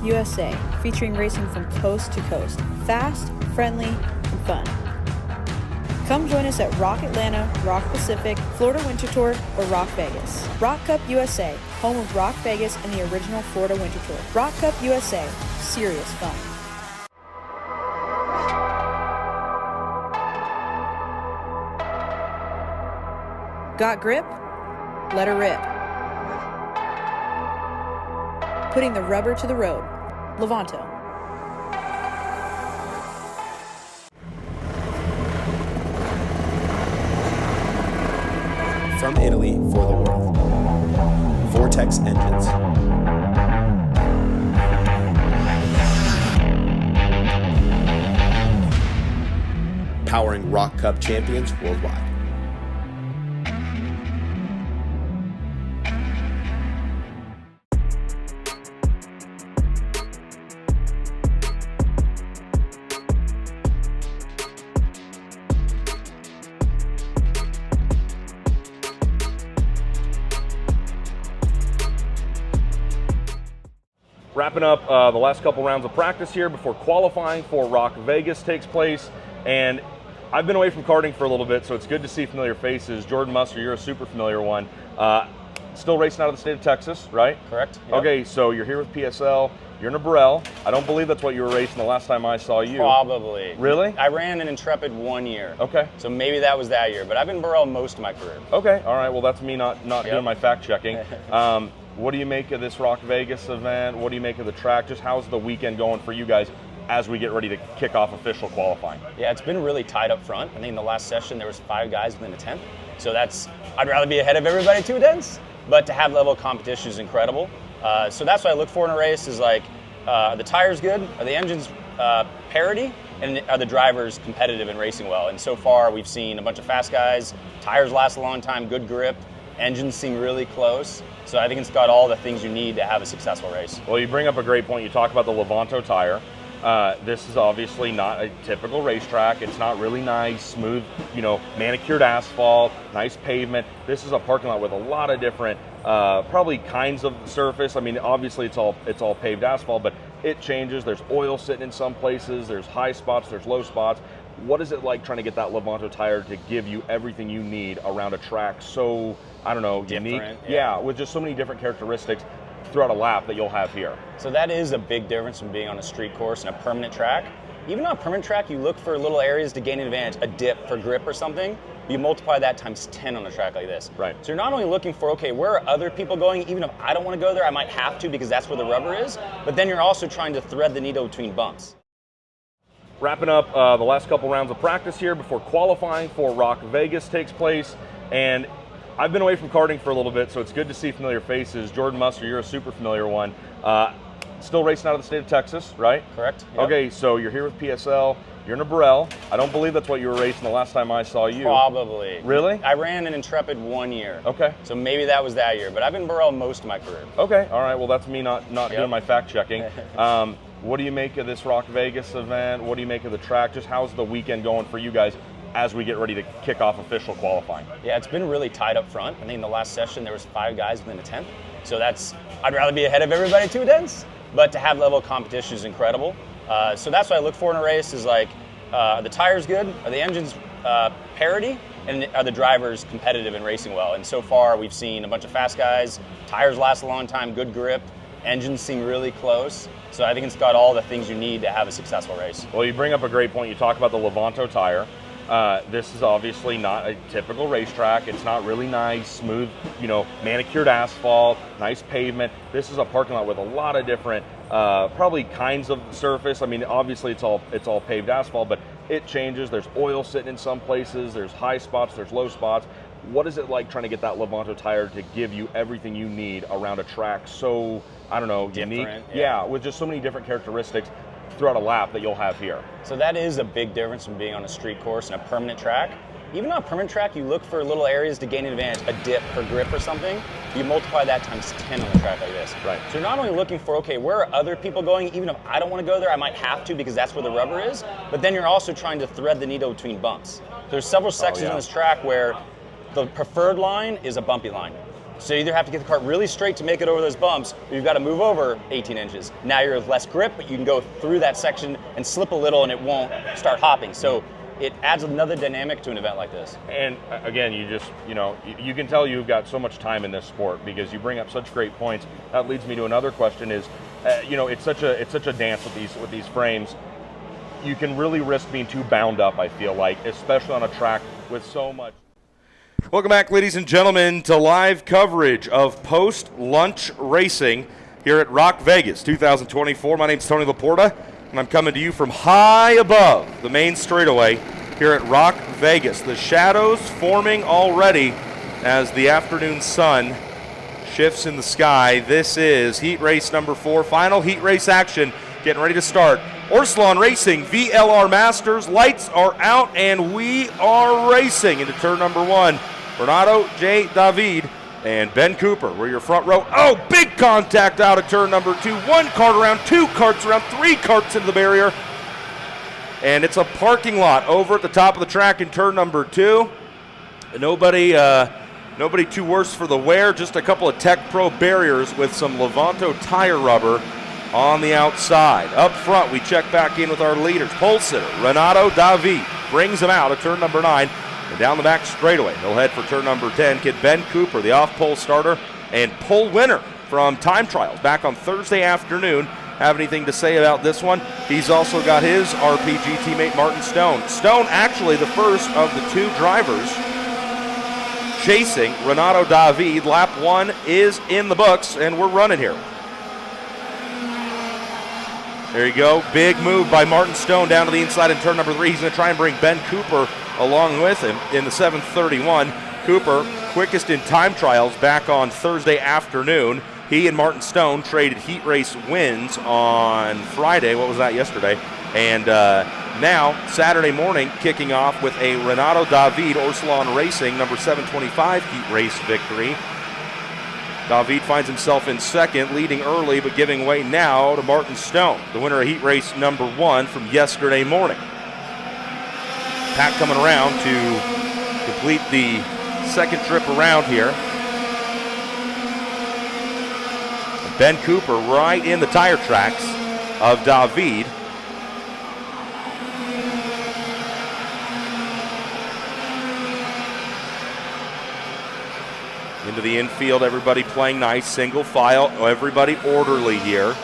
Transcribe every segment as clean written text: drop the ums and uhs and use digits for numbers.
USA, featuring racing from coast to coast. Fast, friendly, and fun. Come join us at ROK Atlanta, ROK Pacific, Florida Winter Tour, or ROK Vegas. ROK Cup USA, home of ROK Vegas and the original Florida Winter Tour. ROK Cup USA, serious fun. Got grip? Let her rip. Putting the rubber to the road. Levanto. From Italy for the world. Vortex Engines. Powering ROK Cup champions worldwide. Wrapping up the last couple rounds of practice here before qualifying for ROK Vegas takes place. And I've been away from karting for a little bit, so it's good to see familiar faces. Jordan Muster, you're a super familiar one. Still racing out of the state of Texas, right? Correct. Yep. Okay, so you're here with PSL. You're in a Burrell. I don't believe that's what you were racing the last time I saw you. Probably. Really? I ran an Intrepid 1 year. Okay. So maybe that was that year, but I've been Burrell most of my career. Okay, all right. Well, that's me not doing my fact checking. What do you make of this ROK Vegas event? What do you make of the track? Just how's the weekend going for you guys as we get ready to kick off official qualifying? Yeah, it's been really tight up front. I think in the last session there was 5 guys within a tenth. So I'd rather be ahead of everybody 2 tenths, but to have level of competition is incredible. So that's what I look for in a race is like, are the tires good? Are the engines parity? And are the drivers competitive and racing well? And so far we've seen a bunch of fast guys, tires last a long time, good grip, engines seem really close. So I think it's got all the things you need to have a successful race. Well, you bring up a great point. You talk about the Levanto tire. This is obviously not a typical racetrack. It's not really nice, smooth, manicured asphalt, nice pavement. This is a parking lot with a lot of different, probably kinds of surface. I mean, obviously it's all paved asphalt, but it changes. There's oil sitting in some places. There's high spots. There's low spots. What is it like trying to get that Levanto tire to give you everything you need around a track so, I don't know, different, unique? Yeah, with just so many different characteristics throughout a lap that you'll have here. So that is a big difference from being on a street course and a permanent track. Even on a permanent track, you look for little areas to gain an advantage, a dip for grip or something. You multiply that times 10 on a track like this. Right. So you're not only looking for, okay, where are other people going? Even if I don't want to go there, I might have to because that's where the rubber is. But then you're also trying to thread the needle between bumps. Wrapping up the last couple rounds of practice here before qualifying for ROK Vegas takes place. And I've been away from karting for a little bit, so it's good to see familiar faces. Jordan Muster, you're a super familiar one. Still racing out of the state of Texas, right? Correct. Yep. Okay, so you're here with PSL. You're in a Burrell. I don't believe that's what you were racing the last time I saw you. Probably. Really? I ran an Intrepid 1 year. Okay. So maybe that was that year, but I've been Burrell most of my career. Okay, all right. Well, that's me not doing my fact checking. What do you make of this ROK Vegas event? What do you make of the track? Just how's the weekend going for you guys as we get ready to kick off official qualifying? Yeah, it's been really tight up front. I think in the last session there was 5 guys within a tenth. So I'd rather be ahead of everybody 2 tenths, but to have level of competition is incredible. So that's what I look for in a race is like, are the tires good? Are the engines parity? And are the drivers competitive and racing well? And so far we've seen a bunch of fast guys, tires last a long time, good grip, engines seem really close. So I think it's got all the things you need to have a successful race. Well, you bring up a great point. You talk about the Levanto tire. This is obviously not a typical racetrack. It's not really nice, smooth, manicured asphalt, nice pavement. This is a parking lot with a lot of different, probably kinds of surface. I mean, obviously it's all paved asphalt, but it changes. There's oil sitting in some places. There's high spots. There's low spots. What is it like trying to get that Levanto tire to give you everything you need around a track so, I don't know, different, unique? Yeah, with just so many different characteristics throughout a lap that you'll have here. So that is a big difference from being on a street course and a permanent track. Even on a permanent track, you look for little areas to gain an advantage, a dip for grip or something. You multiply that times 10 on a track like this. Right. So you're not only looking for, okay, where are other people going? Even if I don't want to go there, I might have to because that's where the rubber is. But then you're also trying to thread the needle between bumps. There's several sections on this track where the preferred line is a bumpy line. So you either have to get the cart really straight to make it over those bumps, or you've got to move over 18 inches. Now you're with less grip, but you can go through that section and slip a little and it won't start hopping. So it adds another dynamic to an event like this. And again, you can tell you've got so much time in this sport because you bring up such great points. That leads me to another question is, it's such a dance with these frames. You can really risk being too bound up, I feel like, especially on a track with so much. Welcome back, ladies and gentlemen, to live coverage of post-lunch racing here at ROK Vegas 2024. My name's Tony Laporta, and I'm coming to you from high above the main straightaway here at ROK Vegas. The shadows forming already as the afternoon sun shifts in the sky. This is heat race number 4, final heat race action, getting ready to start. Orsalon Racing, VLR Masters, lights are out, and we are racing into turn number 1. Renato J. David and Ben Cooper, we're your front row. Oh, big contact out of turn number 2. 1 cart around, 2 carts around, 3 carts into the barrier. And it's a parking lot over at the top of the track in turn number 2. Nobody too worse for the wear, just a couple of Tech Pro barriers with some Levanto tire rubber on the outside. Up front, we check back in with our leaders. Pole sitter, Renato David, brings him out of turn number 9. And down the back straightaway, he'll head for turn number 10. Kid Ben Cooper, the off-pole starter and pole winner from time trials back on Thursday afternoon. Have anything to say about this one? He's also got his RPG teammate Martin Stone. Stone actually the first of the 2 drivers chasing Renato David. Lap 1 is in the books, and we're running here. There you go. Big move by Martin Stone down to the inside in turn number 3. He's going to try and bring Ben Cooper along with him in the 7:31. Cooper, quickest in time trials back on Thursday afternoon. He and Martin Stone traded heat race wins on Friday. What was that, yesterday? And now, Saturday morning, kicking off with a Renato David Orsalon Racing number 725 heat race victory. David finds himself in second, leading early but giving way now to Martin Stone, the winner of heat race number 1 from yesterday morning. Pat coming around to complete the second trip around here. Ben Cooper right in the tire tracks of David. Into the infield, everybody playing nice, single file, everybody orderly here.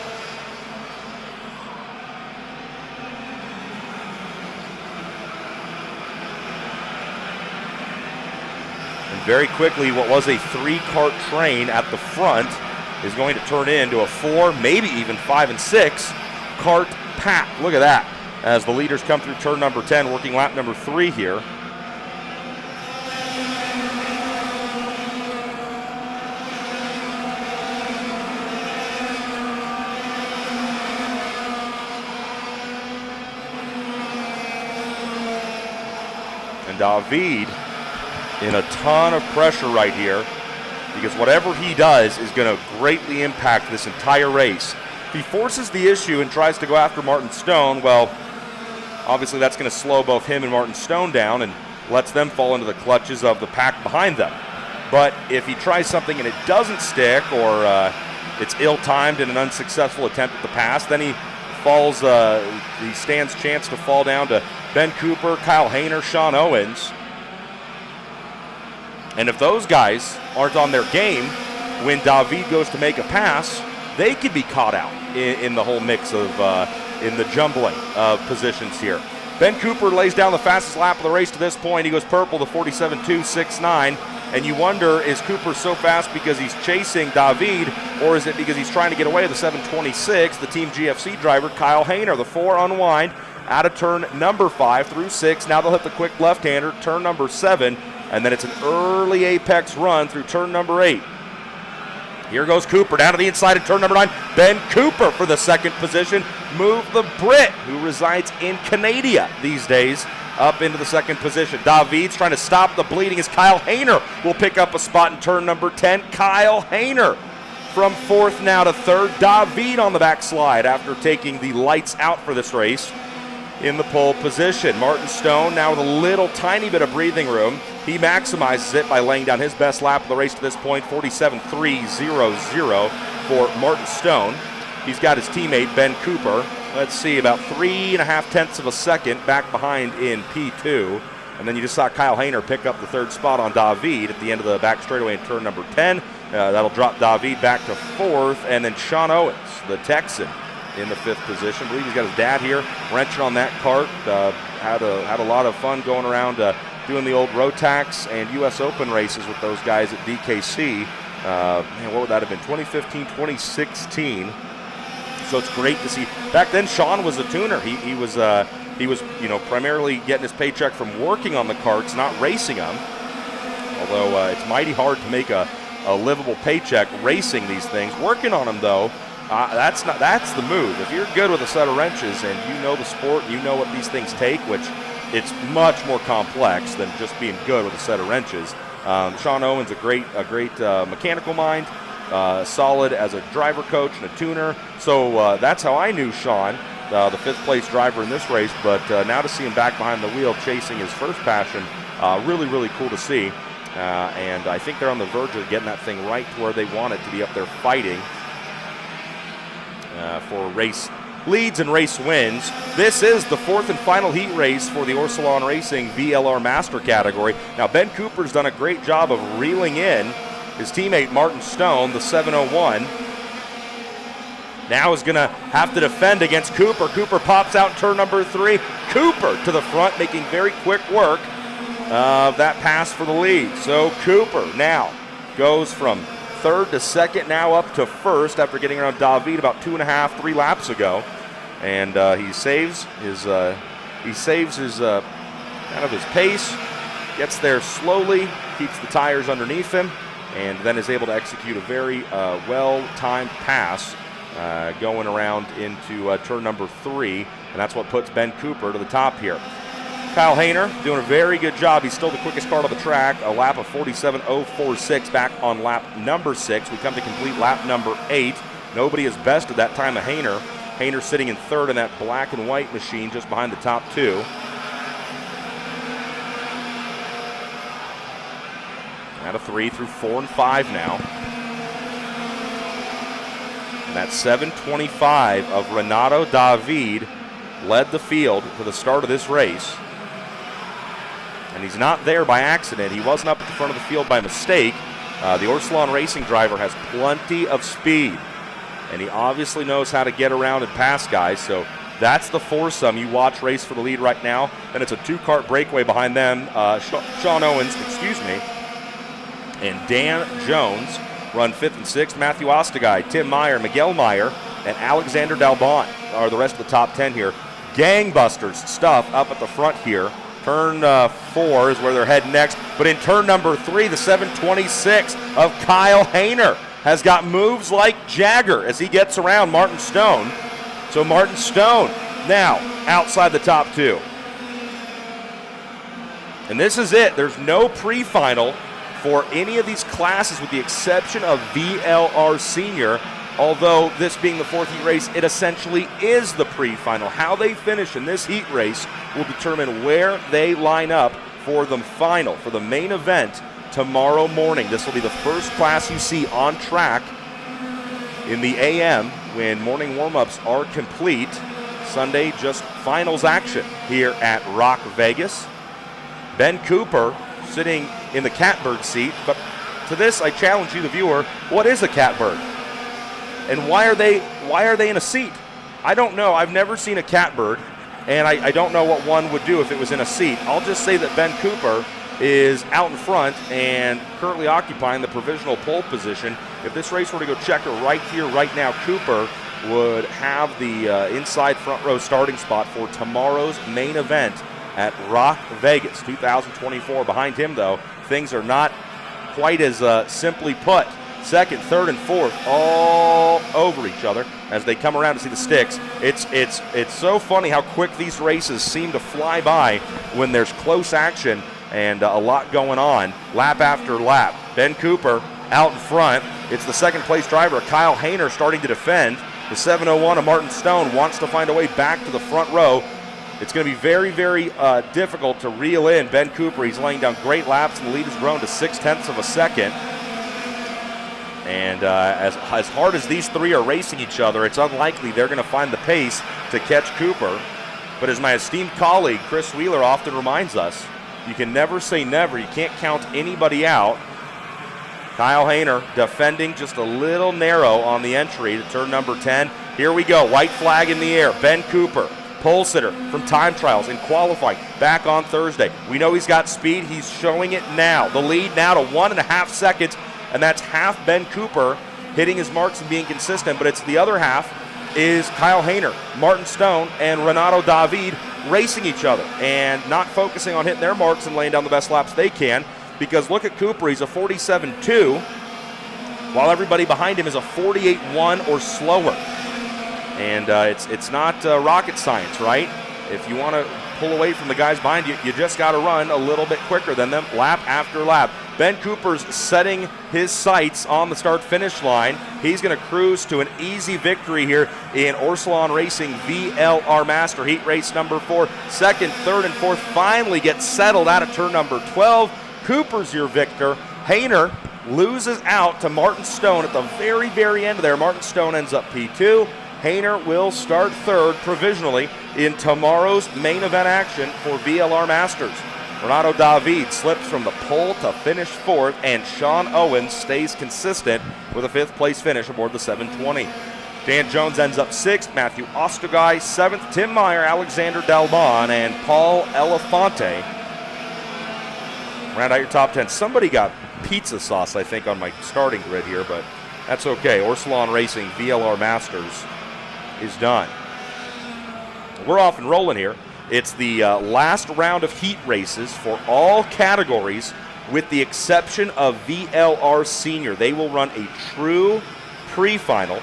And very quickly, what was a 3-cart train at the front is going to turn into a 4, maybe even 5 and 6 cart pack. Look at that, as the leaders come through turn number 10, working lap number 3 here. And David in a ton of pressure right here, because whatever he does is going to greatly impact this entire race. If he forces the issue and tries to go after Martin Stone, well, obviously that's going to slow both him and Martin Stone down and lets them fall into the clutches of the pack behind them. But if he tries something and it doesn't stick, or it's ill-timed in an unsuccessful attempt at the pass, then he stands chance to fall down to Ben Cooper, Kyle Hayner, Sean Owens. And if those guys aren't on their game when David goes to make a pass, they could be caught out in the whole mix of, in the jumbling of positions here. Ben Cooper lays down the fastest lap of the race to this point. He goes purple to 47.269. And you wonder, is Cooper so fast because he's chasing David, or is it because he's trying to get away with the 726, the Team GFC driver, Kyle Hayner, the 4 unwind out of turn number 5 through 6. Now they'll hit the quick left-hander, turn number 7, and then it's an early apex run through turn number 8. Here goes Cooper down to the inside of turn number 9. Ben Cooper for the second position. Move the Brit, who resides in Canada these days, up into the second position. David's trying to stop the bleeding as Kyle Hayner will pick up a spot in turn number 10. Kyle Hayner from 4th now to 3rd. David on the backslide after taking the lights out for this race in the pole position. Martin Stone now with a little tiny bit of breathing room He maximizes it by laying down his best lap of the race to this point, 47.300 for Martin Stone. He's got his teammate, Ben Cooper, let's see, about 3.5 tenths of a second back behind in P2. And then you just saw Kyle Hayner pick up the third spot on David at the end of the back straightaway in turn number 10. That'll drop David back to fourth. And then Sean Owens, the Texan, in the fifth position. I believe he's got his dad here wrenching on that cart. Had a lot of fun going around doing the old Rotax and U.S. Open races with those guys at DKC. Man, what would that have been? 2015, 2016. So it's great to see. Back then, Sean was a tuner. He was primarily getting his paycheck from working on the karts, not racing them. Although it's mighty hard to make a livable paycheck racing these things. Working on them, though, that's the move. If you're good with a set of wrenches and you know the sport, you know what these things take, which it's much more complex than just being good with a set of wrenches. Sean Owens, a great mechanical mind, solid as a driver coach and a tuner. So that's how I knew Sean, the fifth place driver in this race. But now to see him back behind the wheel chasing his first passion, really, really cool to see. And I think they're on the verge of getting that thing right to where they want it to be up there fighting for race leads and race wins. This is the fourth and final heat race for the Orsalon Racing VLR Master category. Now, Ben Cooper's done a great job of reeling in his teammate Martin Stone, the 701. Now is going to have to defend against Cooper. Cooper pops out in turn number 3. Cooper to the front, making very quick work of that pass for the lead. So Cooper now goes from third to second, now up to first after getting around David about 2.5-3 laps ago, and he saves his kind of his pace, gets there slowly, keeps the tires underneath him, and then is able to execute a very well-timed pass going around into turn number 3, and that's what puts Ben Cooper to the top here. Kyle Hayner doing a very good job. He's still the quickest car on the track, a lap of 47.046 back on lap number 6. We come to complete lap number 8. Nobody has bested that time of Hayner. Hayner sitting in third in that black and white machine just behind the top 2. Out of 3 through 4 and 5 now. And that 7:25 of Renato David led the field to the start of this race. And he's not there by accident. He wasn't up at the front of the field by mistake. The Orsalon Racing driver has plenty of speed, and he obviously knows how to get around and pass guys. So that's the foursome you watch race for the lead right now. Then it's a 2-kart breakaway behind them. Sean Owens, and Dan Jones run 5th and 6th. Matthew Ostagai, Tim Meyer, Miguel Meyer, and Alexander Dalbon are the rest of the top 10 here. Gangbusters stuff up at the front here. Turn 4 is where they're heading next. But in turn number 3, the 726 of Kyle Hayner has got moves like Jagger as he gets around Martin Stone. So Martin Stone now outside the top 2. And this is it. There's no pre-final for any of these classes with the exception of VLR Senior. Although this being the 4th heat race, it essentially is the pre-final. How they finish in this heat race will determine where they line up for the final, for the main event tomorrow morning. This will be the first class you see on track in the AM when morning warm-ups are complete. Sunday, just finals action here at ROK Vegas. Ben Cooper sitting in the catbird seat, but to this I challenge you, the viewer, what is a catbird? And why are they in a seat? I don't know. I've never seen a catbird, and I don't know what one would do if it was in a seat. I'll just say that Ben Cooper is out in front and currently occupying the provisional pole position. If this race were to go checker right here, right now, Cooper would have the inside front row starting spot for tomorrow's main event at ROK Vegas 2024. Behind him, though, things are not quite as simply put. Second, third, and fourth all over each other as they come around to see the sticks. It's so funny how quick these races seem to fly by when there's close action and a lot going on lap after lap. Ben Cooper out in front. It's the second place driver, Kyle Hayner, starting to defend. The 701 of Martin Stone wants to find a way back to the front row. It's going to be very, very difficult to reel in Ben Cooper. He's laying down great laps, and the lead has grown to 0.6 of a second. And as hard as these three are racing each other, it's unlikely they're going to find the pace to catch Cooper. But as my esteemed colleague Chris Wheeler often reminds us, you can never say never. You can't count anybody out. Kyle Hayner defending just a little narrow on the entry to turn number 10. Here we go, white flag in the air. Ben Cooper, pole sitter from time trials in qualifying, back on Thursday. We know he's got speed. He's showing it now. The lead now to 1.5 seconds. And that's half Ben Cooper hitting his marks and being consistent, but it's the other half is Kyle Hayner, Martin Stone, and Renato David racing each other and not focusing on hitting their marks and laying down the best laps they can, because look at Cooper, he's a 47.2, while everybody behind him is a 48.1 or slower. And it's not rocket science, right? If you want to pull away from the guys behind you, you just got to run a little bit quicker than them lap after lap. Ben Cooper's setting his sights on the start-finish line. He's going to cruise to an easy victory here in Orsalon Racing VLR Master Heat Race number 4. Second, third, and fourth finally get settled out of turn number 12. Cooper's your victor. Hayner loses out to Martin Stone at the very, very end there. Martin Stone ends up P2. Hayner will start third provisionally in tomorrow's main event action for VLR Masters. Renato David slips from the pole to finish fourth, and Sean Owens stays consistent with a fifth-place finish aboard the 720. Dan Jones ends up sixth, Matthew Osterguy seventh, Tim Meyer, Alexander Dalbon, and Paul Elefante round out your top 10. Somebody got pizza sauce, I think, on my starting grid here, but that's okay. Orsalon Racing VLR Masters is done. We're off and rolling here. It's the last round of heat races for all categories with the exception of VLR Senior. They will run a true pre-final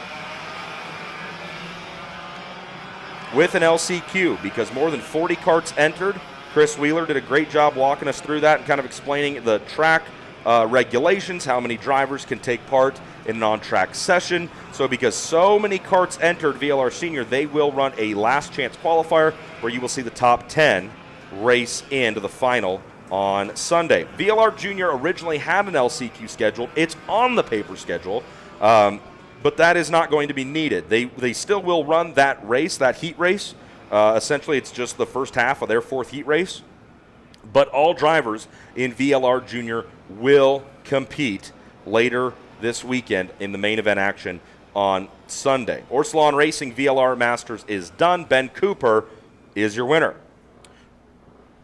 with an LCQ because more than 40 karts entered. Chris Wheeler did a great job walking us through that and kind of explaining the track regulations, how many drivers can take part in an on-track session. So because so many karts entered VLR Senior, they will run a last chance qualifier where you will see the top 10 race into the final on Sunday. VLR Junior originally had an LCQ scheduled. It's on the paper schedule, but that is not going to be needed. They still will run that race, that heat race. Essentially, it's just the first half of their fourth heat race. But all drivers in VLR Junior will compete later this weekend in the main event action on Sunday. Orsalon Racing VLR Masters is done. Ben Cooper is your winner.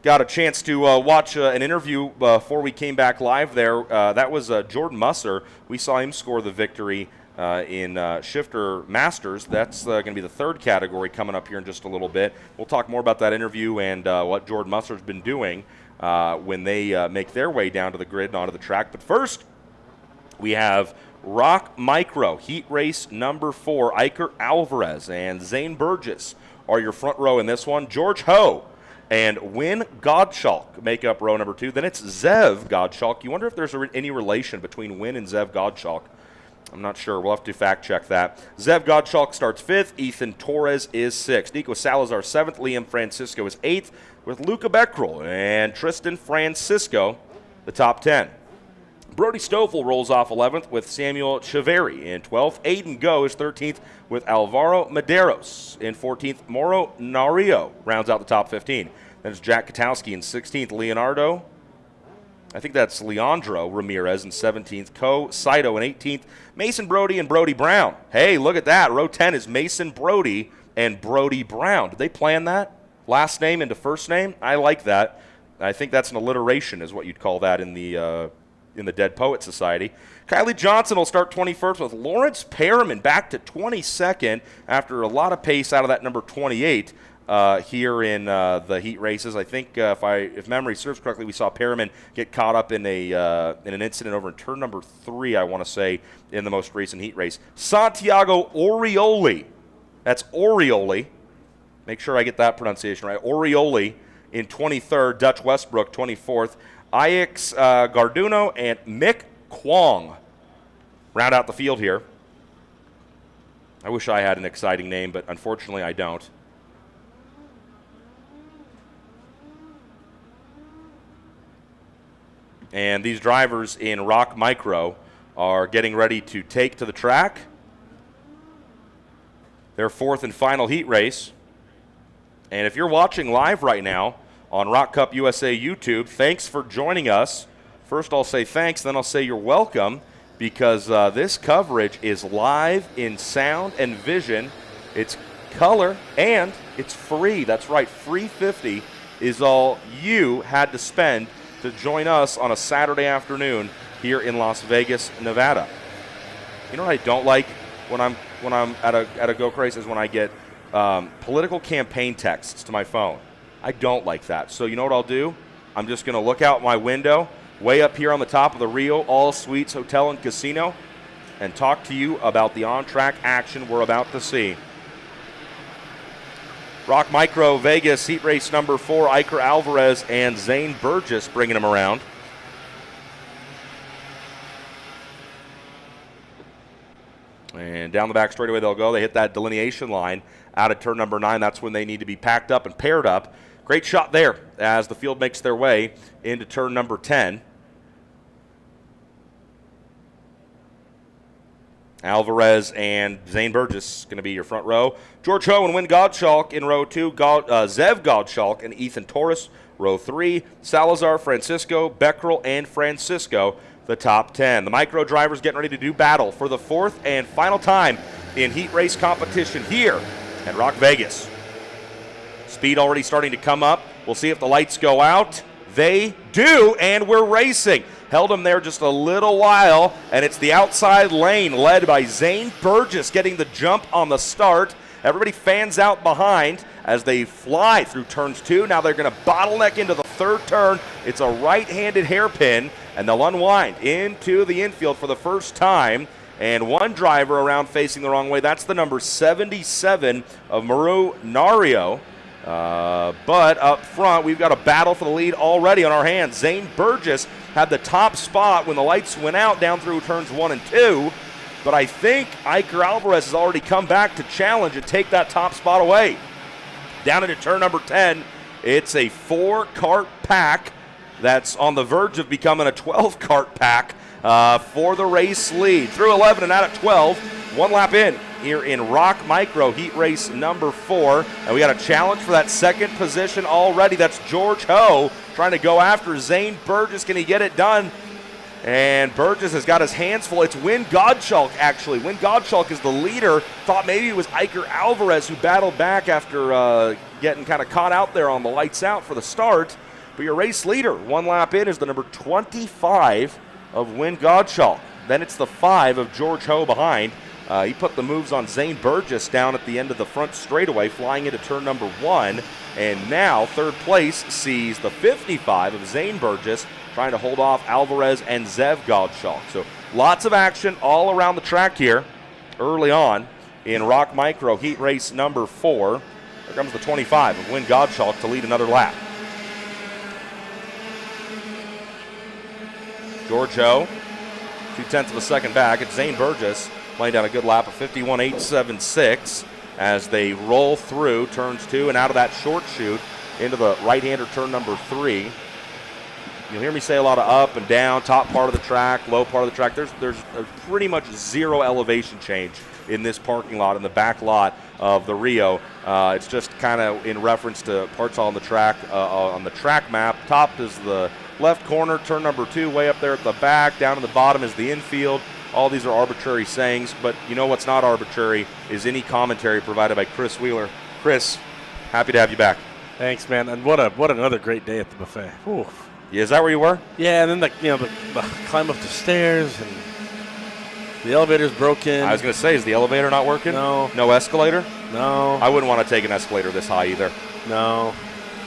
Got a chance to watch an interview before we came back live there. That was Jordan Musser. We saw him score the victory in Shifter Masters. That's going to be the third category coming up here in just a little bit. We'll talk more about that interview and what Jordan Musser's been doing when they make their way down to the grid and onto the track. But first, we have ROK Micro Heat Race number 4. Iker Alvarez and Zane Burgess are your front row in this one. George Ho and Win Godschalk make up row number 2. Then it's Zev Godschalk. You wonder if there's any relation between Win and Zev Godschalk. I'm not sure. We'll have to fact check that. Zev Godschalk starts 5th. Ethan Torres is 6th. Nico Salazar 7th. Liam Francisco is 8th, with Luca Beckrell and Tristan Francisco the top 10. Brody Stoffel rolls off 11th with Samuel Chaveri in 12th. Aiden Go is 13th with Alvaro Medeiros in 14th. Mauro Nario rounds out the top 15. Then it's Jack Katowski in 16th. Leandro Ramirez in 17th. Ko Saito in 18th. Mason Brody and Brody Brown. Hey, look at that. Row 10 is Mason Brody and Brody Brown. Did they plan that? Last name into first name? I like that. I think that's an alliteration is what you'd call that in the Dead Poet Society. Kylie Johnson will start 21st with Lawrence Perriman back to 22nd after a lot of pace out of that number 28 here in the heat races. I think if memory serves correctly, we saw Perriman get caught up in an incident over in turn number 3, I want to say, in the most recent heat race. Santiago Orioli. That's Orioli. Make sure I get that pronunciation right. Orioli in 23rd. Dutch Westbrook 24th. Ix Garduno and Mick Kwong round out the field here. I wish I had an exciting name, but unfortunately I don't. And these drivers in ROK Micro are getting ready to take to the track their fourth and final heat race. And if you're watching live right now on ROK Cup USA YouTube, thanks for joining us. First I'll say thanks, then I'll say you're welcome, because this coverage is live in sound and vision. It's color and it's free. That's right, free 50 is all you had to spend to join us on a Saturday afternoon here in Las Vegas, Nevada. You know what I don't like when I'm at a go-kart race is when I get political campaign texts to my phone. I don't like that. So you know what I'll do? I'm just going to look out my window way up here on the top of the Rio All Suites Hotel and Casino and talk to you about the on-track action we're about to see. ROK Micro Vegas heat race number 4, Iker Alvarez and Zane Burgess bringing him around. And down the back straightaway they'll go. They hit that delineation line out of turn number 9. That's when they need to be packed up and paired up. Great shot there as the field makes their way into turn number 10. Alvarez and Zane Burgess going to be your front row. George Ho and Win Gottschalk in row 2. Zev Gottschalk and Ethan Torres, row 3. Salazar, Francisco, Beckrell, and Francisco, the top 10. The micro drivers getting ready to do battle for the fourth and final time in heat race competition here at ROK Vegas. Speed already starting to come up. We'll see if the lights go out. They do, and we're racing. Held him there just a little while, and it's the outside lane led by Zane Burgess getting the jump on the start. Everybody fans out behind as they fly through turns 2. Now they're going to bottleneck into the third turn. It's a right-handed hairpin, and they'll unwind into the infield for the first time. And one driver around facing the wrong way. That's the number 77 of Maru Nario. But up front, we've got a battle for the lead already on our hands. Zane Burgess had the top spot when the lights went out down through turns 1 and 2. But I think Iker Alvarez has already come back to challenge and take that top spot away. Down into turn number 10, it's a 4-kart pack that's on the verge of becoming a 12-kart pack for the race lead. Through 11 and out at 12, one lap in here in ROK Micro heat race number 4. And we got a challenge for that second position already. That's George Ho trying to go after Zane Burgess. Can he get it done? And Burgess has got his hands full. It's Win Gottschalk, actually. Win Gottschalk is the leader. Thought maybe it was Iker Alvarez who battled back after getting kind of caught out there on the lights out for the start. But your race leader, one lap in, is the number 25 of Win Gottschalk. Then it's the 5 of George Ho behind. He put the moves on Zane Burgess down at the end of the front straightaway, flying into turn number 1. And now third place sees the 55 of Zane Burgess trying to hold off Alvarez and Zev Gottschalk. So lots of action all around the track here early on in ROK Micro heat race number 4. Here comes the 25 of Win Gottschalk to lead another lap. George Ho, 0.2 of a second back. It's Zane Burgess laying down a good lap of 51.876 as they roll through turns 2 and out of that short chute into the right-hander turn number 3. You'll hear me say a lot of up and down, top part of the track, low part of the track. There's a pretty much zero elevation change in this parking lot, in the back lot of the Rio. It's just kind of in reference to parts on the track map. Top is the left corner, turn number 2, way up there at the back. Down in the bottom is the infield. All these are arbitrary sayings, but you know what's not arbitrary is any commentary provided by Chris Wheeler. Chris, happy to have you back. Thanks, man. And what another great day at the buffet. Ooh. Yeah, is that where you were? Yeah, and then the climb up the stairs and the elevator's broken. I was going to say, is the elevator not working? No. No escalator? No. I wouldn't want to take an escalator this high either. No.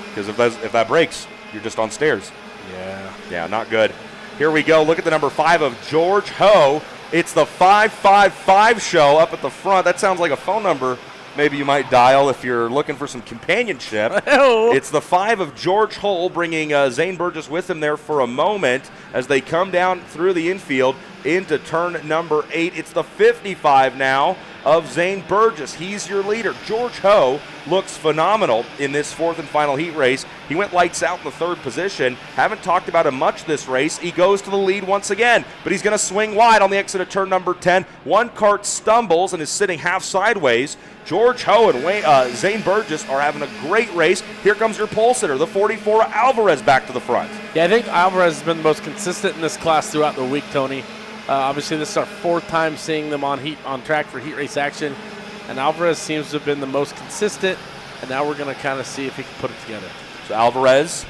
Because if that breaks, you're just on stairs. Yeah. Yeah, not good. Here we go. Look at the number 5 of George Ho. It's the 555 show up at the front. That sounds like a phone number maybe you might dial if you're looking for some companionship. It's the 5 of George Hull bringing Zane Burgess with him there for a moment as they come down through the infield into turn number 8. It's the 55 now of Zane Burgess. He's your leader. George Ho looks phenomenal in this fourth and final heat race. He went lights out in the third position. Haven't talked about him much this race. He goes to the lead once again, but he's going to swing wide on the exit of turn number 10. One cart stumbles and is sitting half sideways. George Ho and Zane Burgess are having a great race. Here comes your pole sitter, the 44 Alvarez, back to the front. Yeah, I think Alvarez has been the most consistent in this class throughout the week, Tony. Obviously, this is our fourth time seeing them on track for heat race action, and Alvarez seems to have been the most consistent, and now we're going to kind of see if he can put it together. So Alvarez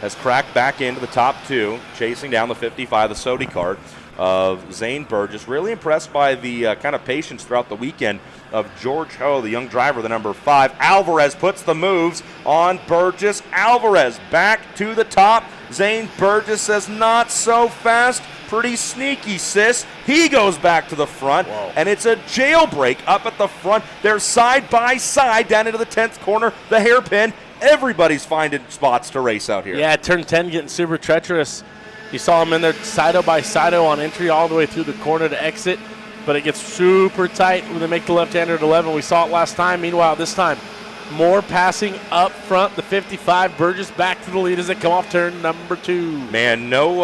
has cracked back into the top two, chasing down the 55, the Sodi cart of Zane Burgess. Really impressed by the kind of patience throughout the weekend of George Ho, the young driver, the number 5. Alvarez puts the moves on Burgess. Alvarez back to the top. Zane Burgess says, not so fast. Pretty sneaky, sis. He goes back to the front, and it's a jailbreak up at the front. They're side by side down into the 10th corner, the hairpin. Everybody's finding spots to race out here. Yeah, turn 10 getting super treacherous. You saw him in there side by side on entry all the way through the corner to exit, but it gets super tight when they make the left-hander at 11. We saw it last time. Meanwhile, this time, more passing up front. The 55, Burgess back to the lead as they come off turn number 2. Man, no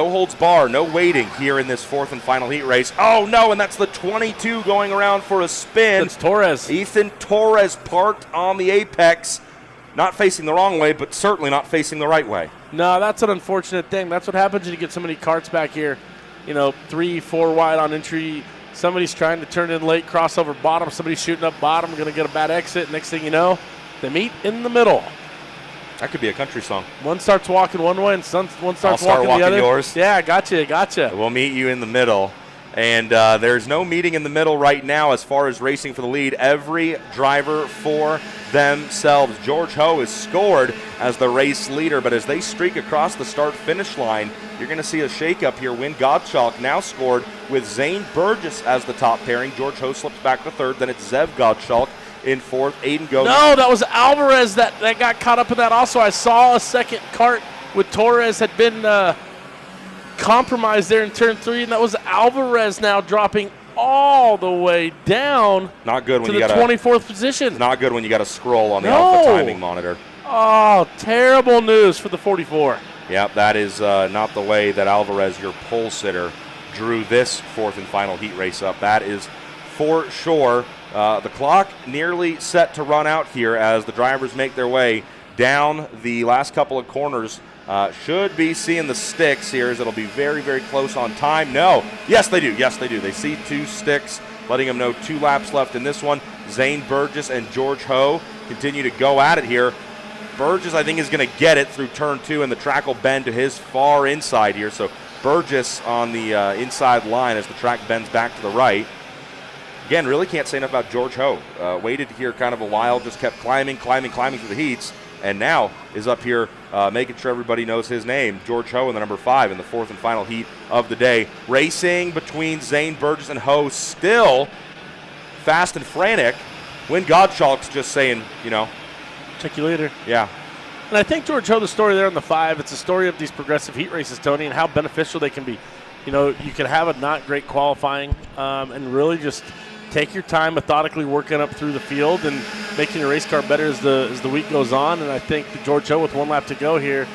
holds bar, no waiting here in this fourth and final heat race. Oh, no, and that's the 22 going around for a spin. It's Torres. Ethan Torres parked on the apex, not facing the wrong way, but certainly not facing the right way. No, that's an unfortunate thing. That's what happens when you get so many carts back here. 3, 4 wide on entry. Somebody's trying to turn in late, crossover bottom. Somebody's shooting up bottom, going to get a bad exit. Next thing you know, they meet in the middle. That could be a country song. One starts walking one way and one starts walking the other. Yours. Yeah, gotcha. We'll meet you in the middle. And there's no meeting in the middle right now as far as racing for the lead. Every driver for themselves. George Ho is scored as the race leader, but as they streak across the start-finish line, you're going to see a shakeup here. Win Gottschalk now scored with Zane Burgess as the top pairing. George Ho slips back to third. Then it's Zev Gottschalk in fourth. Aiden goes. No, that was Alvarez that got caught up in that also. I saw a second cart with Torres had been compromised there in turn 3, and that was Alvarez now dropping all the way down. Not good when to you the 24th position. Not good when you got to scroll on the Alpha timing monitor. Oh, terrible news for the 44. Yep, that is not the way that Alvarez, your pole sitter, drew this fourth and final heat race up. That is for sure. The clock nearly set to run out here as the drivers make their way down the last couple of corners. Should be seeing the sticks here as it'll be very, very close on time. No. Yes, they do. They see 2 sticks, letting them know 2 laps left in this one. Zane Burgess and George Ho continue to go at it here. Burgess, I think, is going to get it through turn 2, and the track will bend to his far inside here. So Burgess on the inside line as the track bends back to the right. Again, really can't say enough about George Ho. Waited here kind of a while, just kept climbing through the heats, and now is up here making sure everybody knows his name. George Ho in the number 5 in the fourth and final heat of the day. Racing between Zane Burgess and Ho, still fast and frantic. Win Gottschalk's just saying, check you later. Yeah. And I think George Ho, the story there on the 5, it's a story of these progressive heat races, Tony, and how beneficial they can be. You can have a not great qualifying and really just take your time methodically working up through the field and making your race car better as the week goes on. And I think George Ho with 1 lap to go here,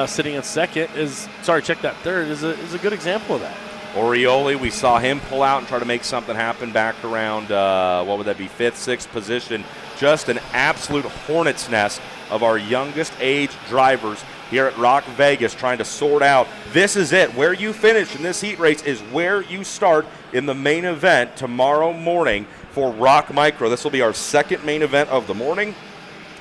sitting in second third is a good example of that. Orioli, we saw him pull out and try to make something happen back around, 5th, 6th position. Just an absolute hornet's nest of our youngest age drivers here at ROK Vegas trying to sort out. This is it. Where you finish in this heat race is where you start in the main event tomorrow morning for ROK Micro. This will be our second main event of the morning.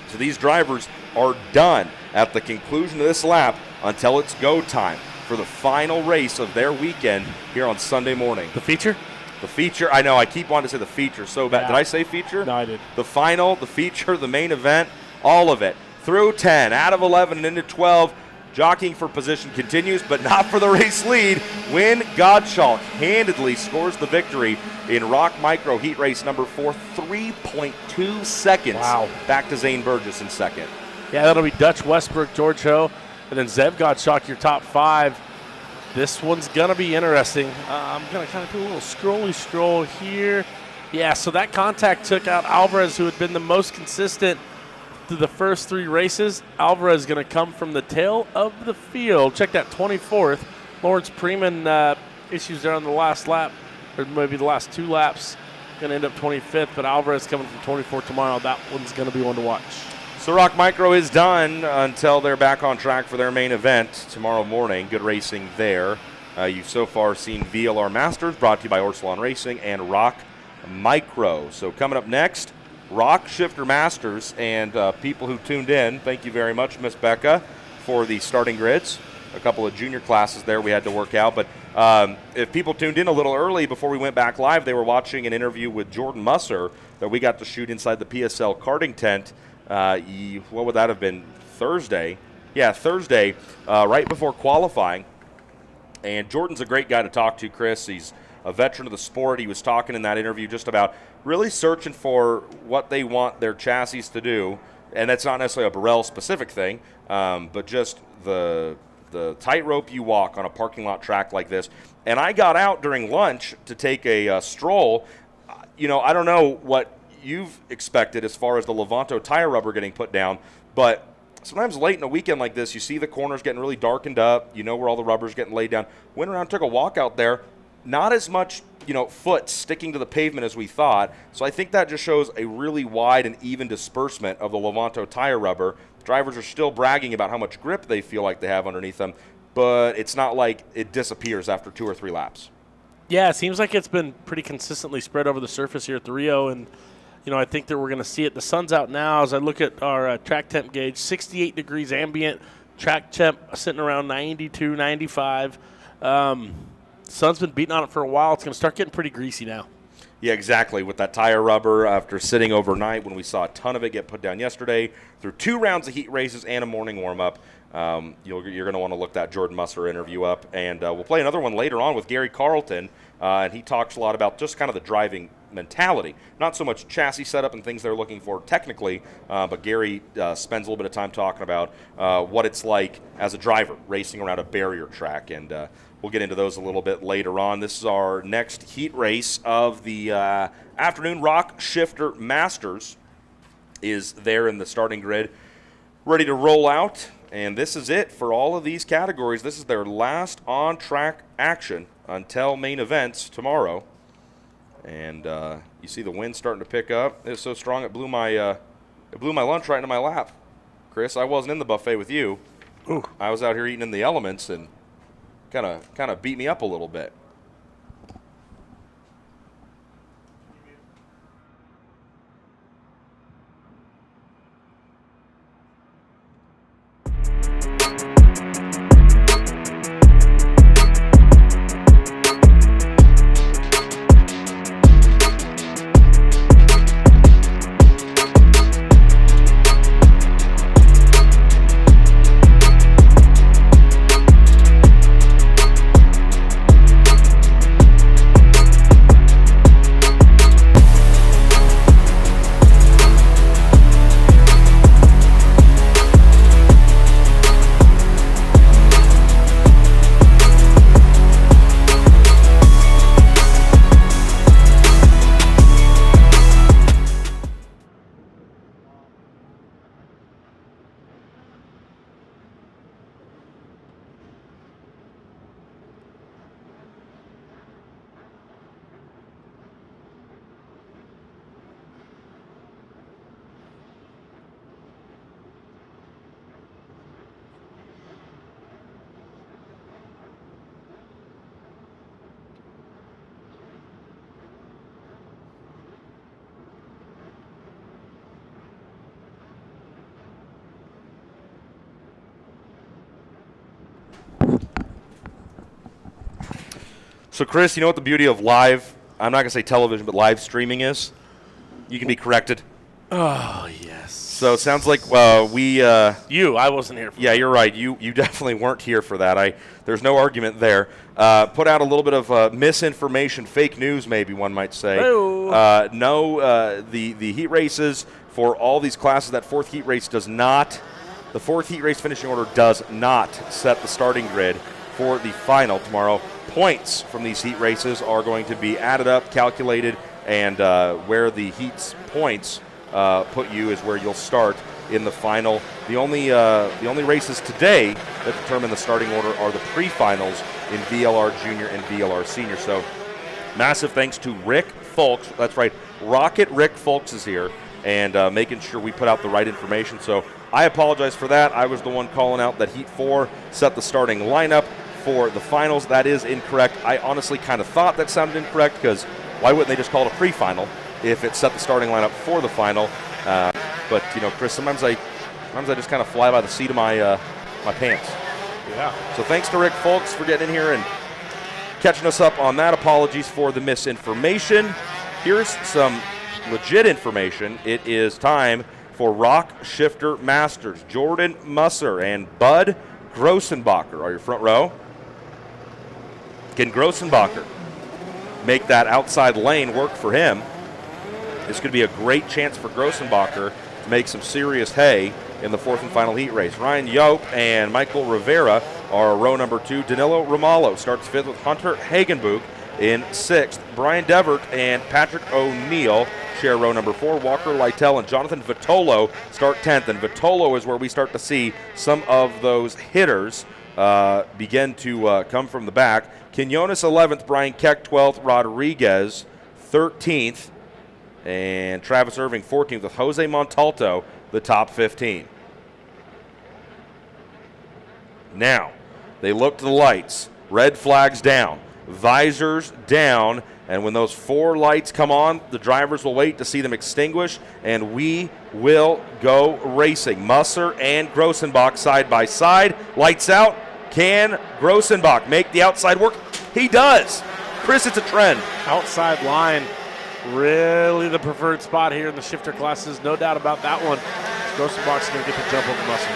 So these drivers are done at the conclusion of this lap until it's go time for the final race of their weekend here on Sunday morning. The feature? The feature, I know, I keep wanting to say the feature so bad. Yeah. Did I say feature? No, I did. The final, the feature, the main event, all of it. Through 10, out of 11 and into 12, jockeying for position continues, but not for the race lead. Win Gottschalk handedly scores the victory in ROK Micro Heat Race number 4, 3.2 seconds. Wow. Back to Zane Burgess in second. Yeah, that'll be Dutch Westbrook, George Ho, and then Zev Gottschalk, your top 5. This one's going to be interesting. I'm going to kind of do a little scroll here. Yeah, so that contact took out Alvarez, who had been the most consistent through the first 3 races. Alvarez is going to come from the tail of the field. Check that, 24th. Lawrence Preman issues there on the last lap, or maybe the last 2 laps. Going to end up 25th, but Alvarez coming from 24th tomorrow. That one's going to be one to watch. So Rock Micro is done until they're back on track for their main event tomorrow morning. Good racing there. You've so far seen VLR Masters, brought to you by Orsalon Racing and Rock Micro. So coming up next, Rock Shifter Masters, and people who tuned in, thank you very much, Miss Becca, for the starting grids. A couple of junior classes there we had to work out, but if people tuned in a little early before we went back live, they were watching an interview with Jordan Musser that we got to shoot inside the PSL karting tent. What would that have been? Thursday? Yeah, Thursday, right before qualifying. And Jordan's a great guy to talk to, Chris. He's a veteran of the sport. He was talking in that interview just about really searching for what they want their chassis to do. And that's not necessarily a Burrell-specific thing, but just the tightrope you walk on a parking lot track like this. And I got out during lunch to take a stroll. I don't know what you've expected as far as the Levanto tire rubber getting put down, but sometimes late in a weekend like this, you see the corners getting really darkened up. You know where all the rubber's getting laid down. Went around, took a walk out there. Not as much, foot sticking to the pavement as we thought. So I think that just shows a really wide and even disbursement of the Levanto tire rubber. Drivers are still bragging about how much grip they feel like they have underneath them, but it's not like it disappears after 2 or 3 laps. Yeah, it seems like it's been pretty consistently spread over the surface here at the Rio, and I think that we're going to see it. The sun's out now. As I look at our track temp gauge, 68 degrees ambient, track temp sitting around 92, 95. Sun's been beating on it for a while. It's going to start getting pretty greasy now. Yeah, exactly. With that tire rubber, after sitting overnight, when we saw a ton of it get put down yesterday, through 2 rounds of heat races and a morning warm-up, you're going to want to look that Jordan Musser interview up. And we'll play another one later on with Gary Carlton, and he talks a lot about just kind of the driving mentality. Not so much chassis setup and things they're looking for technically, but Gary spends a little bit of time talking about what it's like as a driver racing around a barrier track, and we'll get into those a little bit later on. This is our next heat race of the afternoon. Rock Shifter Masters is there in the starting grid, ready to roll out, and this is it for all of these categories. This is their last on-track action until main events tomorrow. And you see the wind starting to pick up. It's so strong it blew my lunch right into my lap. Chris, I wasn't in the buffet with you. Ooh. I was out here eating in the elements, and kind of beat me up a little bit. So, Chris, you know what the beauty of live, I'm not going to say television, but live streaming is? You can be corrected. Oh, yes. So it sounds like I wasn't here for Yeah, that. you're right. You definitely weren't here for that. There's no argument there. Put out a little bit of misinformation, fake news, maybe one might say. The heat races for all these classes, that 4th heat race the 4th heat race finishing order does not set the starting grid for the final tomorrow. Points from these heat races are going to be added up, calculated, and where the heat's points put you is where you'll start in the final. The only races today that determine the starting order are the pre-finals in VLR Junior and VLR Senior. So massive thanks to Rick Folks. That's right, Rocket Rick Folks is here and making sure we put out the right information. So I apologize for that. I was the one calling out that Heat 4 set the starting lineup for the finals. That is incorrect. I honestly kind of thought that sounded incorrect because why wouldn't they just call it a pre-final if it set the starting lineup for the final? But you know, Chris, sometimes I just kind of fly by the seat of my my pants. Yeah. So thanks to Rick Folks for getting in here and catching us up on that. Apologies for the misinformation. Here's some legit information. It is time for Rock Shifter Masters. Jordan Musser and Bud Grossenbacher are your front row. Can Grossenbacher make that outside lane work for him? This could be a great chance for Grossenbacher to make some serious hay in the fourth and final heat race. Ryan Yope and Michael Rivera are row number 2. Danilo Romalo starts 5th with Hunter Hagenbuch in 6th. Brian Devert and Patrick O'Neill share row number 4. Walker Lytell and Jonathan Vitolo start 10th. And Vitolo is where we start to see some of those hitters begin to come from the back. Quinones 11th, Brian Keck 12th, Rodriguez 13th, and Travis Irving 14th with Jose Montalto, the top 15. Now, they look to the lights. Red flags down, visors down, and when those 4 lights come on, the drivers will wait to see them extinguish, and we will go racing. Musser and Grossenbach side by side. Lights out. Can Grossenbach make the outside work? He does. Chris, it's a trend. Outside line, really the preferred spot here in the shifter classes. No doubt about that one. Grossenbach's going to get the jump over Musser.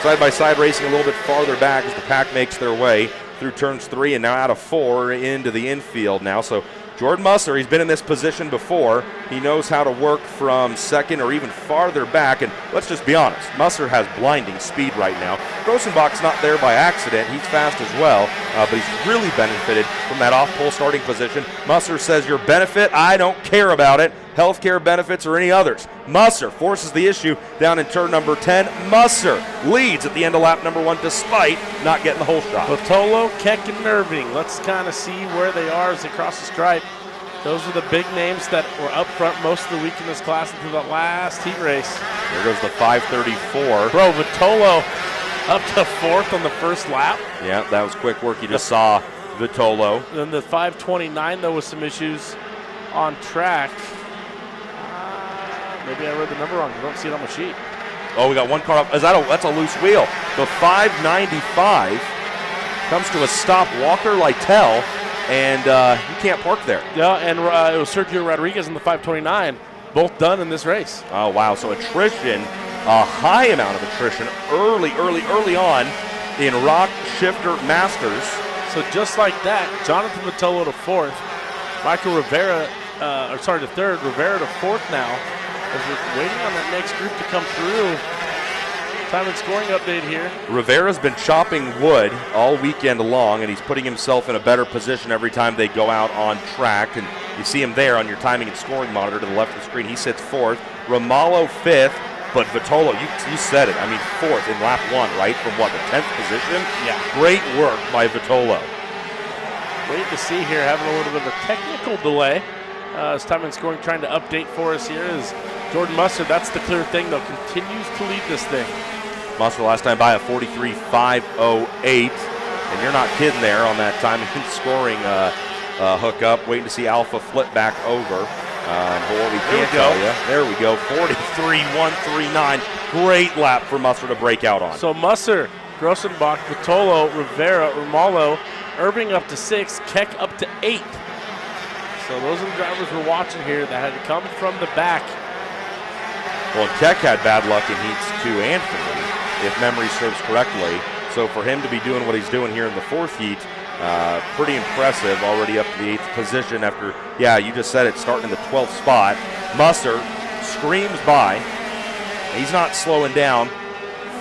Side-by-side racing a little bit farther back as the pack makes their way through turns 3 and now out of 4 into the infield now. So Jordan Musser, he's been in this position before. He knows how to work from second or even farther back. And let's just be honest, Musser has blinding speed right now. Grossenbach's not there by accident. He's fast as well, but he's really benefited from that off-pole starting position. Musser says, your benefit, I don't care about it. Healthcare benefits or any others. Musser forces the issue down in turn number 10. Musser leads at the end of lap number 1 despite not getting the whole shot. Vitolo, Keck, and Irving. Let's kind of see where they are as they cross the stripe. Those are the big names that were up front most of the week in this class until the last heat race. There goes the 534. Bro, Vitolo up to 4th on the first lap. Yeah, that was quick work. You just saw Vitolo. Then the 529, though, with some issues on track. Maybe I read the number wrong. I don't see it on my sheet. Oh, we got one car up. That's a loose wheel. The 595 comes to a stop. Walker Lytell, and you can't park there. Yeah, and it was Sergio Rodriguez in the 529, both done in this race. Oh, wow. So attrition, a high amount of attrition early on in Rock Shifter Masters. So just like that, Jonathan Vitolo to 4th, Michael Rivera, to 3rd, Rivera to 4th now. As we're waiting on that next group to come through. Time and scoring update here. Rivera's been chopping wood all weekend long, and he's putting himself in a better position every time they go out on track. And you see him there on your timing and scoring monitor to the left of the screen. He sits 4th. Romalo 5th, but Vitolo, you said it. I mean, 4th in lap 1, right? From what, the 10th position? Yeah. Great work by Vitolo. Wait to see here, having a little bit of a technical delay. As time and scoring trying to update for us here is Jordan Musser. That's the clear thing, though. Continues to lead this thing. Musser last time by a 43.508. And you're not kidding there on that time and scoring hookup. Waiting to see Alpha flip back over. But what we can't tell you, there we go, 43.139. Great lap for Musser to break out on. So Musser, Grossenbach, Vitolo, Rivera, Romalo, Irving up to 6th, Keck up to 8th. So those are the drivers we're watching here that had to come from the back. Well, Keck had bad luck in heats 2 and 3, if memory serves correctly. So for him to be doing what he's doing here in the 4th heat, pretty impressive, already up to the 8th position after, yeah, you just said it, starting in the 12th spot. Musser screams by. He's not slowing down.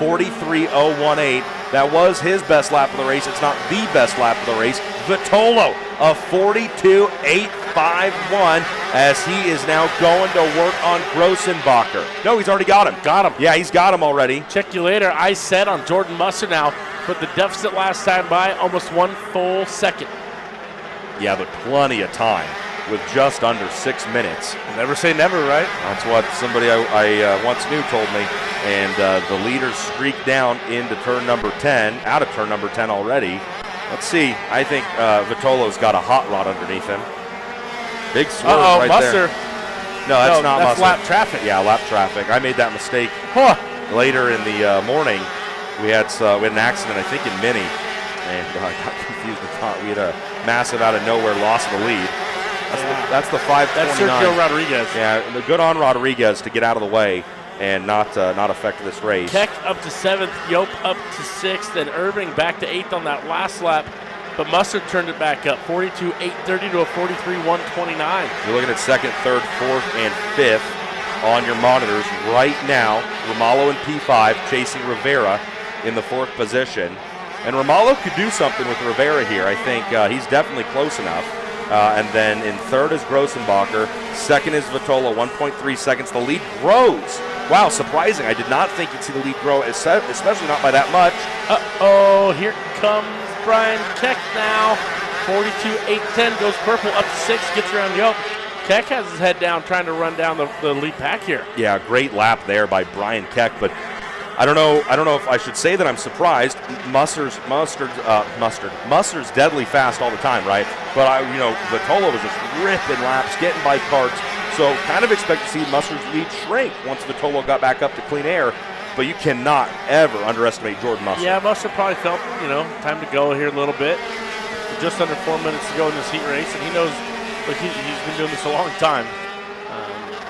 43.018. That was his best lap of the race. It's not the best lap of the race. Vitolo, a 42.8 5-1 as he is now going to work on Grossenbacher. No, he's already got him. Got him. Yeah, he's got him already. Check you later. I said on Jordan Musser now, put the deficit last time by almost 1 full second. Yeah, but plenty of time with just under 6 minutes. Never say never, right? That's what somebody I once knew told me. And the leaders streaked down into turn number 10, out of turn number 10 already. Let's see. I think Vitolo's got a hot rod underneath him. Big swerve right Musser. there. No, that's not that's Musser. lap traffic. Yeah, lap traffic. I made that mistake later in the morning. We had an accident, I think, in Mini, and I got confused and thought we had a massive out of nowhere loss of the lead. That's the 5:29. That's Sergio Rodriguez. Yeah, good on Rodriguez to get out of the way and not affect this race. Keck up to 7th, Yope up to 6th, and Irving back to 8th on that last lap. But Musser turned it back up, 42.830 to a 43.129. You're looking at 2nd, 3rd, 4th, and 5th on your monitors right now. Romalo in P5 chasing Rivera in the 4th position. And Romalo could do something with Rivera here. I think he's definitely close enough. And then in 3rd is Grossenbacher. 2nd is Vitolo, 1.3 seconds. The lead grows. Wow, surprising. I did not think you'd see the lead grow, especially not by that much. Uh-oh, here comes Brian Keck now. 42.810 goes purple up to 6, gets around Yope. Keck has his head down trying to run down the lead pack here. Yeah, great lap there by Brian Keck, but I don't know if I should say that I'm surprised. Musser's deadly fast all the time, right? But Vitolo was just ripping laps, getting by karts. So kind of expect to see Musser's lead shrink once Vitolo got back up to clean air. But you cannot ever underestimate Jordan Musser. Yeah, Musser probably felt, time to go here a little bit. Just under 4 minutes to go in this heat race, and he knows, he's been doing this a long time.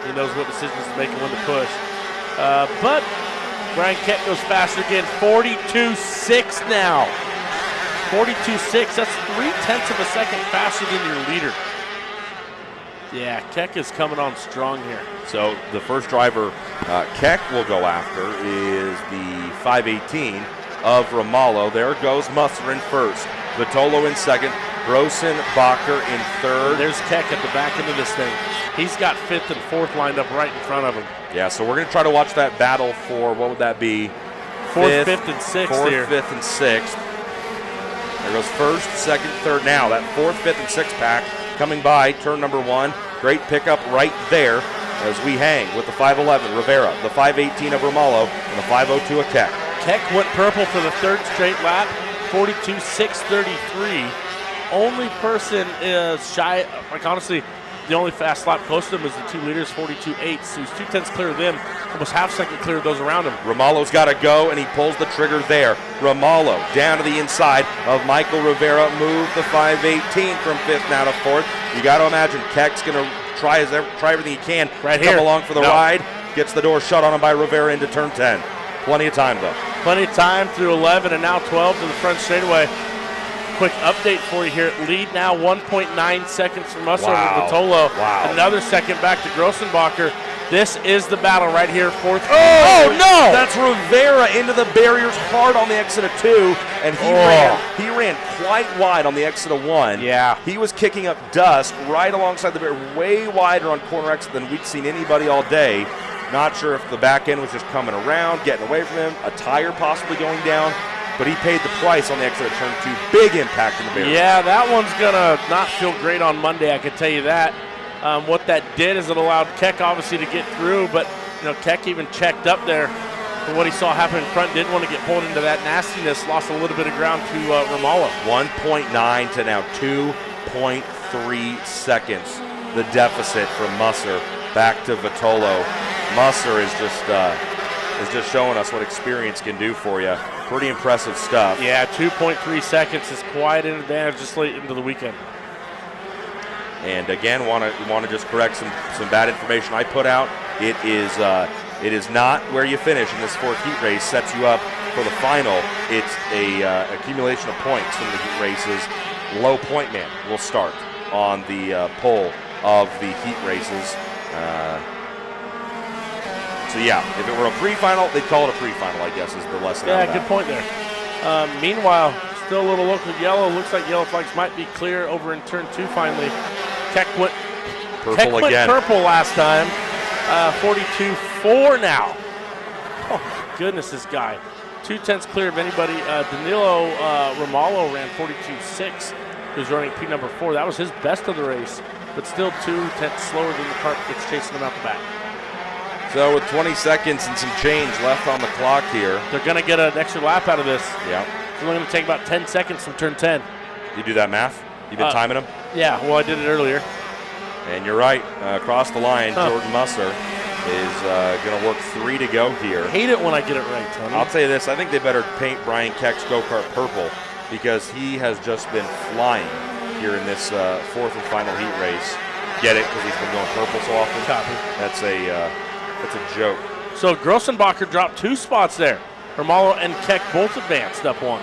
He knows what decisions to make and when to push. But Brian Keck goes faster again, 42.6 now. 42.6, that's 0.3 of a second faster than your leader. Yeah, Keck is coming on strong here. So the first driver Keck will go after is the 518 of Romalo. There goes Musser in 1st. Vitolo in 2nd. Grossenbacher in 3rd. There's Keck at the back end of this thing. He's got 5th and 4th lined up right in front of him. Yeah, so we're going to try to watch that battle for, what would that be? 4th, 5th, and 6th 4th, here. 5th, and 6th. There goes 1st, 2nd, 3rd. Now that 4th, 5th, and 6th pack coming by turn number 1. Great pickup right there as we hang with the 511 Rivera, the 518 of Romalo, and the 502 of Keck. Keck went purple for the 3rd straight lap, 42.633. Only person is shy, honestly, the only fast lap close to him is the 2 leaders, 42.8. So he's 0.2 clear of them, almost half second clear of those around him. Romalo's got to go, and he pulls the trigger there. Romalo down to the inside of Michael Rivera, move the 518 from 5th now to 4th. You got to imagine Keck's going to try everything he can right to here. Come along for the ride. Gets the door shut on him by Rivera into turn 10. Plenty of time, though. Plenty of time through 11 and now 12 to the front straightaway. Quick update for you here. Lead now 1.9 seconds from us over Vitolo. Wow. Another second back to Grossenbacher. This is the battle right here. 4th. Oh no! That's Rivera into the barriers hard on the exit of 2, and he ran quite wide on the exit of 1. Yeah. He was kicking up dust right alongside the barrier, way wider on corner exit than we'd seen anybody all day. Not sure if the back end was just coming around, getting away from him, a tire possibly going down. But he paid the price on the exit of turn 2. Big impact in the barrier. Yeah, that one's going to not feel great on Monday, I can tell you that. What that did is it allowed Keck obviously to get through, but Keck even checked up there for what he saw happen in front. Didn't want to get pulled into that nastiness. Lost a little bit of ground to Romalo. 1.9 to now 2.3 seconds. The deficit from Musser back to Vitolo. Musser is just showing us what experience can do for you. Pretty impressive stuff. Yeah, 2.3 seconds is quite an advantage just late into the weekend. And again, want to just correct some bad information I put out. It is not where you finish in this 4th heat race sets you up for the final. It's a accumulation of points from the heat races. Low point man will start on the pole of the heat races. So yeah, if it were a pre-final, they'd call it a pre-final, I guess, is the lesson out of that. Yeah, good point there. Meanwhile, still a little local yellow. Looks like yellow flags might be clear over in turn 2 finally. Keck went Purple again. purple last time. 42.4 now. Oh, my goodness, this guy. 2/10 clear of anybody. Danilo Romalo ran 42.6. He was running P number 4. That was his best of the race, but still 2/10 slower than the cart that's chasing him out the back. So with 20 seconds and some change left on the clock here. They're going to get an extra lap out of this. Yeah. It's only going to take about 10 seconds from turn 10. You do that math? You've been timing them? Yeah, well, I did it earlier. And you're right. Across the line, Jordan Musser is going to work 3 to go here. I hate it when I get it right, Tony. I'll tell you this. I think they better paint Brian Keck's go-kart purple because he has just been flying here in this fourth and final heat race. Get it? Because he's been going purple so often? Copy. That's a joke. So Grossenbacher dropped 2 spots there. Romalo and Keck both advanced up 1.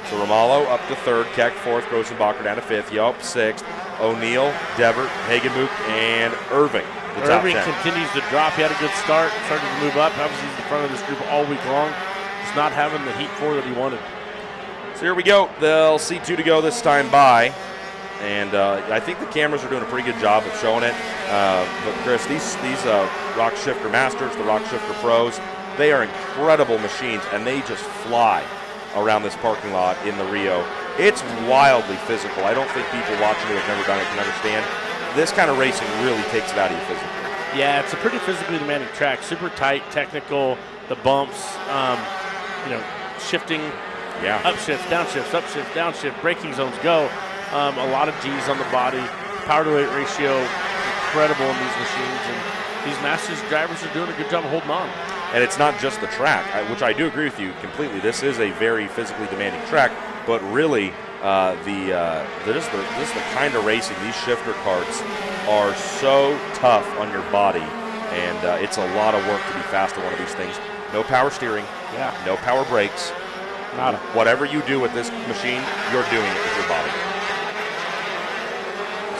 So Romalo up to 3rd, Keck 4th, Grossenbacher down to 5th, Yelp 6th, O'Neill, Devert, Hagenmook, and Irving. The top Irving 10. continues to drop. He had a good start, started to move up. Obviously, he's in front of this group all week long. Just not having the Heat 4 that he wanted. So here we go. They'll see 2 to go this time by. And I think the cameras are doing a pretty good job of showing it. But Chris, these Rock Shifter Masters, the Rock Shifter Pros, they are incredible machines, and they just fly around this parking lot in the Rio. It's wildly physical. I don't think people watching who have never done it can understand. This kind of racing really takes it out of you physically. Yeah, it's a pretty physically demanding track. Super tight, technical, the bumps, shifting, upshifts, downshift, braking zones go. A lot of G's on the body. Power to weight ratio, incredible in these machines. And these Masters drivers are doing a good job of holding on. And it's not just the track, which I do agree with you completely. This is a very physically demanding track, but really this is the kind of racing. These shifter karts are so tough on your body, and it's a lot of work to be fast on one of these things. No power steering, no power brakes. Nada. Whatever you do with this machine, you're doing it with your body.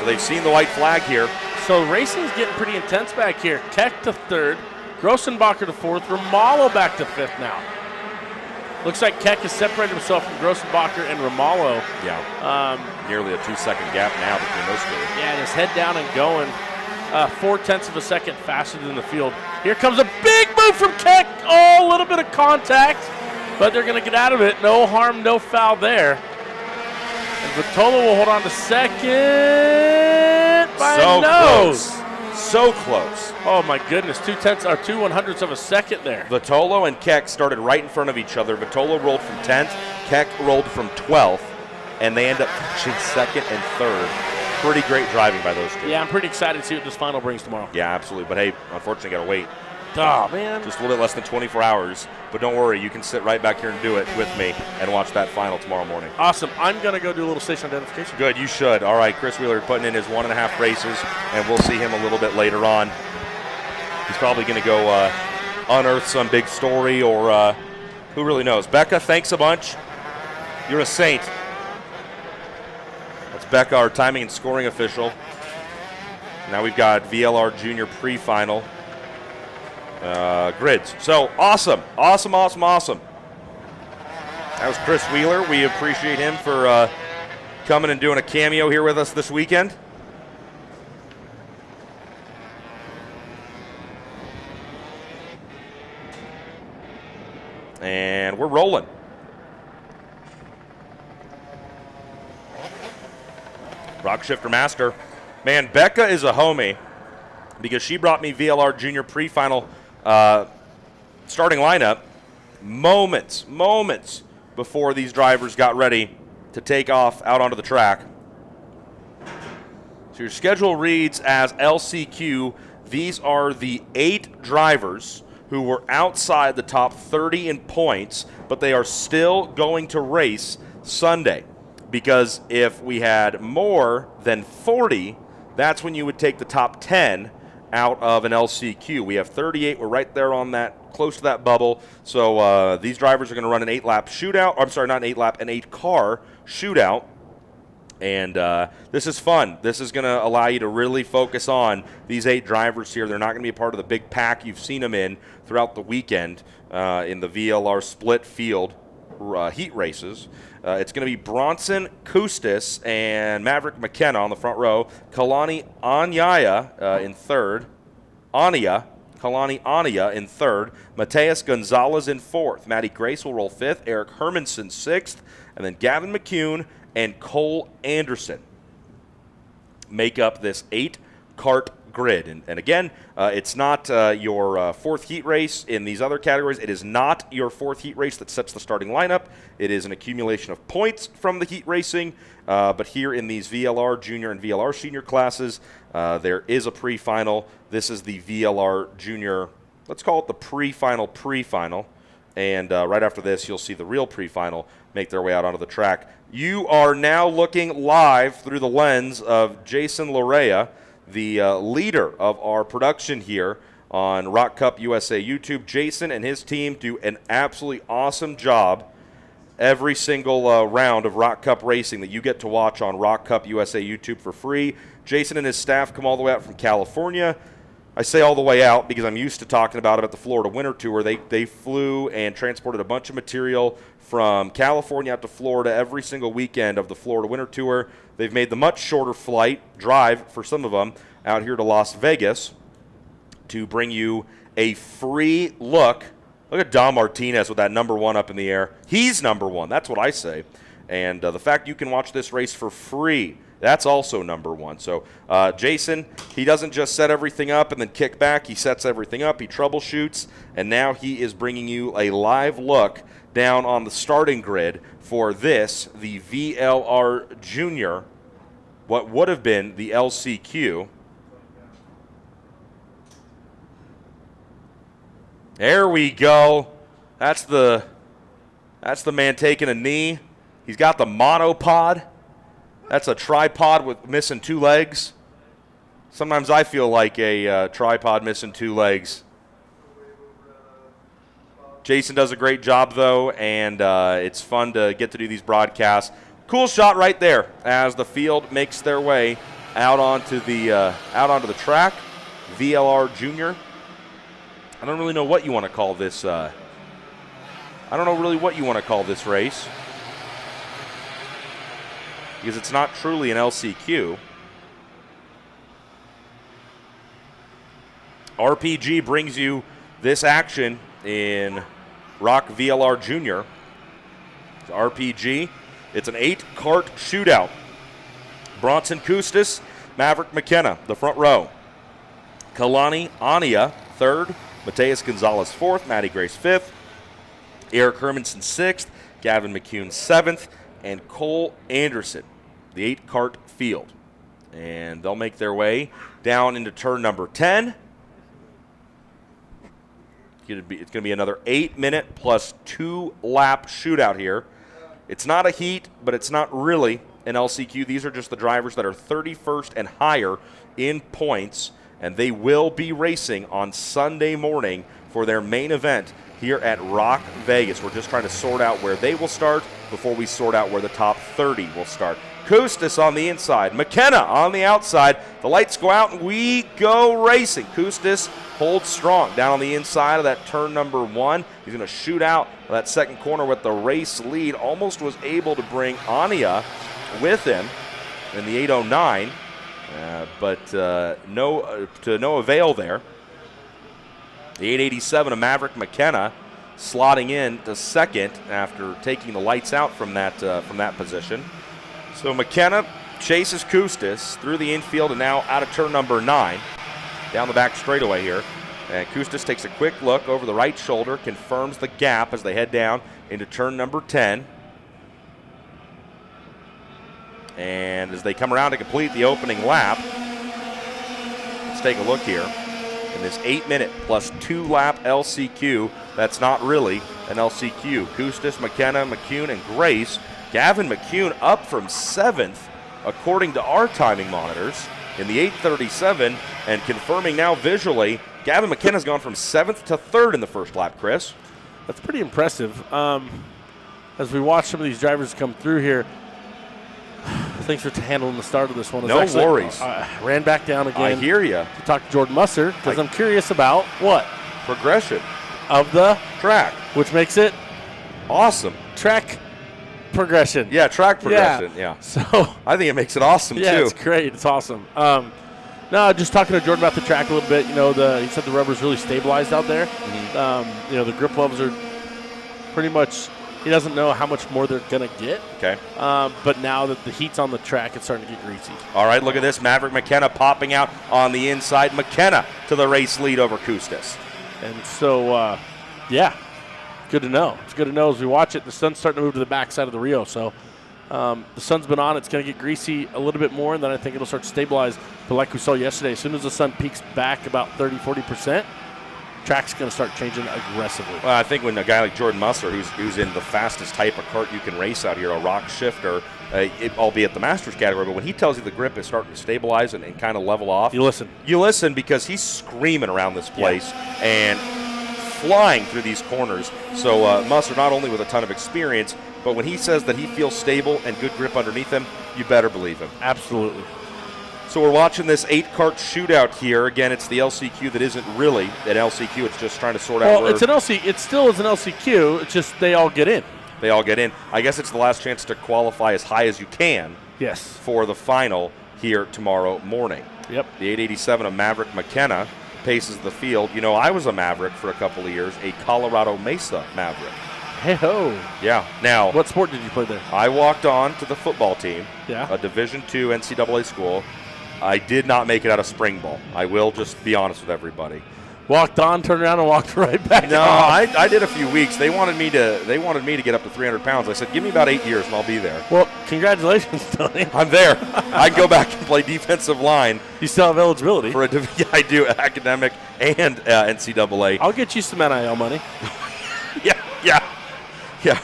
So they've seen the white flag here. So racing's getting pretty intense back here. Keck to 3rd, Grossenbacher to 4th, Romalo back to 5th now. Looks like Keck has separated himself from Grossenbacher and Romalo. Yeah. Nearly a 2-second gap now between those two. Yeah, and his head down and going 0.4 of a second faster than the field. Here comes a big move from Keck. Oh, a little bit of contact, but they're going to get out of it. No harm, no foul there. And Vitola will hold on to 2nd by a nose. Close. So close. Oh my goodness, 2/100ths of a second there. Vitolo and Keck started right in front of each other. Vitolo rolled from 10th, Keck rolled from 12th, and they end up finishing 2nd and 3rd. Pretty great driving by those two. Yeah, I'm pretty excited to see what this final brings tomorrow. Yeah, absolutely. But hey, unfortunately, got to wait. Oh, man. Just a little bit less than 24 hours. But don't worry, you can sit right back here and do it with me and watch that final tomorrow morning. Awesome. I'm going to go do a little station identification. Good, you should. All right, Chris Wheeler putting in his 1.5 races, and we'll see him a little bit later on. He's probably going to go unearth some big story or who really knows. Becca, thanks a bunch. You're a saint. That's Becca, our timing and scoring official. Now we've got VLR Junior pre-final. Grids. So awesome. That was Chris Wheeler. We appreciate him for coming and doing a cameo here with us this weekend. And we're rolling. Rock Shifter Master. Man, Becca is a homie because she brought me VLR Junior pre-final starting lineup moments before these drivers got ready to take off out onto the track. So your schedule reads as LCQ. These are the 8 drivers who were outside the top 30 in points, but they are still going to race Sunday. Because if we had more than 40, that's when you would take the top 10 out of an LCQ. We have 38. We're right there on that, close to that bubble. So these drivers are going to run an 8-lap shootout. I'm sorry, not an 8-lap, an 8-car shootout. And this is fun. This is going to allow you to really focus on these 8 drivers here. They're not going to be a part of the big pack you've seen them in throughout the weekend in the VLR split field. heat races. It's going to be Bronson Kustis and Maverick McKenna on the front row. Kalani Anyaya in third. Kalani Anya in third. Mateus Gonzalez in fourth. Matty Grace will roll fifth. Eric Hermanson sixth. And then Gavin McCune and Cole Anderson make up this 8-kart grid. And again, it's not your fourth heat race in these other categories. It is not your fourth heat race that sets the starting lineup. It is an accumulation of points from the heat racing. But here in these VLR junior and VLR senior classes, there is a pre-final. This is the VLR junior, let's call it the pre-final. And right after this, you'll see the real pre-final make their way out onto the track. You are now looking live through the lens of Jason Lorea, the leader of our production here on ROK Cup USA YouTube. Jason and his team do an absolutely awesome job every single round of ROK Cup racing that you get to watch on ROK Cup USA YouTube for free. Jason and his staff come all the way out from California. I say all the way out because I'm used to talking about it at the Florida Winter Tour. They flew and transported a bunch of material from California out to Florida every single weekend of the Florida Winter Tour. They've made the much shorter drive for some of them, out here to Las Vegas to bring you a free look. Look at Dom Martinez with that number 1 up in the air. He's number 1. That's what I say. And the fact you can watch this race for free, that's also number 1. So Jason, he doesn't just set everything up and then kick back. He sets everything up. He troubleshoots. And now he is bringing you a live look down on the starting grid for this, the VLR Junior, what would have been the LCQ. There we go. That's the man taking a knee. He's got the monopod. That's a tripod with missing 2 legs. Sometimes I feel like a tripod missing 2 legs. Jason does a great job, though, and it's fun to get to do these broadcasts. Cool shot right there as the field makes their way out onto the track. VLR Junior. I don't really know what you want to call this. I don't know really what you want to call this race, because it's not truly an LCQ. RPG brings you this action in ROK VLR Junior. It's RPG. It's an 8-kart shootout. Bronson Kustis, Maverick McKenna, the front row. Kalani Anya, third. Mateus Gonzalez, fourth. Matty Grace, fifth. Eric Hermanson, sixth. Gavin McCune, seventh. And Cole Anderson, the 8-kart field. And they'll make their way down into turn number 10. It's going to be another 8-minute plus 2-lap shootout here. It's not a heat, but it's not really an LCQ. These are just the drivers that are 31st and higher in points, and they will be racing on Sunday morning for their main event here at ROK Vegas. We're just trying to sort out where they will start before we sort out where the top 30 will start. Kustis on the inside, McKenna on the outside. The lights go out and we go racing. Kustis holds strong down on the inside of that turn number 1. He's going to shoot out that second corner with the race lead. Almost was able to bring Anya with him in the 809, but to no avail there. The 887 of Maverick McKenna slotting in to second after taking the lights out from that position. So McKenna chases Kustis through the infield and now out of turn number 9, down the back straightaway here. And Kustis takes a quick look over the right shoulder, confirms the gap as they head down into turn number 10. And as they come around to complete the opening lap, let's take a look here. In this 8-minute plus 2-lap LCQ, that's not really an LCQ. Kustis, McKenna, McCune, and Grace. Gavin McCune up from 7th, according to our timing monitors, in the 8:37, and confirming now visually, Gavin McKenna's gone from 7th to 3rd in the first lap, Chris. That's pretty impressive. As we watch some of these drivers come through here, thanks for handling the start of this one. No worries. Ran back down again. I hear you. To talk to Jordan Musser, because I'm curious about what? Progression Of the track. Which makes it awesome. track progression. Yeah, track progression. Yeah. So I think it makes it awesome yeah, too. it's great. It's awesome. No, just talking to Jordan about the track a little bit. You know, he said the rubber's really stabilized out there. You know, the grip levels are pretty much. He doesn't know how much more they're gonna get. Okay. But now that the heat's on the track, it's starting to get greasy. All right, look at this. Maverick McKenna popping out on the inside. McKenna to the race lead over Custis. And so, yeah, good to know. It's good to know as we watch it. The sun's starting to move to the backside of the Rio. So the sun's been on. It's going to get greasy a little bit more, and then I think it'll start to stabilize. But like we saw yesterday, as soon as the sun peaks back about 30, 40%, track's going to start changing aggressively. Well, I think when a guy like Jordan Musser, who's in the fastest type of kart you can race out here, a rock shifter, albeit the Masters category, but when he tells you the grip is starting to stabilize and kind of level off, You listen. You listen because he's screaming around this place and flying through these corners. So Musser, not only with a ton of experience, but when he says that he feels stable and good grip underneath him, you better believe him. Absolutely. So we're watching this 8-kart shootout here. Again, it's the LCQ that isn't really an LCQ. It's just trying to sort out where It's an LC. It still is an LCQ. It's just they all get in. they all get in. I guess it's the last chance to qualify as high as you can Yes. for the final here tomorrow morning. Yep. The 887 of Maverick McKenna paces the field. You know, I was a Maverick for a couple of years, a Colorado Mesa Maverick. Hey ho. Yeah. Now, What sport did you play there? I walked on to the football team, Yeah. a Division II NCAA school. I did not make it out of spring ball. I will just be honest with everybody. Walked on, turned around, and walked right back. No, off. I did a few weeks. They wanted me to get up to 300 pounds. I said, give me about 8 years and I'll be there. Well, congratulations, Tony. I'm there. I can go back and play defensive line You still have eligibility. for yeah, I do, academic and NCAA. I'll get you some NIL money. Yeah,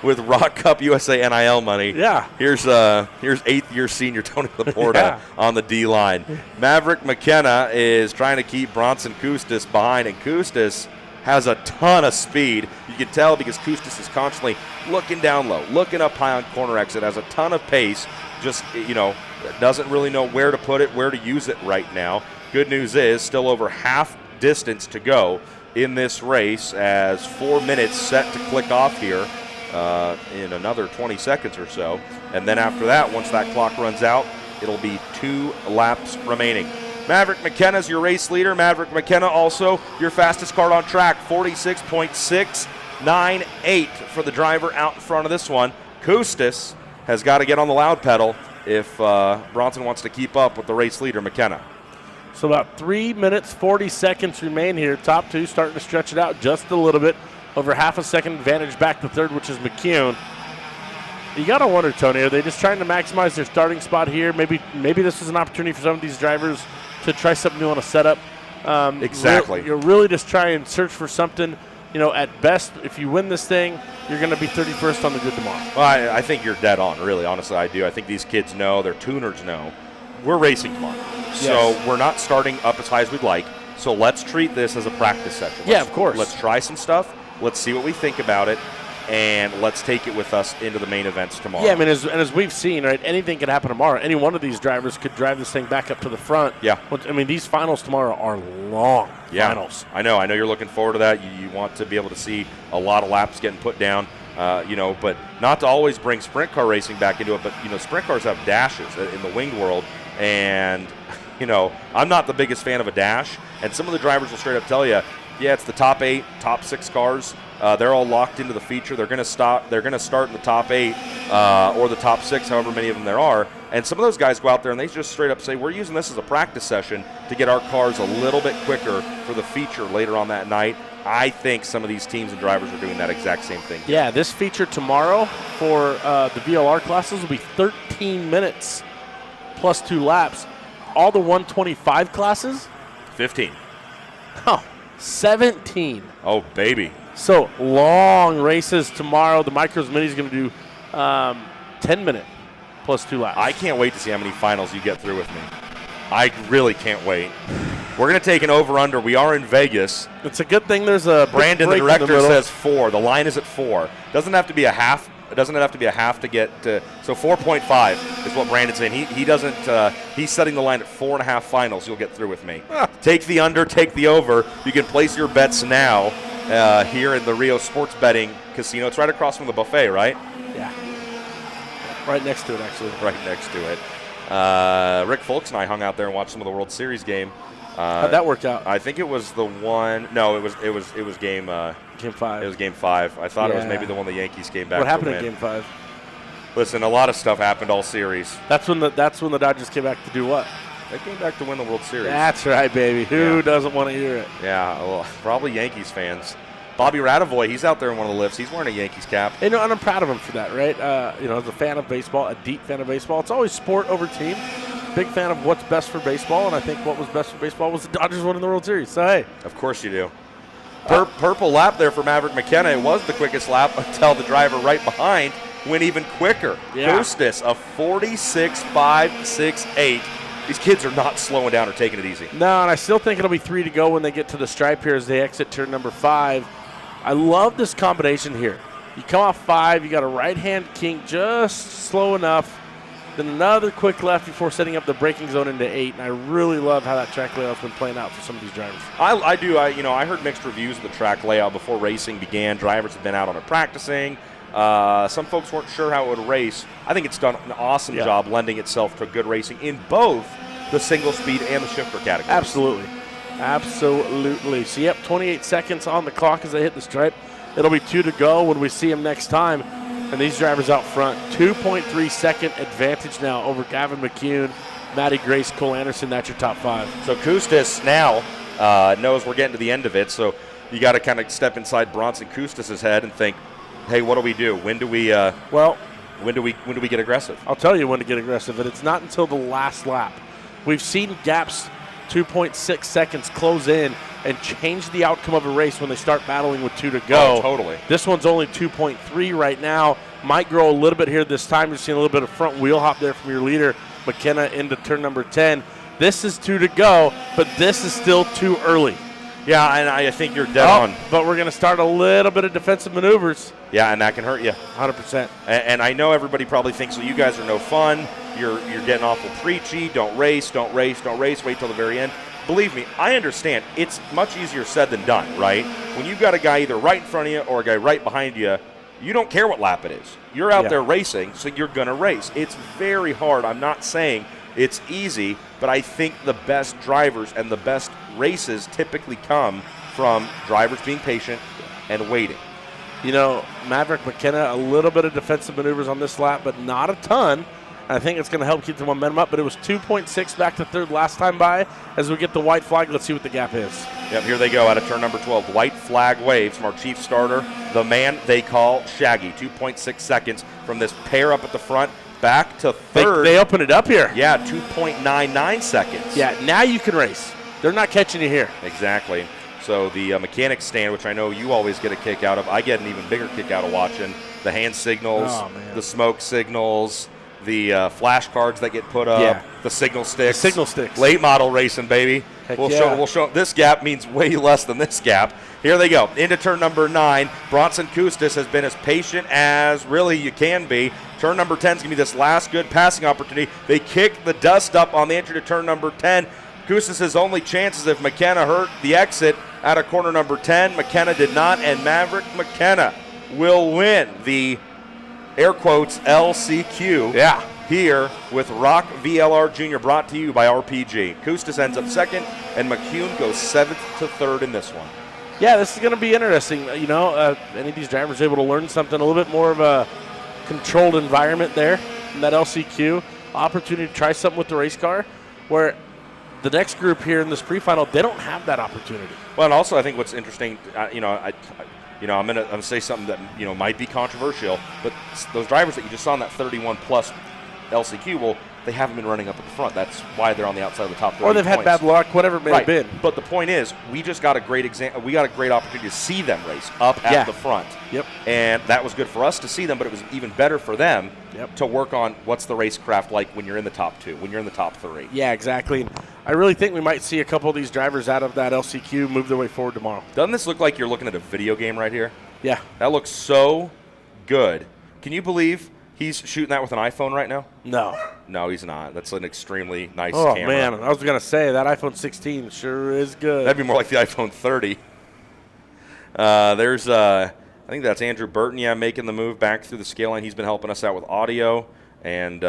with ROK Cup USA NIL money. Yeah. Here's 8th year senior Tony Laporta Yeah. on the D line. Maverick McKenna is trying to keep Bronson Custis behind, and Custis has a ton of speed. You can tell because Custis is constantly looking down low, looking up high on corner exit, has a ton of pace, just, doesn't really know where to put it, where to use it right now. Good news is still over half distance to go in this race as 4 minutes set to click off here in another 20 seconds or so. And then after that, once that clock runs out, it'll be 2 laps remaining. Maverick McKenna's your race leader. Maverick McKenna also your fastest car on track, 46.698 for the driver out in front of this one. Custis has got to get on the loud pedal if Bronson wants to keep up with the race leader, McKenna. So about 3 minutes, 40 seconds remain here. Top two starting to stretch it out just a little bit. Over half a second advantage back to third, which is McCune. You got to wonder, Tony, are they just trying to maximize their starting spot here? Maybe this is an opportunity for some of these drivers to try something new on a setup. Exactly. You're really just trying and search for something. At best, if you win this thing, you're going to be 31st on the grid tomorrow. Well, I think you're dead on, really. Honestly, I do. I think these kids know, their tuners know, we're racing tomorrow. Yes. So we're not starting up as high as we'd like. So let's treat this as a practice session. Yeah, of course. Let's try some stuff. Let's see what we think about it, and let's take it with us into the main events tomorrow. Yeah, I mean, as we've seen, right, anything could happen tomorrow. Any one of these drivers could drive this thing back up to the front. Yeah. I mean, these finals tomorrow are long finals. I know you're looking forward to that. You want to be able to see a lot of laps getting put down, but not to always bring sprint car racing back into it. But, sprint cars have dashes in the winged world, and, I'm not the biggest fan of a dash. And some of the drivers will straight up tell you, yeah, it's the top 8, top 6 cars. They're all locked into the feature. They're going to start in the top 8 or the top 6, however many of them there are. And some of those guys go out there and they just straight up say, we're using this as a practice session to get our cars a little bit quicker for the feature later on that night. I think some of these teams and drivers are doing that exact same thing. Yeah, this feature tomorrow for the VLR classes will be 13 minutes plus 2 laps. All the 125 classes? 15. Oh, 17. Oh, baby. So long races tomorrow. The Micros Mini is going to do 10-minute plus 2 laps. I can't wait to see how many finals you get through with me. I really can't wait. We're going to take an over-under. We are in Vegas. It's a good thing there's a big Brandon, the break in director, middle. says 4. The line is at 4. Doesn't have to be a half. It doesn't have to be a half to get to. So 4.5 is what Brandon's saying. He doesn't. He's setting the line at 4.5 finals. You'll get through with me. Take the under. Take the over. You can place your bets now here in the Rio Sports Betting Casino. It's right across from the buffet, right? Yeah. Right next to it, actually. Right next to it. Rick Folks and I hung out there and watched some of the World Series game. How'd that work out? I think it was the one. No, it was game. Game 5. It was game 5. I thought it was maybe the one the Yankees came back. What happened to in win. game 5? Listen, a lot of stuff happened all series. That's when the Dodgers came back to do what? They came back to win the World Series. That's right, baby. Who doesn't want to hear it? Yeah, well, probably Yankees fans. Bobby Radavoy, he's out there in one of the lifts. He's wearing a Yankees cap. And I'm proud of him for that, right? As a fan of baseball, a deep fan of baseball, it's always sport over team. Big fan of what's best for baseball, and I think what was best for baseball was the Dodgers winning the World Series. So, hey. Of course you do. Purple lap there for Maverick McKenna. It was the quickest lap until the driver right behind went even quicker. Yeah. Costas, a 46.568. These kids are not slowing down or taking it easy. No, and I still think it'll be 3 to go when they get to the stripe here as they exit turn number 5. I love this combination here. You come off 5, you got a right-hand kink just slow enough, then another quick left before setting up the braking zone into 8, and I really love how that track layout's been playing out for some of these drivers. I do. I heard mixed reviews of the track layout before racing began. Drivers have been out on it practicing. Some folks weren't sure how it would race. I think it's done an awesome job lending itself to good racing in both the single speed and the shifter categories. Absolutely. So, 28 seconds on the clock as they hit the stripe. It'll be 2 to go when we see them next time. And these drivers out front, 2.3 second advantage now over Gavin McCune, Matty Grace, Cole Anderson. That's your top 5. So Custis now knows we're getting to the end of it. So you got to kind of step inside Bronson Custis's head and think, hey, what do we do? When do we get aggressive? I'll tell you when to get aggressive, and it's not until the last lap. We've seen gaps 2.6 seconds close in and change the outcome of a race when they start battling with 2 to go. Oh, totally. This one's only 2.3 right now. Might grow a little bit here this time. You're seeing a little bit of front wheel hop there from your leader, McKenna, into turn number 10. This is 2 to go, but this is still too early. Yeah, and I think you're dead on. But we're going to start a little bit of defensive maneuvers. Yeah, and that can hurt you. 100%. And I know everybody probably thinks, well, you guys are no fun. You're getting awful preachy. Don't race. Wait till the very end. Believe me, I understand. It's much easier said than done, right? When you've got a guy either right in front of you or a guy right behind you, you don't care what lap it is. You're out there racing, so you're going to race. It's very hard. I'm not saying it's easy, but I think the best drivers and the best races typically come from drivers being patient and waiting. Maverick McKenna, a little bit of defensive maneuvers on this lap, but not a ton. I think it's going to help keep the momentum up, but it was 2.6 back to third last time by. As we get the white flag, let's see what the gap is. Yep, here they go out of turn number 12. White flag waves from our chief starter, the man they call Shaggy. 2.6 seconds from this pair up at the front back to third. They open it up here. Yeah, 2.99 seconds. Yeah, now you can race. They're not catching you here. Exactly. So the mechanics stand, which I know you always get a kick out of, I get an even bigger kick out of watching the hand signals, the smoke signals, the flashcards that get put up, the signal sticks. Late model racing, baby. We'll show. This gap means way less than this gap. Here they go. Into turn number 9. Bronson Custis has been as patient as really you can be. Turn number 10 is going to be this last good passing opportunity. They kick the dust up on the entry to turn number 10. Custis' only chances if McKenna hurt the exit out of corner number 10. McKenna did not, and Maverick McKenna will win the air quotes LCQ here with ROK VLR Jr. brought to you by RPG. Custis ends up second, and McCune goes 7th to 3rd in this one. Yeah, this is going to be interesting. Any of these drivers able to learn something, a little bit more of a controlled environment there in that LCQ. Opportunity to try something with the race car, where the next group here in this pre-final, they don't have that opportunity. Well, and also I think what's interesting, I'm gonna say something that might be controversial, but those drivers that you just saw in that 31 plus LCQ, well, they haven't been running up at the front. That's why they're on the outside of the top 30 Or they've had bad luck, whatever it may have been. But the point is, we just got a great we got a great opportunity to see them race up at the front. Yep. And that was good for us to see them, but it was even better for them to work on what's the racecraft like when you're in the top 2, when you're in the top 3. Yeah, exactly. I really think we might see a couple of these drivers out of that LCQ move their way forward tomorrow. Doesn't this look like you're looking at a video game right here? Yeah. That looks so good. Can you believe he's shooting that with an iPhone right now? No, he's not. That's an extremely nice camera. Oh, man. I was going to say, that iPhone 16 sure is good. That'd be more like the iPhone 30. There's, I think that's Andrew Burton, making the move back through the scale line. He's been helping us out with audio, and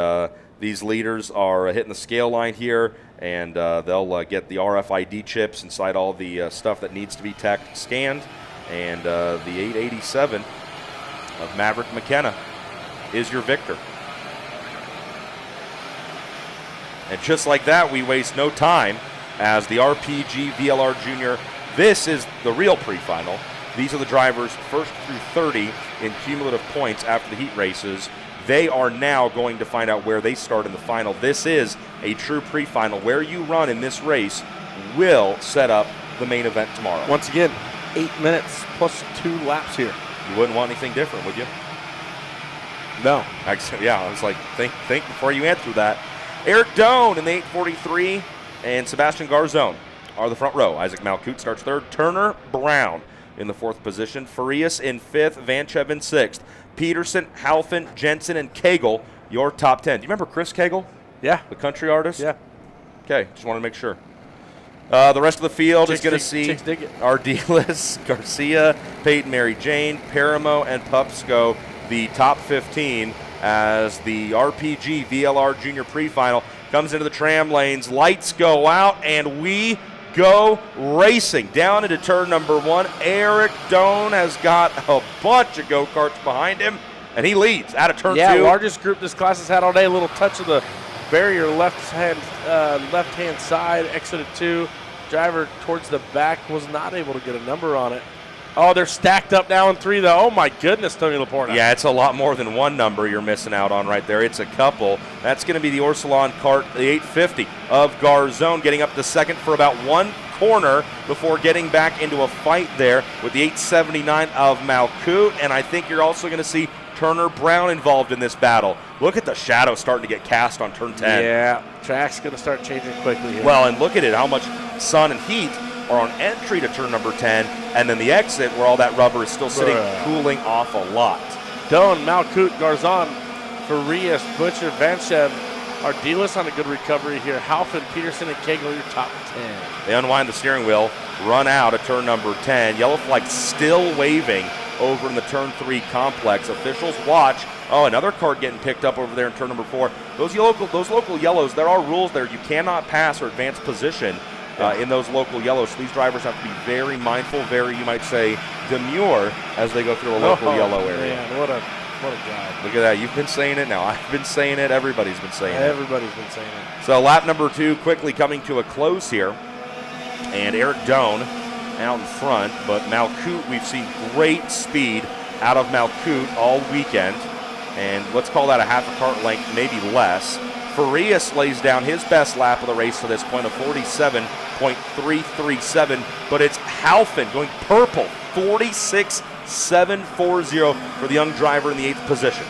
these leaders are hitting the scale line here, and they'll get the RFID chips inside all the stuff that needs to be scanned, and the 887 of Maverick McKenna is your victor. And just like that, we waste no time as the RPG VLR Junior. This is the real pre-final. These are the drivers first through 30 in cumulative points after the heat races. They are now going to find out where they start in the final. This is a true pre-final. Where you run in this race will set up the main event tomorrow. Once again, 8 minutes plus 2 laps here. You wouldn't want anything different, would you? No. I was like, think before you answer that. Eric Doan in the 843 and Sebastian Garzone are the front row. Isaac Malkout starts third. Turner Brown in the fourth position. Farias in fifth. Vanchev in sixth. Peterson, Halfin, Jensen, and Cagle, your top 10. Do you remember Chris Cagle? Yeah. The country artist? Yeah. Okay, just want to make sure. The rest of the field is going to see Ardiles, Garcia, Peyton Mary Jane, Paramo, and Pupsko, the top 15, as the RPG VLR Junior Pre-Final comes into the tram lanes. Lights go out, and we go racing. Down into turn number 1. Eric Doan has got a bunch of go-karts behind him, and he leads out of turn 2. Yeah, largest group this class has had all day. A little touch of the barrier left-hand side, exited 2. Driver towards the back was not able to get a number on it. Oh, they're stacked up now in 3, though. Oh, my goodness, Tony Laporta. Yeah, it's a lot more than one number you're missing out on right there. It's a couple. That's going to be the Orsolon cart, the 850 of Garzone, getting up to second for about one corner before getting back into a fight there with the 879 of Malkout. And I think you're also going to see Turner Brown involved in this battle. Look at the shadow starting to get cast on turn 10. Yeah, track's going to start changing quickly here. Well, and look at it, how much sun and heat are on entry to turn number 10, and then the exit where all that rubber is still sitting, cooling off a lot. Doan, Malkout, Garzon, Farias, Butcher, Vanchev, Ardiles on a good recovery here. Halfin, Peterson, and Cagle, your top 10. They unwind the steering wheel, run out at turn number 10. Yellow flag still waving over in the turn 3 complex. Officials watch. Oh, another cart getting picked up over there in turn number 4. Those local yellows, there are rules there. You cannot pass or advance position in those local yellows. So these drivers have to be very mindful, very, you might say, demure as they go through a local yellow area. Man, what a guy. Look at that. You've been saying it now. I've been saying it. Everybody's been saying it. Everybody's been saying it. So lap number 2 quickly coming to a close here. And Eric Doan out in front, but Malkout, we've seen great speed out of Malkout all weekend. And let's call that a half a cart length, maybe less. Farias lays down his best lap of the race to this point of 47.337, but it's Halfin going purple, 46.740 for the young driver in the 8th position.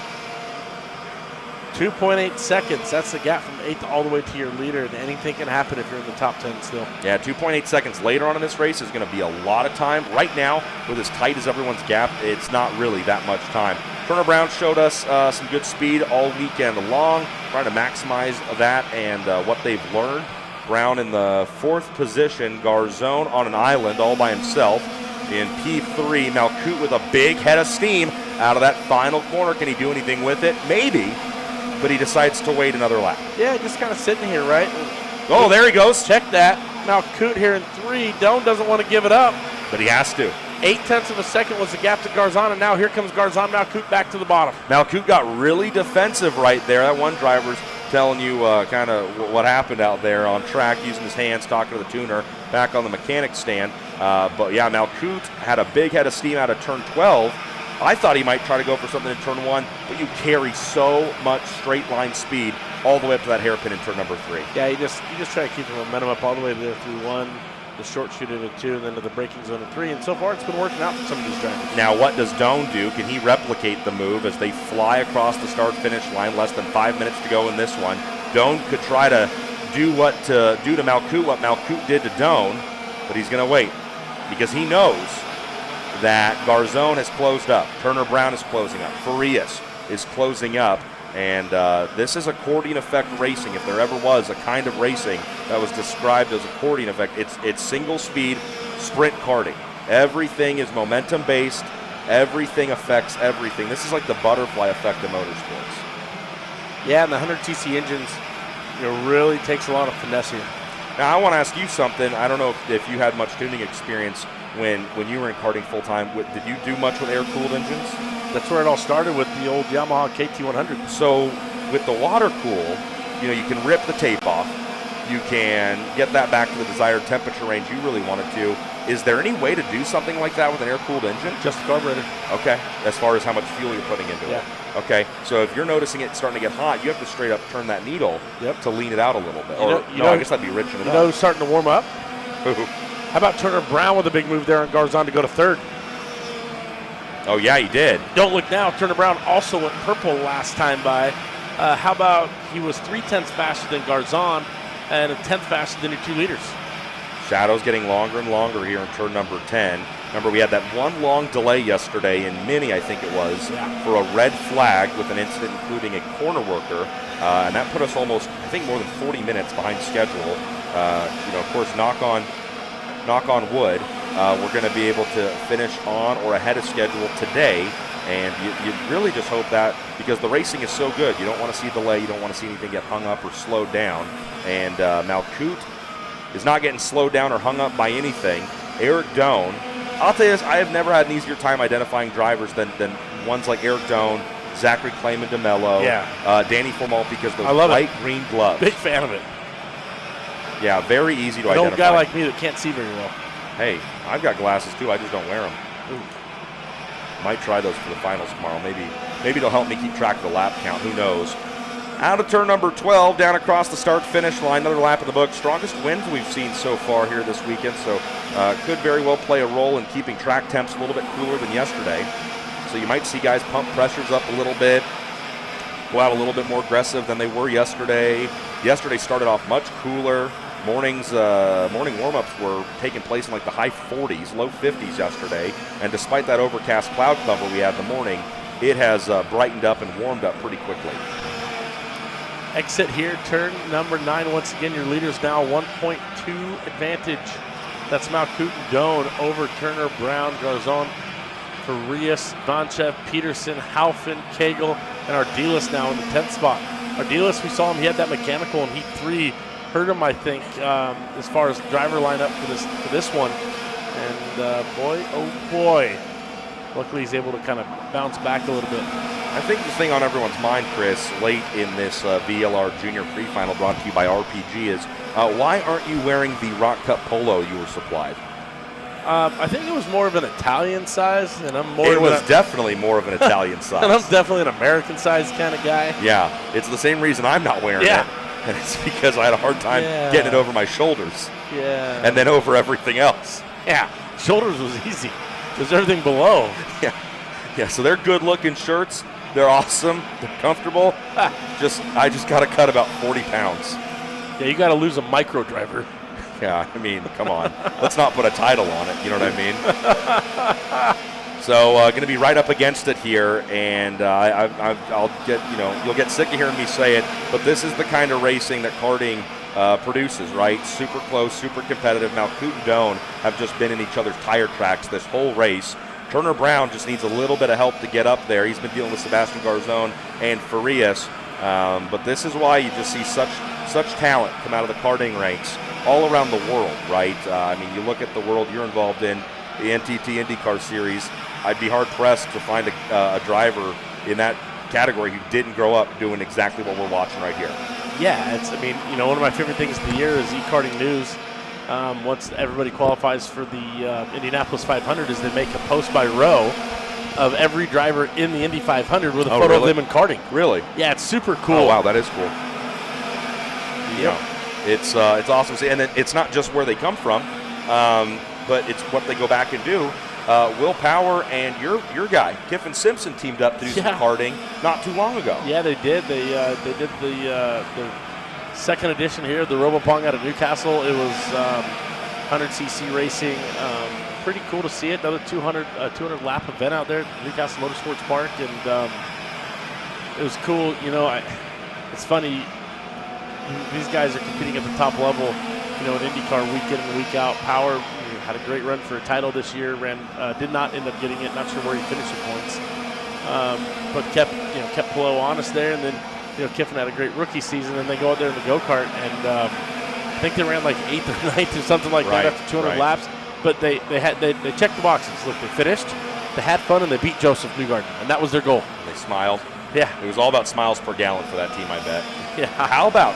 2.8 seconds. That's the gap from 8th all the way to your leader, and anything can happen if you're in the top 10 still. Yeah, 2.8 seconds later on in this race is going to be a lot of time. Right now, with as tight as everyone's gap, it's not really that much time. Turner Brown showed us some good speed all weekend long, trying to maximize that and what they've learned. Brown in the 4th position, Garzone on an island all by himself. In P3, Malkout with a big head of steam out of that final corner. Can he do anything with it? Maybe, but he decides to wait another lap. Yeah, just kind of sitting here, right? Oh, there he goes. Check that. Malkout here in 3. Doan doesn't want to give it up. But he has to. 0.8 of a second was the gap to Garzon, and now here comes Garzon. Malkout back to the bottom. Malkout got really defensive right there. That one driver's telling you kind of what happened out there on track, using his hands, talking to the tuner, back on the mechanic stand. But yeah, Malkout had a big head of steam out of turn 12. I thought he might try to go for something in turn 1, but you carry so much straight line speed all the way up to that hairpin in turn number 3. Yeah, you just try to keep the momentum up all the way there through 1, the short shoot into 2, and then to the braking zone in 3. And so far, it's been working out for some of these drivers. Now, what does Doan do? Can he replicate the move as they fly across the start-finish line? Less than 5 minutes to go in this one. Doan could try to do to Malkout what Malkout did to Doan, but he's going to wait because he knows that Garzone has closed up. Turner Brown is closing up. Farias is closing up. And this is accordion effect racing. If there ever was a kind of racing that was described as accordion effect, it's single speed sprint karting. Everything is momentum-based. Everything affects everything. This is like the butterfly effect of motorsports. Yeah, and the 100cc engines, really takes a lot of finesse here. Now, I want to ask you something. I don't know if you had much tuning experience when you were in karting full-time. Did you do much with air-cooled engines? That's where it all started with the old Yamaha KT100. So with the water cool, you can rip the tape off. You can get that back to the desired temperature range you really want it to. Is there any way to do something like that with an air-cooled engine? Just the carburetor. Okay, as far as how much fuel you're putting into it. Okay, so if you're noticing it starting to get hot, you have to straight up turn that needle to lean it out a little bit. I guess that'd be rich enough. Who's starting to warm up? How about Turner Brown with a big move there on Garzon to go to third? Oh, yeah, he did. Don't look now. Turner Brown also went purple last time by. How about he was 0.3 faster than Garzon and 1/10 faster than your 2 liters? Shadow's getting longer and longer here in turn number 10. Remember, we had that one long delay yesterday in Mini, I think it was, for a red flag with an incident including a corner worker, and that put us almost, I think, more than 40 minutes behind schedule. Of course, knock on wood, we're going to be able to finish on or ahead of schedule today, and you really just hope that, because the racing is so good, you don't want to see delay, you don't want to see anything get hung up or slowed down, and Malkout is not getting slowed down or hung up by anything. Eric Doan, I'll tell you this, I have never had an easier time identifying drivers than ones like Eric Doan, Zachary Clayman DeMello, Danny Formal, because those light green gloves. Big fan of it. Yeah, very easy to identify. An old guy like me that can't see very well. Hey, I've got glasses too, I just don't wear them. Might try those for the finals tomorrow. Maybe they'll help me keep track of the lap count, who knows. Out of turn number 12, down across the start-finish line, another lap in the book. Strongest winds we've seen so far here this weekend, so could very well play a role in keeping track temps a little bit cooler than yesterday. So you might see guys pump pressures up a little bit, go out a little bit more aggressive than they were yesterday. Yesterday started off much cooler. Morning warm-ups were taking place in like the high 40s, low 50s yesterday, and despite that overcast cloud cover we had in the morning, it has brightened up and warmed up pretty quickly. Exit here, turn number 9. Once again, your leader's now 1.2 advantage. That's Malkout and Doan over Turner, Brown, Garzon, Farias, Vanchev, Peterson, Haufen, Cagle, and Ardiles now in the 10th spot. Ardiles, we saw him, he had that mechanical in Heat 3. Hurt him, I think, as far as driver lineup for this one. And boy, oh boy, luckily he's able to kind of bounce back a little bit. I think the thing on everyone's mind, Chris, late in this VLR Junior Pre-Final brought to you by RPG is, why aren't you wearing the ROK Cup polo you were supplied? I think it was more of an Italian size, and I'm more. It was definitely more of an Italian size. And I'm definitely an American size kind of guy. Yeah, it's the same reason I'm not wearing it. And it's because I had a hard time getting it over my shoulders. Yeah. And then over everything else. Yeah, shoulders was easy. There's everything below. Yeah, so they're good-looking shirts. They're awesome. They're comfortable. I just got to cut about 40 pounds. Yeah, you got to lose a micro driver. Yeah, I mean, come on. Let's not put a title on it, you know what I mean? So going to be right up against it here, and I'll get, you'll get sick of hearing me say it, but this is the kind of racing that karting produces, right? Super close, super competitive. Malkout and Doan have just been in each other's tire tracks this whole race. Turner Brown just needs a little bit of help to get up there. He's been dealing with Sebastian Garzon and Farias, but this is why you just see such talent come out of the karting ranks all around the world, right? I mean, you look at the world you're involved in, the NTT IndyCar Series. I'd be hard-pressed to find a driver in that category who didn't grow up doing exactly what we're watching right here. Yeah, one of my favorite things of the year is e-karting news. Once everybody qualifies for the Indianapolis 500 is they make a post by row of every driver in the Indy 500 with a photo of them in karting. Really? Yeah, it's super cool. Oh, wow, that is cool. Yeah. It's awesome to see. And it's not just where they come from, but it's what they go back and do. Will Power and your guy, Kiffin Simpson, teamed up to do some karting not too long ago. Yeah, they did. They did the second edition here, the Robopong out of Newcastle. It was 100cc racing. Pretty cool to see it. Another 200 lap event out there at Newcastle Motorsports Park, and it was cool. It's funny. These guys are competing at the top level, in IndyCar week in and week out. Power, He had a great run for a title this year. Did not end up getting it. Not sure where he finished in points, but kept below honest there. And then Kiffin had a great rookie season. And they go out there in the go-kart, and I think they ran like 8th or 9th or something like that after 200 laps. But they checked the boxes. Look, they finished, they had fun, and they beat Joseph Newgarden, and that was their goal. They smiled. Yeah. It was all about smiles per gallon for that team, I bet. Yeah. How about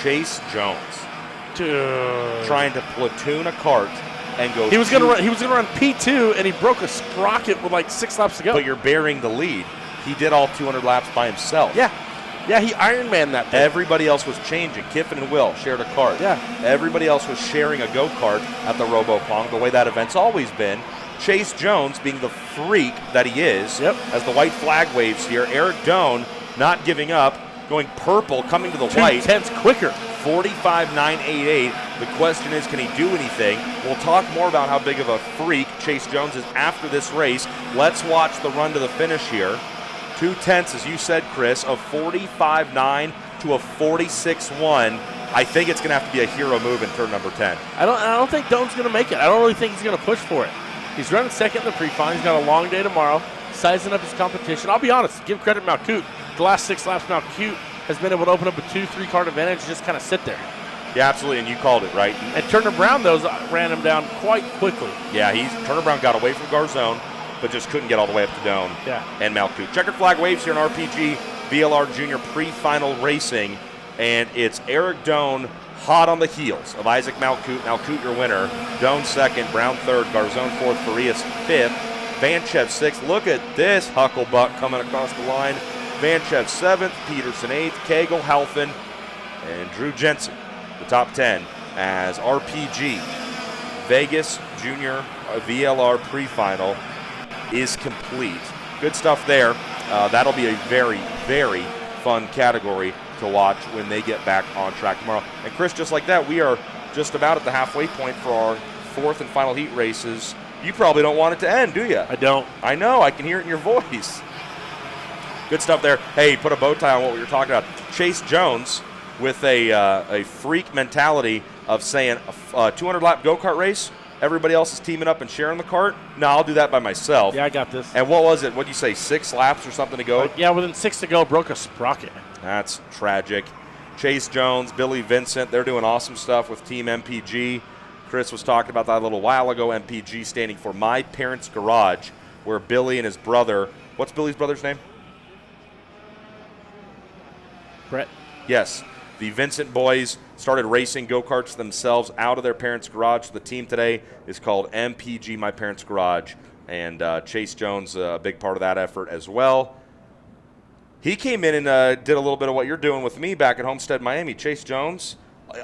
Chase Jones Dude. trying to platoon a cart and go? He was gonna run P2, and he broke a sprocket with like 6 laps to go. But you're bearing the lead. He did all 200 laps by himself. Yeah, he Ironman that thing. Everybody else was changing. Kiffin and Will shared a cart. Yeah. Everybody else was sharing a go-kart at the RoboPong, the way that event's always been. Chase Jones, being the freak that he is, as the white flag waves here. Eric Doan not giving up, going purple, coming to the white. 2/10 quicker. 45.988. The question is, can he do anything? We'll talk more about how big of a freak Chase Jones is after this race. Let's watch the run to the finish here. 2/10, as you said, Chris, of 45.9 to a 46.1. I think it's going to have to be a hero move in turn number 10. I don't think Doan's going to make it. I don't really think he's going to push for it. He's running second in the pre-final. He's got a long day tomorrow, sizing up his competition. I'll be honest, give credit to Malkout. The last 6 laps, Malkout has been able to open up a 2-3 car advantage and just kind of sit there. Yeah, absolutely, and you called it, right? And Turner Brown, though, ran him down quite quickly. Yeah, Turner Brown got away from Garzone, but just couldn't get all the way up to Doan and Malkout. Checkered flag waves here in RPG VLR Junior pre-final racing, and it's Eric Doan hot on the heels of Isaac Malkout. Malkout your winner. Doan second, Brown third, Garzone fourth, Farias fifth, Vanchev sixth. Look at this Hucklebuck coming across the line. Vanchev seventh, Peterson eighth, Cagle, Halfin, and Drew Jensen. The top 10 as RPG Vegas Junior VLR pre-final is complete. Good stuff there. That'll be a very, very fun category to watch when they get back on track tomorrow. And Chris, just like that, we are just about at the halfway point for our 4th and final heat races. You probably don't want it to end, do you? I don't. I know. I can hear it in your voice. Good stuff there. Hey, put a bow tie on what we were talking about. Chase Jones with a freak mentality of saying a 200-lap go-kart race, everybody else is teaming up and sharing the cart. No, I'll do that by myself. Yeah, I got this. And what was it? What did you say, 6 laps or something to go? Yeah, within 6 to go, broke a sprocket. That's tragic. Chase Jones, Billy Vincent, they're doing awesome stuff with Team MPG. Chris was talking about that a little while ago. MPG standing for My Parents Garage, where Billy and his brother, what's Billy's brother's name? Brett. Yes. The Vincent boys started racing go-karts themselves out of their parents' garage. The team today is called MPG My Parents Garage, and Chase Jones, a big part of that effort as well. He came in and did a little bit of what you're doing with me back at Homestead, Miami. Chase Jones,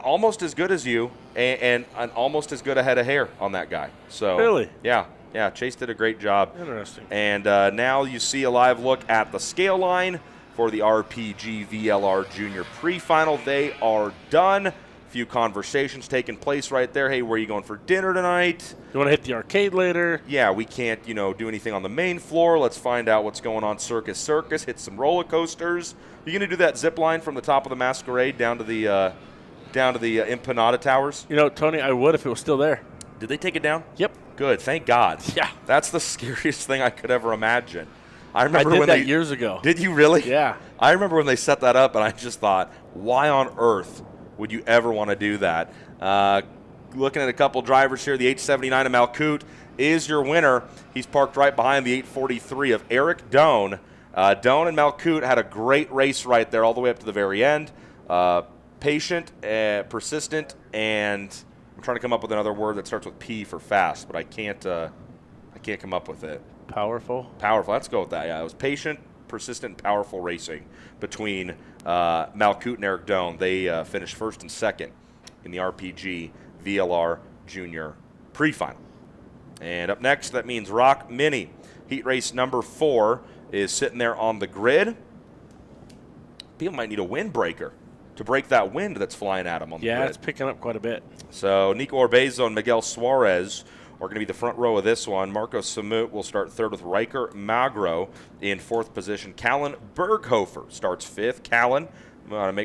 almost as good as you, and almost as good a head of hair on that guy. So really? Yeah, Chase did a great job. Interesting. And now you see a live look at the scale line for the RPG VLR Junior pre-final. They are done. A few conversations taking place right there. Hey, where are you going for dinner tonight? You want to hit the arcade later? Yeah, we can't, do anything on the main floor. Let's find out what's going on Circus. Hit some roller coasters. You going to do that zip line from the top of the Masquerade down to the Empanada Towers? Tony, I would if it was still there. Did they take it down? Yep. Good, thank God. Yeah. That's the scariest thing I could ever imagine. I remember did when that years ago. Did you really? Yeah. I remember when they set that up, and I just thought, why on earth would you ever want to do that? Looking at a couple drivers here, the 879 of Malkout is your winner. He's parked right behind the 843 of Eric Doan. Doan and Malkout had a great race right there all the way up to the very end. Patient, persistent, and I'm trying to come up with another word that starts with P for fast, but I can't come up with it. Powerful. Let's go with that. Yeah, it was patient, persistent, powerful racing between Malkout and Eric Doan. They finished first and second in the RPG VLR Junior pre-final. And up next, that means ROK Mini. Heat race number 4 is sitting there on the grid. People might need a windbreaker to break that wind that's flying at them on the grid. Yeah, it's picking up quite a bit. So Nico Orbezo and Miguel Suarez are going to be the front row of this one. Marco Samut will start third with Riker Magro in 4th position. Callan Berghofer starts 5th.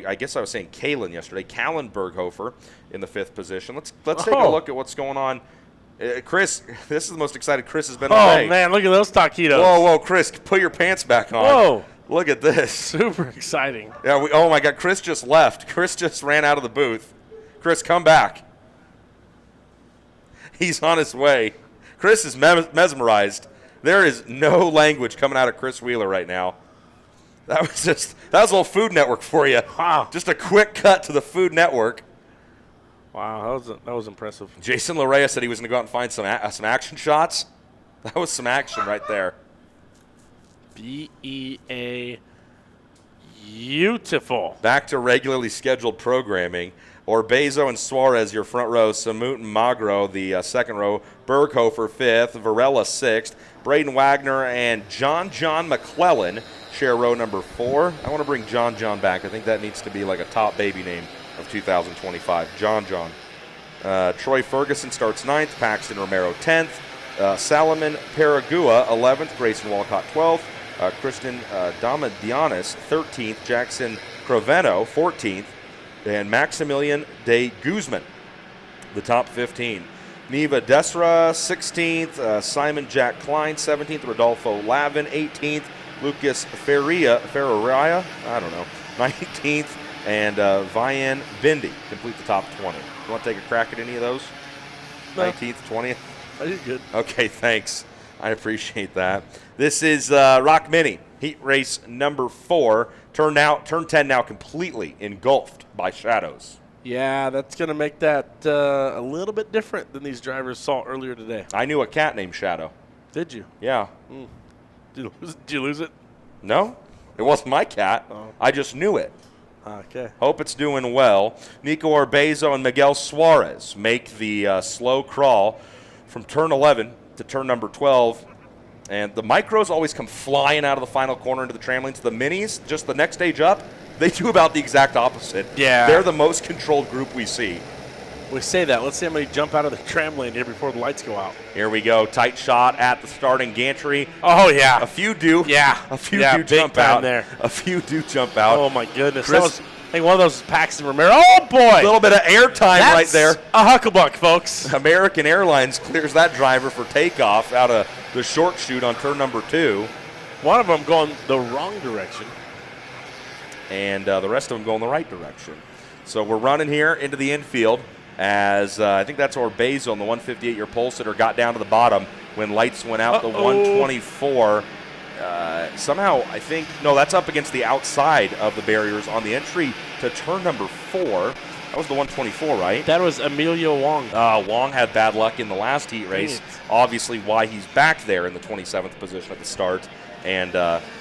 I guess I was saying Kalen yesterday. Callan Berghofer in the 5th position. Let's take a look at what's going on Chris, this is the most excited Chris has been all day. Oh, man, look at those taquitos. Whoa, Chris, put your pants back on. Whoa. Look at this. Super exciting. Yeah. Oh, my God. Chris just left. Chris just ran out of the booth. Chris, come back. He's on his way. Chris is mesmerized. There is no language coming out of Chris Wheeler right now. That was a little Food Network for you. Wow. Just a quick cut to the Food Network. Wow, that was impressive. Jason Larea said he was going to go out and find some action shots. That was some action right there. BEA, beautiful. Back to regularly scheduled programming. Orbezo and Suarez, your front row. Samut and Magro, the second row. Berghofer, fifth. Varela, sixth. Braden Wagner and John McClellan share row number 4. I want to bring John back. I think that needs to be like a top baby name of 2025. John. Troy Ferguson starts 9th. Paxton Romero, 10th. Salomon Paragua, 11th. Grayson Walcott, 12th. Kristen Damadianis, 13th. Jackson Croveno, 14th. And Maximilian de Guzman, the top 15. Neva Desra, 16th. Simon Jack Klein, 17th. Rodolfo Lavin, 18th. Lucas Ferreira, I don't know, 19th. And Vian Bindi complete the top 20. You want to take a crack at any of those? No. 19th, 20th? I did good. Okay, thanks. I appreciate that. This is Rock Mini, heat race number 4. Turn 10 now completely engulfed by shadows. Yeah, that's going to make that a little bit different than these drivers saw earlier today. I knew a cat named Shadow. Did you? Yeah. Did you lose it? No, it wasn't my cat. Oh. I just knew it. Okay. Hope it's doing well. Nico Orbezo and Miguel Suarez make the slow crawl from turn 11 to turn number 12. And the micros always come flying out of the final corner into the tramlines. The minis, just the next stage up, they do about the exact opposite. Yeah. They're the most controlled group we see. We say that. Let's see how many jump out of the tram lane here before the lights go out. Here we go. Tight shot at the starting gantry. Oh, yeah. A few do. Yeah. A few Yeah, do big jump time out. there. A few do jump out. Oh, my goodness. Chris- That was, I think one of those is Paxton Romero. Oh, boy. A little bit of airtime right there. A hucklebuck, folks. American Airlines clears that driver for takeoff out of the short chute on turn number 2. One of them going the wrong direction. And the rest of them go in the right direction. So we're running here into the infield as I think that's Orbezo on the 158-year pole sitter got down to the bottom when lights went out. The 124. Somehow, I think, no, that's up against the outside of the barriers on the entry to turn number 4. That was the 124, right? That was Emilio Wong. Wong had bad luck in the last heat race. Obviously why he's back there in the 27th position at the start. And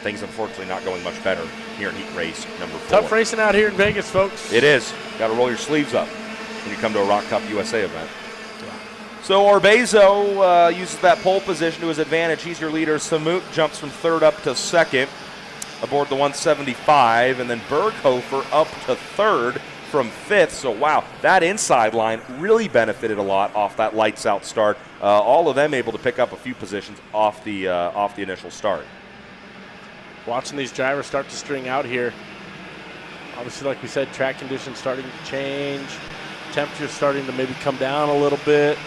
things, unfortunately, not going much better here in heat race number 4. Tough racing out here in Vegas, folks. It is. Got to roll your sleeves up when you come to a ROK Cup USA event. So Orbezo uses that pole position to his advantage. He's your leader. Samut jumps from 3rd up to 2nd aboard the 175. And then Berghofer up to 3rd from 5th. So, wow, that inside line really benefited a lot off that lights out start. All of them able to pick up a few positions off the initial start. Watching these drivers start to string out here. Obviously, like we said, track conditions starting to change. Temperature starting to maybe come down a little bit.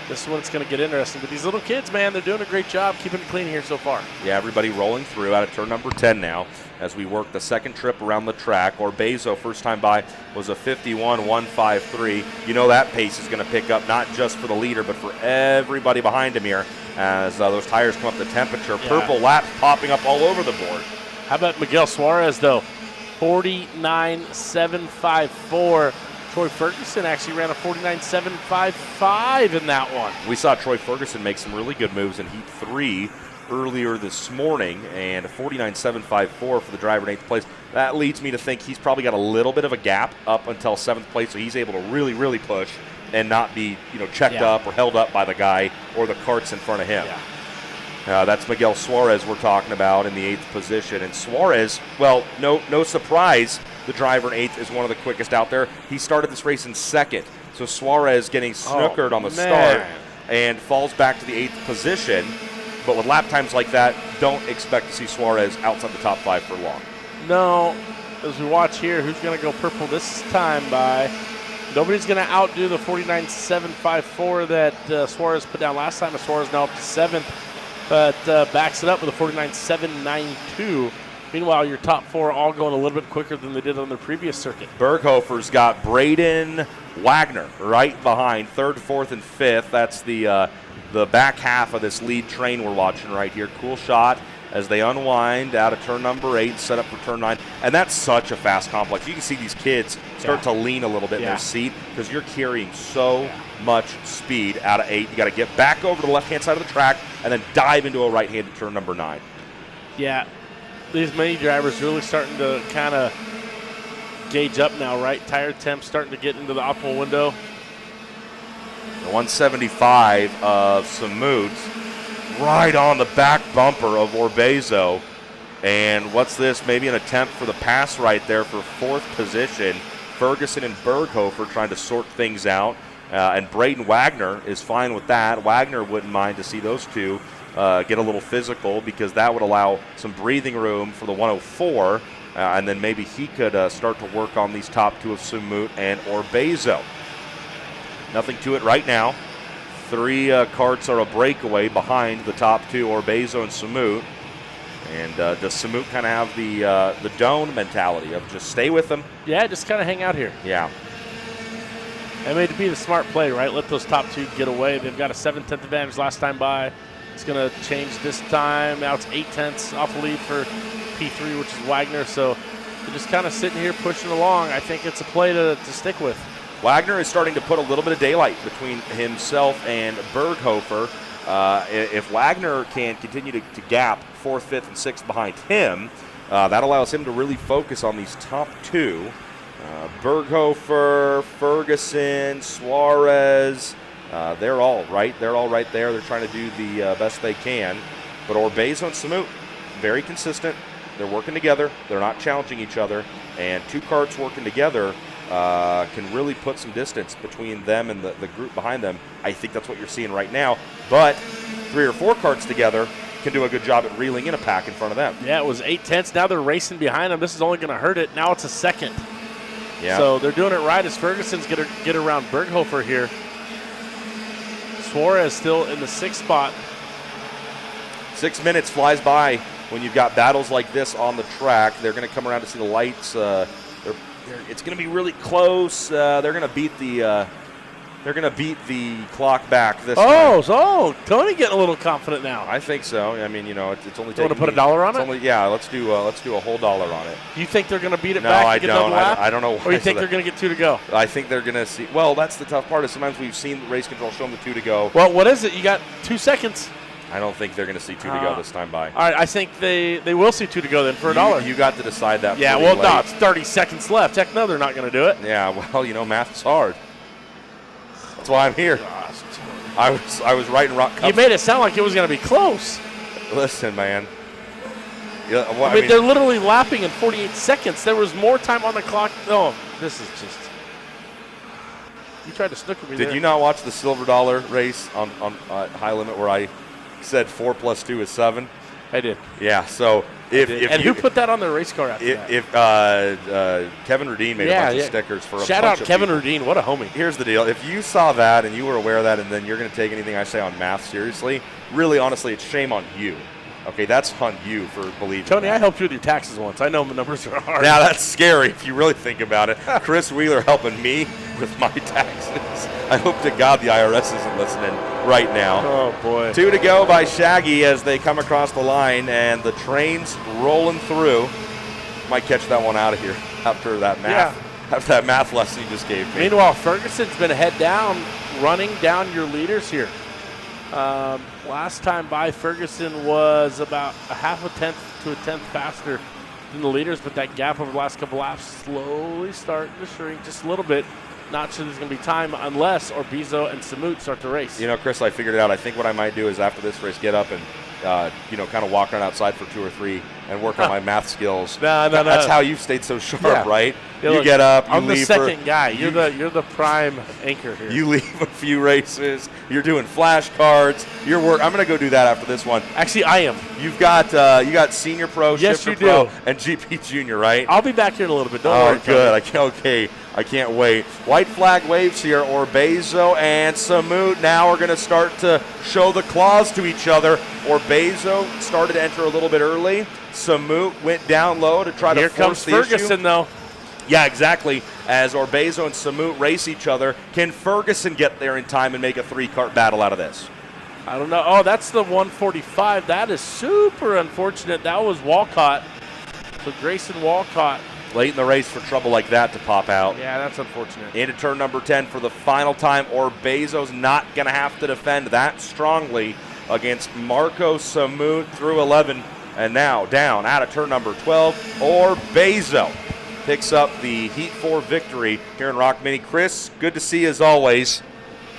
This is when it's going to get interesting. But these little kids, man, they're doing a great job keeping it clean here so far. Yeah, everybody rolling through out of turn number 10 now as we work the second trip around the track. Orbezo, first time by, was a 51.153. You know that pace is going to pick up not just for the leader, but for everybody behind him here as those tires come up to temperature. Yeah. Purple laps popping up all over the board. How about Miguel Suarez, though? 49.754. Troy Ferguson actually ran a 49.755 in that one. We saw Troy Ferguson make some really good moves in Heat 3 earlier this morning, and a 49.754 for the driver in 8th place. That leads me to think he's probably got a little bit of a gap up until 7th place, so he's able to really, really push and not be, checked up or held up by the guy or the carts in front of him. Yeah. That's Miguel Suarez we're talking about in the 8th position. And Suarez, well, no surprise, the driver in 8th is one of the quickest out there. He started this race in 2nd. So Suarez getting snookered on the start and falls back to the 8th position. But with lap times like that, don't expect to see Suarez outside the top 5 for long. No. As we watch here, who's going to go purple this time by Nobody's going to outdo the 49.754 that Suarez put down last time. Suarez now up to 7th, but backs it up with a 49.792. Meanwhile, your top 4 all going a little bit quicker than they did on their previous circuit. Berghofer's got Braden Wagner right behind, 3rd, 4th, and 5th. That's the back half of this lead train we're watching right here. Cool shot as they unwind out of turn number 8, set up for turn 9. And that's such a fast complex. You can see these kids start to lean a little bit in their seat because you're carrying so much speed out of 8. You got to get back over to the left-hand side of the track and then dive into a right-handed turn number 9. Yeah, these mini drivers really starting to kind of gauge up now, right? Tire temp starting to get into the optimal window. The 175 of Samut right on the back bumper of Orbezo. And what's this? Maybe an attempt for the pass right there for 4th position. Ferguson and Berghofer trying to sort things out. And Braden Wagner is fine with that. Wagner wouldn't mind to see those two get a little physical because that would allow some breathing room for the 104. And then maybe he could start to work on these top 2 of Samut and Orbezo. Nothing to it right now. 3 carts are a breakaway behind the top 2, Orbezo and Samut. And does Samut kind of have the Doan mentality of just stay with them? Yeah, just kind of hang out here. Yeah. That may be the smart play, right? Let those top 2 get away. They've got a 7/10 advantage last time by. It's going to change this time. Now it's 8/10 off the lead for P3, which is Wagner. So they're just kind of sitting here pushing along. I think it's a play to stick with. Wagner is starting to put a little bit of daylight between himself and Berghofer. If Wagner can continue to gap 4th, 5th, and 6th behind him, that allows him to really focus on these top 2. Berghofer, Ferguson, Suarez, they're all right. They're all right there. They're trying to do the best they can. But Orbezo and Samut, very consistent. They're working together. They're not challenging each other. And 2 carts working together can really put some distance between them and the group behind them. I think that's what you're seeing right now. But 3 or 4 carts together can do a good job at reeling in a pack in front of them. Yeah, it was 8/10. Now they're racing behind them. This is only going to hurt it. Now it's a 2nd. Yeah. So they're doing it right as Ferguson's going to get around Berghofer here. Suarez still in the 6th spot. 6 minutes flies by when you've got battles like this on the track. They're going to come around to see the lights. It's going to be really close. They're going to beat the clock back this time. So Tony getting a little confident now. I think so. I mean, it's only. You want to put $1 on it? Yeah, let's do a whole dollar on it. You think they're going to beat it No, back? I and get don't. another lap? I don't know. Or you think they're going to get 2 to go? I think they're going to see. Well, that's the tough part. Is sometimes we've seen race control show them the 2 to go. Well, what is it? You got 2 seconds. I don't think they're going to see 2 to go this time by. All right, I think they will see 2 to go then for $1. You got to decide that. Yeah, well, no, it's 30 seconds left. Heck no, they're not going to do it. Yeah, well, math is hard. That's why I'm here. I was right in ROK Cup. You made it sound like it was going to be close. Listen, man. Yeah, well, I mean, they're literally lapping in 48 seconds. There was more time on the clock. Oh, this is just. You tried to snooker me there. Did you not watch the silver dollar race on High Limit where I said 4 + 2 is 7? I did. Yeah, so if who put that on their race car after that? If Kevin Rudeen made a bunch of stickers for a Shout bunch out of Kevin people. Rudeen, what a homie. Here's the deal. If you saw that and you were aware of that and then you're going to take anything I say on math seriously, really, honestly, it's shame on you. Okay, that's on you for believing Tony, that. I helped you with your taxes once. I know the numbers are hard. Now, that's scary if you really think about it. Chris Wheeler helping me with my taxes. I hope to God the IRS isn't listening right now. Oh, boy. 2 to go by Shaggy as they come across the line, and the train's rolling through. Might catch that one out of here after that math. Yeah. After that math lesson you just gave me. Meanwhile, Ferguson's been head down, running down your leaders here. Last time by, Ferguson was about a 1/2 tenth to a tenth faster than the leaders, but that gap over the last couple laps slowly starting to shrink just a little bit. Not sure there's going to be time unless Orbezo and Samut start the race. Chris, I figured it out. I think what I might do is after this race, get up and, kind of walk around outside for 2 or 3 and work on my math skills. No. That's how you've stayed so sharp, Yeah. right? Yeah, You look, get up, you I'm leave the second guy. You're the prime anchor here. You leave a few races. You're doing flashcards. I'm going to go do that after this one. Actually, I am. You got Senior Pro, Yes, Shifter you Pro, do. and GP Junior, right? I'll be back here in a little bit. Don't worry. Good. I can't wait. White flag waves here. Orbezo and Samut now are going to start to show the claws to each other. Orbezo started to enter a little bit early. Samut went down low to try Here to comes force the Ferguson, issue. though. Yeah, exactly. As Orbezo and Samut race each other, can Ferguson get there in time and make a 3-kart battle out of this? I don't know. Oh, that's the 145. That is super unfortunate. That was Walcott. So Grayson Walcott. Late in the race for trouble like that to pop out. Yeah, that's unfortunate. Into turn number 10 for the final time. Orbezo's not going to have to defend that strongly against Marco Samut through 11. And now down out of turn number 12, Orbezo picks up the Heat 4 victory here in Rock Mini. Chris, good to see you as always.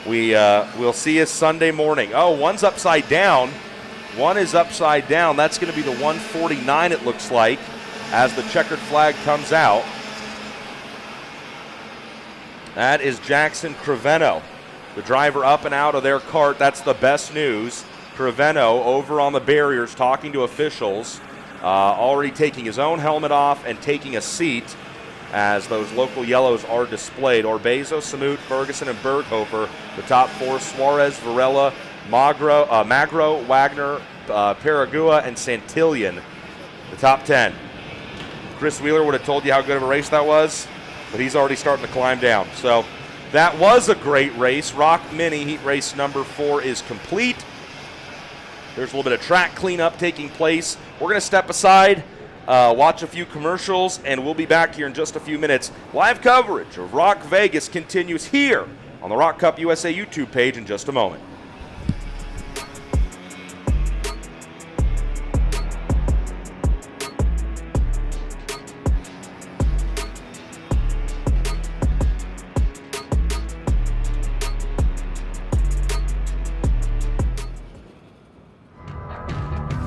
We'll see you Sunday morning. Oh, one's upside down. One is upside down. That's going to be the 149, it looks like, as the checkered flag comes out. That is Jackson Creveno, the driver up and out of their cart. That's the best news. Creveno over on the barriers talking to officials, already taking his own helmet off and taking a seat as those local yellows are displayed. Orbezo, Samut, Ferguson, and Berghofer, the top 4. Suarez, Varela, Magro, Wagner, Paragua, and Santillan, the top 10. Chris Wheeler would have told you how good of a race that was, but he's already starting to climb down. So that was a great race. Rock Mini Heat Race number 4 is complete. There's a little bit of track cleanup taking place. We're going to step aside, watch a few commercials, and we'll be back here in just a few minutes. Live coverage of ROK Vegas continues here on the ROK Cup USA YouTube page in just a moment.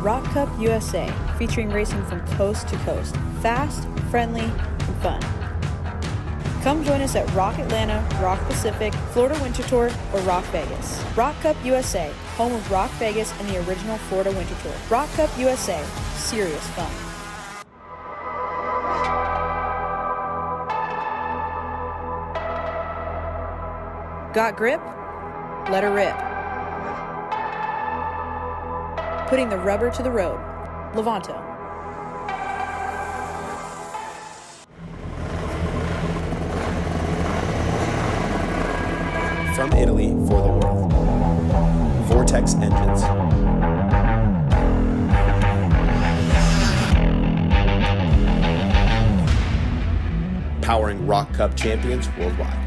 ROK Cup USA, featuring racing from coast to coast. Fast, friendly, and fun. Come join us at ROK Atlanta, ROK Pacific, Florida Winter Tour, or ROK Vegas. ROK Cup USA, home of ROK Vegas and the original Florida Winter Tour. ROK Cup USA, serious fun. Got grip? Let her rip. Putting the rubber to the road. Levanto. From Italy for the world. Vortex Engines. Powering ROK Cup champions worldwide.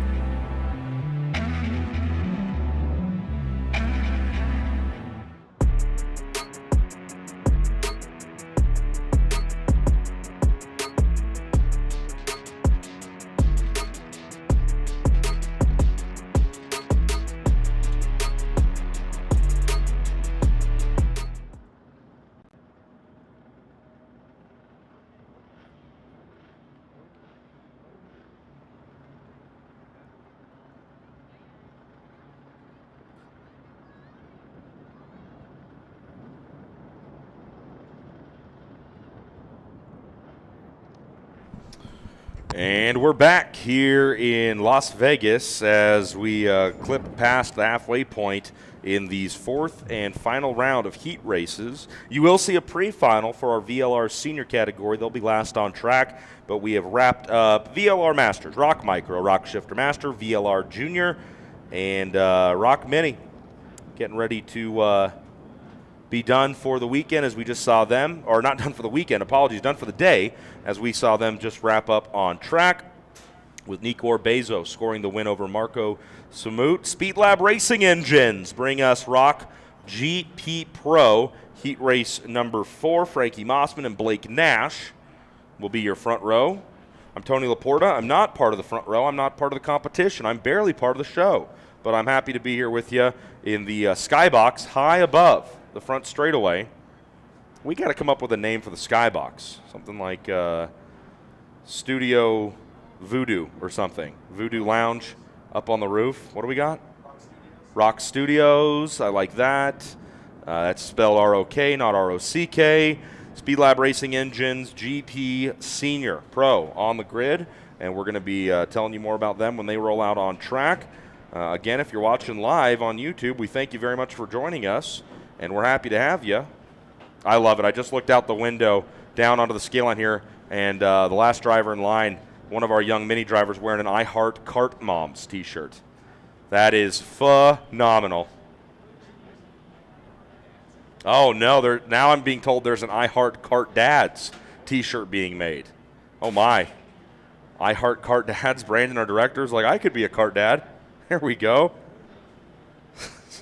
And we're back here in Las Vegas as we clip past the halfway point in these 4th and final round of heat races. You will see a pre-final for our VLR senior category. They'll be last on track, but we have wrapped up VLR Masters, ROK Micro, ROK Shifter Master, VLR Junior, and ROK Mini. Getting ready to be done for the weekend as we just saw them, or not done for the weekend, apologies, done for the day as we saw them just wrap up on track with Nico Orbezo scoring the win over Marco Samut. Speed Lab Racing Engines bring us ROK GP Pro Heat Race number 4. Frankie Mossman and Blake Nash will be your front row. I'm Tony Laporta. I'm not part of the front row. I'm not part of the competition. I'm barely part of the show, but I'm happy to be here with you in the skybox high above the front straightaway We got to come up with a name for the skybox. Something like Studio Voodoo or something. Voodoo Lounge up on the roof. What do we got? Rock Studios. I like that. That's spelled R-O-K, not R-O-C-K. Speed Lab Racing Engines, GP Senior Pro on the grid. And we're going to be telling you more about them when they roll out on track. Again, if you're watching live on YouTube, we thank you very much for joining us, and we're happy to have you. I love it. I just looked out the window down onto the scale line here, and the last driver in line, one of our young mini drivers, wearing an I Heart Kart Moms t-shirt. That is phenomenal. Oh, no, now I'm being told there's an I Heart Kart Dads t-shirt being made. Oh, my. I Heart Kart Dads. Brandon, our director, is like, I could be a kart dad. There we go.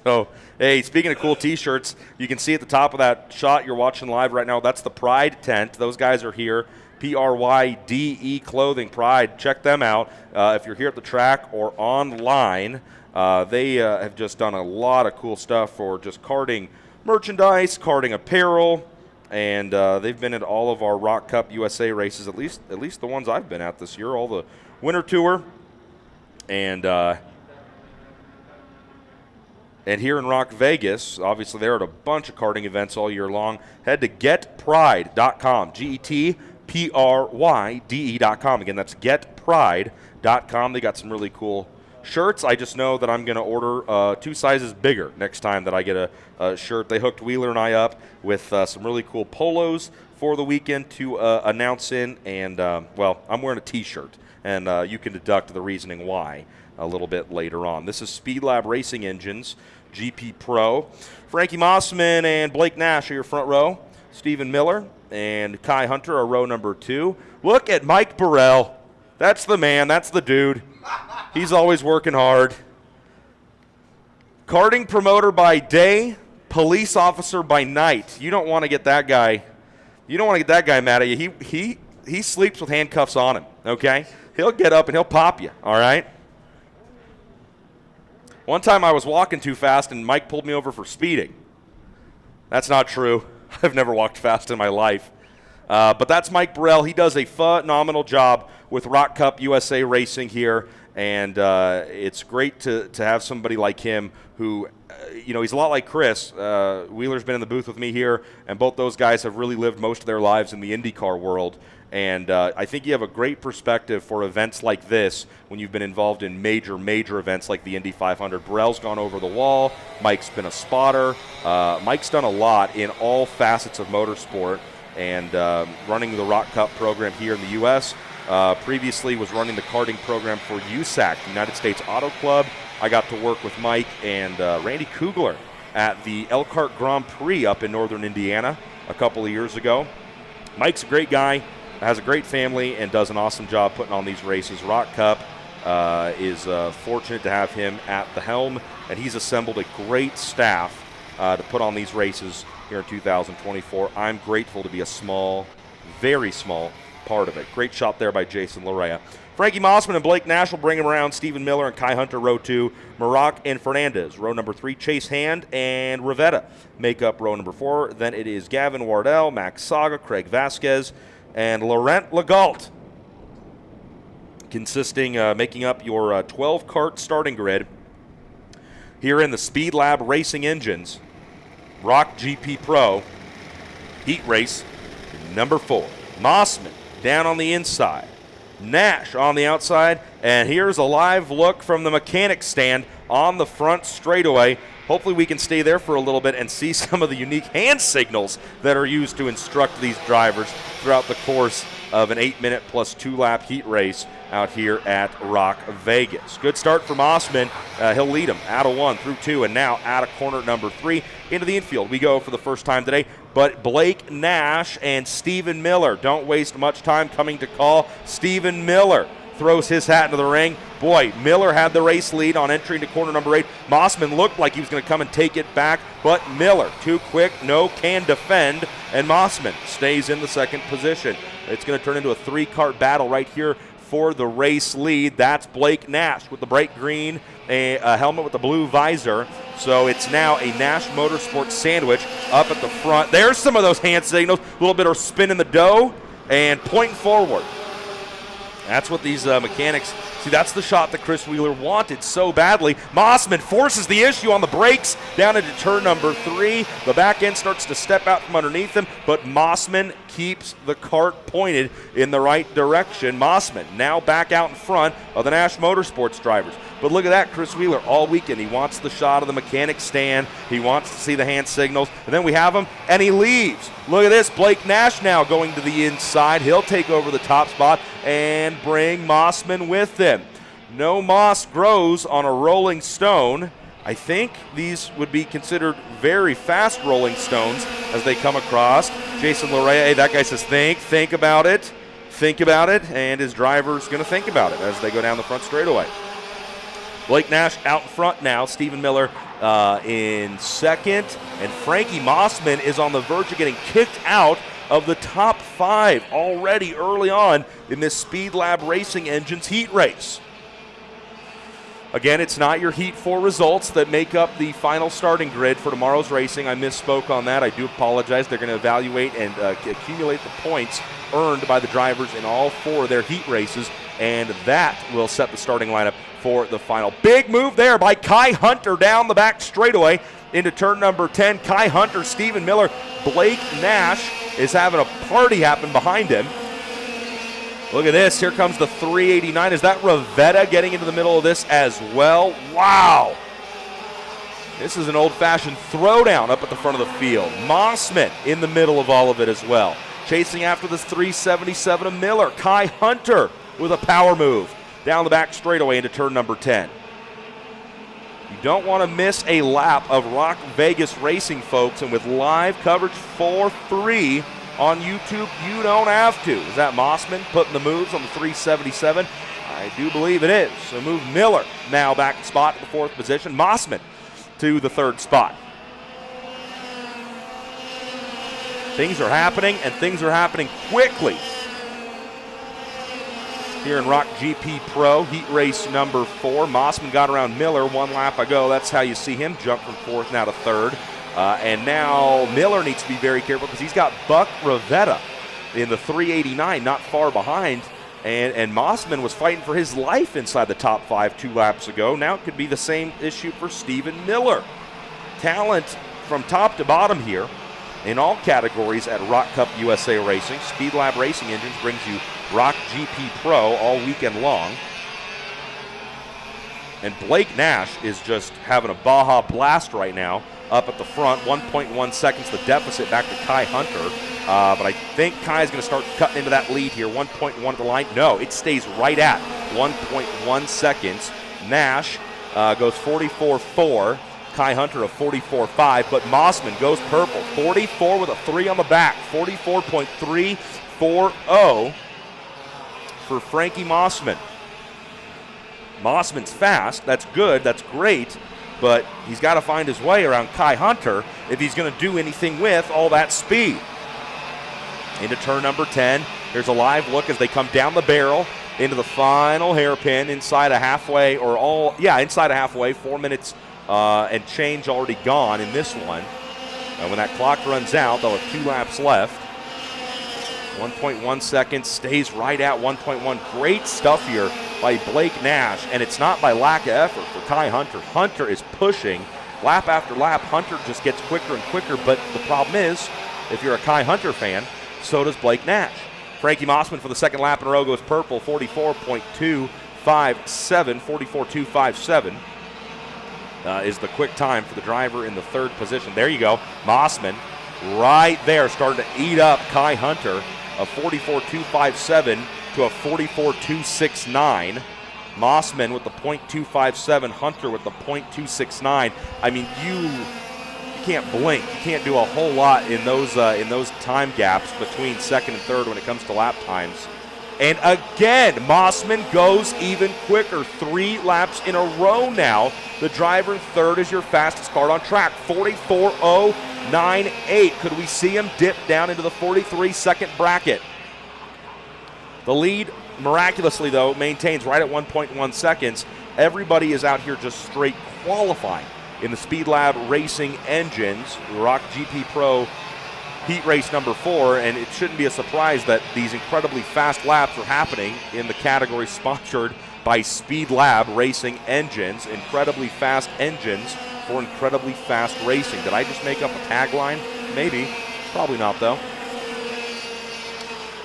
So, hey, speaking of cool t-shirts, you can see at the top of that shot you're watching live right now, that's the Pride tent. Those guys are here. P-R-Y-D-E Clothing, Pride. Check them out. If you're here at the track or online, they have just done a lot of cool stuff for just karting merchandise, karting apparel, and they've been at all of our ROK Cup USA races, at least the ones I've been at this year, all the Winter Tour, and here in ROK Vegas, obviously they're at a bunch of karting events all year long. Head to getpride.com, GETPRYDE.com. Again, that's getpride.com. They got some really cool shirts. I just know that I'm going to order 2 sizes bigger next time that I get a shirt. They hooked Wheeler and I up with some really cool polos for the weekend to announce in. And, well, I'm wearing a T-shirt, and you can deduct the reasoning why a little bit later on. This is Speed Lab Racing Engines, GP Pro. Frankie Mossman and Blake Nash are your front row. Stephen Miller and Kai Hunter are row number 2. Look at Mike Burrell. That's the man. That's the dude. He's always working hard. Karting promoter by day, police officer by night. You don't want to get that guy. You don't want to get that guy mad at you. He sleeps with handcuffs on him, okay? He'll get up and he'll pop you, all right? One time I was walking too fast and Mike pulled me over for speeding. That's not true. I've never walked fast in my life. But that's Mike Burrell. He does a phenomenal job with ROK Cup USA Racing here, and it's great to have somebody like him who, he's a lot like Chris. Wheeler's been in the booth with me here, and both those guys have really lived most of their lives in the IndyCar world. And I think you have a great perspective for events like this when you've been involved in major events like the Indy 500. Burrell's gone over the wall. Mike's been a spotter. Mike's done a lot in all facets of motorsport and running the ROK Cup program here in the U.S. Previously was running the karting program for USAC, the United States Auto Club. I got to work with Mike and Randy Kugler at the Elkhart Grand Prix up in northern Indiana a couple of years ago. Mike's a great guy. Has a great family and does an awesome job putting on these races. ROK Cup is fortunate to have him at the helm, and he's assembled a great staff to put on these races here in 2024. I'm grateful to be a small, very small part of it. Great shot there by Jason Larea. Frankie Mossman and Blake Nash will bring him around. Stephen Miller and Kai Hunter, row 2. Maroc and Fernandez, row number 3. Chase Hand and Rivetta make up row number 4. Then it is Gavin Wardell, Max Saga, Craig Vasquez, and Laurent Legault, making up your 12-kart starting grid here in the Speed Lab Racing Engines ROK GP Pro Heat Race number 4. Mossman down on the inside, Nash on the outside, and here's a live look from the mechanic stand on the front straightaway. Hopefully we can stay there for a little bit and see some of the unique hand signals that are used to instruct these drivers throughout the course of an 8-minute plus 2-lap heat race out here at ROK Vegas. Good start for Mossman. He'll lead them out of 1 through 2 and now out of corner number 3 into the infield. We go for the first time today, but Blake Nash and Stephen Miller don't waste much time coming to call. Stephen Miller throws his hat into the ring. Boy, Miller had the race lead on entry into corner number 8. Mossman looked like he was going to come and take it back, but Miller, too quick, can defend, and Mossman stays in the second position. It's going to turn into a 3-kart battle right here for the race lead. That's Blake Nash with the bright green, a helmet with the blue visor. So it's now a Nash Motorsports sandwich up at the front. There's some of those hand signals, a little bit of spin in the dough and pointing forward. That's what these mechanics, see, that's the shot that Chris Wheeler wanted so badly. Mossman forces the issue on the brakes down into turn number 3. The back end starts to step out from underneath him, but Mossman keeps the cart pointed in the right direction. Mossman now back out in front of the Nash Motorsports drivers. But look at that, Chris Wheeler all weekend. He wants the shot of the mechanic stand. He wants to see the hand signals. And then we have him, and he leaves. Look at this, Blake Nash now going to the inside. He'll take over the top spot and bring Mossman with him. No moss grows on a rolling stone. I think these would be considered very fast rolling stones as they come across. Jason Larea, hey, that guy says think about it, and his driver's going to think about it as they go down the front straightaway. Blake Nash out in front now. Stephen Miller in second. And Frankie Mossman is on the verge of getting kicked out of the top 5 already early on in this Speed Lab Racing Engines heat race. Again, it's not your Heat 4 results that make up the final starting grid for tomorrow's racing. I misspoke on that. I do apologize. They're going to evaluate and accumulate the points earned by the drivers in all 4 of their heat races, and that will set the starting lineup for the final. Big move there by Kai Hunter down the back straightaway into turn number 10. Kai Hunter, Stephen Miller, Blake Nash is having a party happen behind him. Look at this. Here comes the 389. Is that Rivetta getting into the middle of this as well? Wow. This is an old-fashioned throwdown up at the front of the field. Mossman in the middle of all of it as well. Chasing after this 377 of Miller. Kai Hunter with a power move down the back straightaway into turn number 10. You don't want to miss a lap of ROK Vegas racing, folks, and with live coverage for free on YouTube, you don't have to. Is that Mossman putting the moves on the 377? I do believe it is. So move Miller now back to spot to the 4th position. Mossman to the 3rd spot. Things are happening, and things are happening quickly here in ROK GP Pro, heat race number 4. Mossman got around Miller 1 lap ago. That's how you see him jump from 4th now to 3rd. And now Miller needs to be very careful because he's got Buck Rivetta in the 389 not far behind. And Mossman was fighting for his life inside the top 5 2 laps ago. Now it could be the same issue for Stephen Miller. Talent from top to bottom here in all categories at ROK Cup USA Racing. Speed Lab Racing Engines brings you ROK GP Pro all weekend long. And Blake Nash is just having a Baja blast right now up at the front. 1.1 seconds the deficit back to Kai Hunter. But I think Kai is going to start cutting into that lead here. 1.1 at the line. No, it stays right at 1.1 seconds. Nash goes 44.4. Kai Hunter of 44.5, but Mossman goes purple. 44 with a 3 on the back. 44.340 for Frankie Mossman. Mossman's fast. That's good. That's great. But he's got to find his way around Kai Hunter if he's going to do anything with all that speed. Into turn number 10. Here's a live look as they come down the barrel into the final hairpin inside a halfway, inside a halfway. 4 minutes and change already gone in this one. When that clock runs out, they'll have 2 laps left. 1.1 seconds, stays right at 1.1. Great stuff here by Blake Nash, and it's not by lack of effort for Kai Hunter. Hunter is pushing lap after lap. Hunter just gets quicker and quicker, but the problem is, if you're a Kai Hunter fan, so does Blake Nash. Frankie Mossman for the 2nd lap in a row goes purple, 44.257, 44.257. Is the quick time for the driver in the 3rd position. There you go. Mossman right there starting to eat up Kai Hunter. A 44.257 to a 44.269. Mossman with the .257, Hunter with the .269. I mean, you can't blink. You can't do a whole lot in those time gaps between 2nd and 3rd when it comes to lap times. And again, Mossman goes even quicker. 3 laps in a row now. The driver in 3rd is your fastest car on track. 44.098. Could we see him dip down into the 43 second bracket? The lead miraculously, though, maintains right at 1.1 seconds. Everybody is out here just straight qualifying in the Speed Lab Racing engines, ROK GP Pro Heat Race number 4, and it shouldn't be a surprise that these incredibly fast laps are happening in the category sponsored by Speed Lab Racing engines. Incredibly fast engines for incredibly fast racing. Did I just make up a tagline? Maybe. Probably not, though.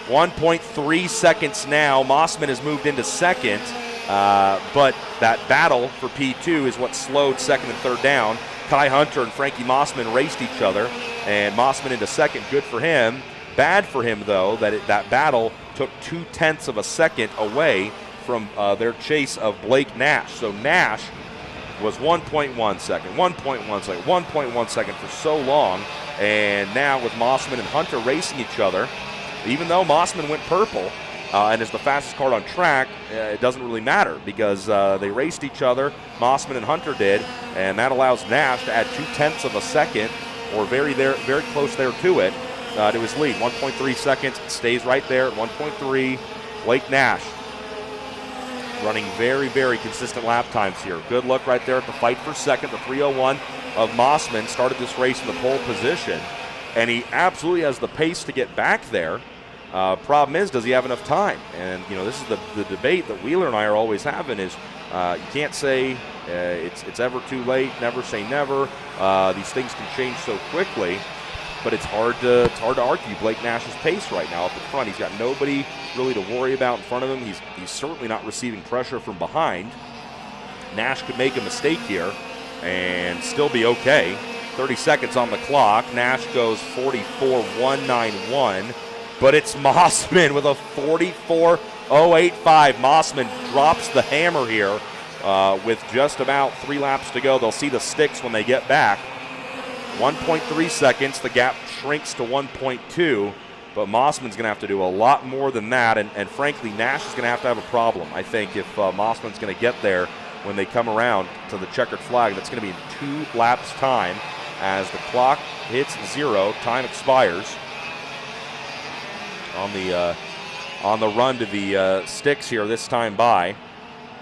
1.3 seconds now. Mossman has moved into second, but that battle for P2 is what slowed second and third down. Kai Hunter and Frankie Mossman raced each other, and Mossman into second. Good for him. Bad for him, though, that that battle took 0.2 of a second away from their chase of Blake Nash. So Nash was 1.1 second, 1.1 second, 1.1 second for so long, and now with Mossman and Hunter racing each other, even though Mossman went purple and is the fastest car on track, it doesn't really matter because they raced each other, Mossman and Hunter did, and that allows Nash to add 0.2 of a second, or very close there to it, to his lead. 1.3 seconds, stays right there at 1.3. Blake Nash running very, very consistent lap times here. Good look right there at the fight for second. The 3:01 of Mossman started this race in the pole position, and he absolutely has the pace to get back there. Problem is, does he have enough time? And, you know, this is the debate that Wheeler and I are always having is you can't say it's ever too late, never say never. These things can change so quickly, but it's hard to argue Blake Nash's pace right now up in front. He's got nobody really to worry about in front of him. He's certainly not receiving pressure from behind. Nash could make a mistake here and still be okay. 30 seconds on the clock. Nash goes 44.191. But it's Mossman with a 44.085. Mossman drops the hammer here with just about 3 laps to go. They'll see the sticks when they get back. 1.3 seconds. The gap shrinks to 1.2. But Mossman's going to have to do a lot more than that. And frankly, Nash is going to have a problem, I think, if Mossman's going to get there when they come around to the checkered flag. That's going to be in 2 laps' time as the clock hits 0. Time expires on the run to the sticks here this time by.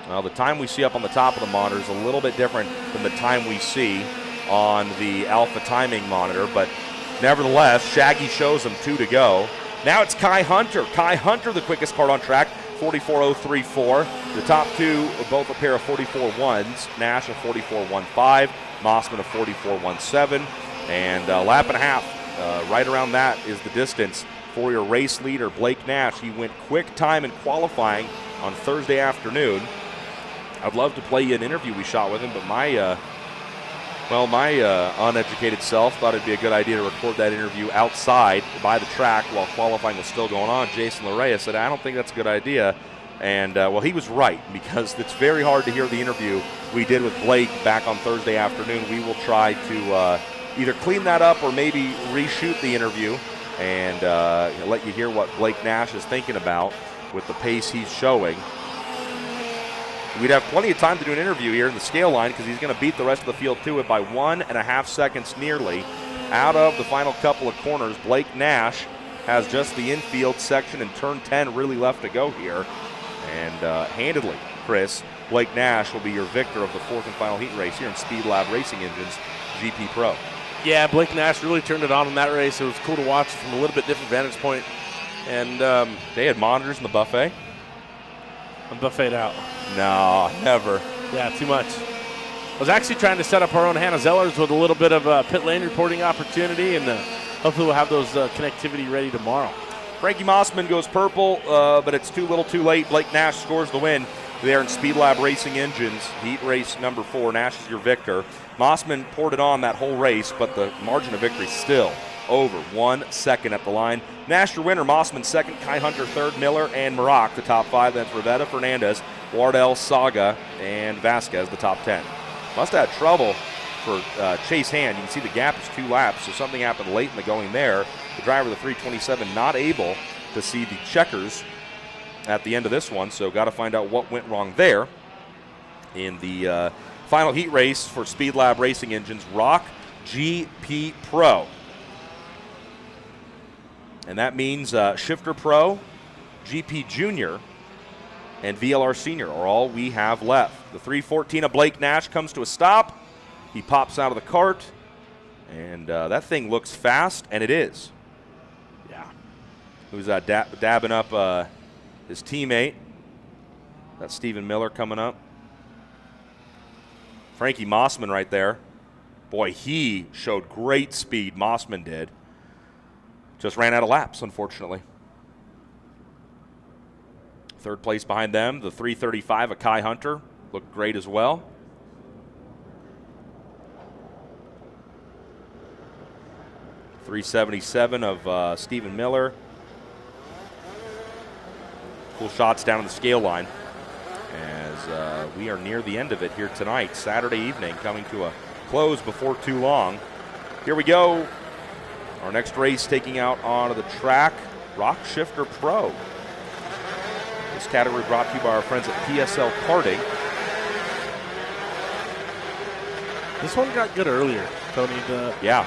The time we see up on the top of the monitor is a little bit different than the time we see on the Alpha timing monitor, but nevertheless, Shaggy shows them 2 to go. Now it's Kai Hunter. Kai Hunter, the quickest car on track, 44.034. The top 2 are both a pair of 44.1s. Nash a 44.15, Mossman a 44.17, and a lap and a half. Right around that is the distance for your race leader, Blake Nash. He went quick time in qualifying on Thursday afternoon. I'd love to play you an interview we shot with him, but my uneducated self thought it'd be a good idea to record that interview outside by the track while qualifying was still going on. Jason Larea said, I don't think that's a good idea. And, he was right, because it's very hard to hear the interview we did with Blake back on Thursday afternoon. We will try to either clean that up or maybe reshoot the interview and let you hear what Blake Nash is thinking about with the pace he's showing. We'd have plenty of time to do an interview here in the scale line because he's going to beat the rest of the field to it by 1.5 seconds nearly. Out of the final couple of corners, Blake Nash has just the infield section and turn 10 really left to go here. And handedly, Chris, Blake Nash will be your victor of the 4th and final heat race here in Speed Lab Racing Engines GP Pro. Yeah, Blake Nash really turned it on in that race. It was cool to watch from a little bit different vantage point. And they had monitors in the buffet? I'm buffeted out. No, never. Yeah, too much. I was actually trying to set up our own Hannah Zellers with a little bit of pit lane reporting opportunity, and hopefully we'll have those connectivity ready tomorrow. Frankie Mossman goes purple, but it's too little too late. Blake Nash scores the win there in Speed Lab Racing Engines, heat race number 4. Nash is your victor. Mossman poured it on that whole race, but the margin of victory still over 1 second at the line. Nash your winner, Mossman second, Kai Hunter third, Miller and Maroc the top 5. That's Rivetta, Fernandez, Wardell, Saga, and Vasquez the top 10. Must have had trouble for Chase Hand. You can see the gap is 2 laps, so something happened late in the going there. The driver of the 327 not able to see the checkers at the end of this one, so got to find out what went wrong there in the final heat race for Speed Lab Racing Engines, ROK GP Pro. And that means Shifter Pro, GP Junior, and VLR Senior are all we have left. The 314 of Blake Nash comes to a stop. He pops out of the cart, and that thing looks fast, and it is. Yeah. Who's dabbing up his teammate. That's Stephen Miller coming up. Frankie Mossman right there. Boy, he showed great speed. Mossman did. Just ran out of laps, unfortunately. Third place behind them, the 335 of Kai Hunter. Looked great as well. .377 of Stephen Miller. Cool shots down on the scale line as we are near the end of it here tonight, Saturday evening, coming to a close before too long. Here we go. Our next race taking out onto the track, ROK Shifter Pro. This category brought to you by our friends at PSL Karting. This one got good earlier, Tony. Yeah.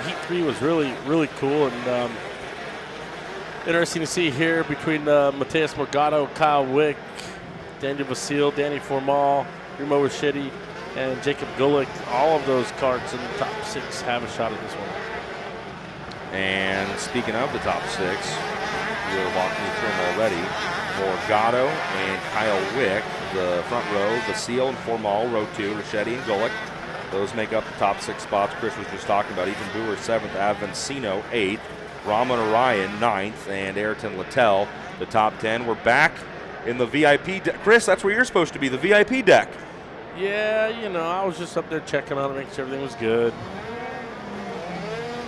Heat 3 was really, really cool, and interesting to see here between Mateus Morgado, Kyle Wick, Daniel Vasile, Danny Formal, Remo Rachetti, and Jacob Gulick. All of those cards in the top 6 have a shot at this one. And speaking of the top 6, you're walking me through them already. Morgado and Kyle Wick, the front row, Vasile and Formal, row 2, Rachetti and Gulick. Those make up the top 6 spots Chris was just talking about. Ethan Boer 7th, Avancino 8th, Rahman Orion 9th, and Ayrton Littell the top 10. We're back in the VIP deck. Chris, that's where you're supposed to be, the VIP deck. Yeah, I was just up there checking on it, making sure everything was good.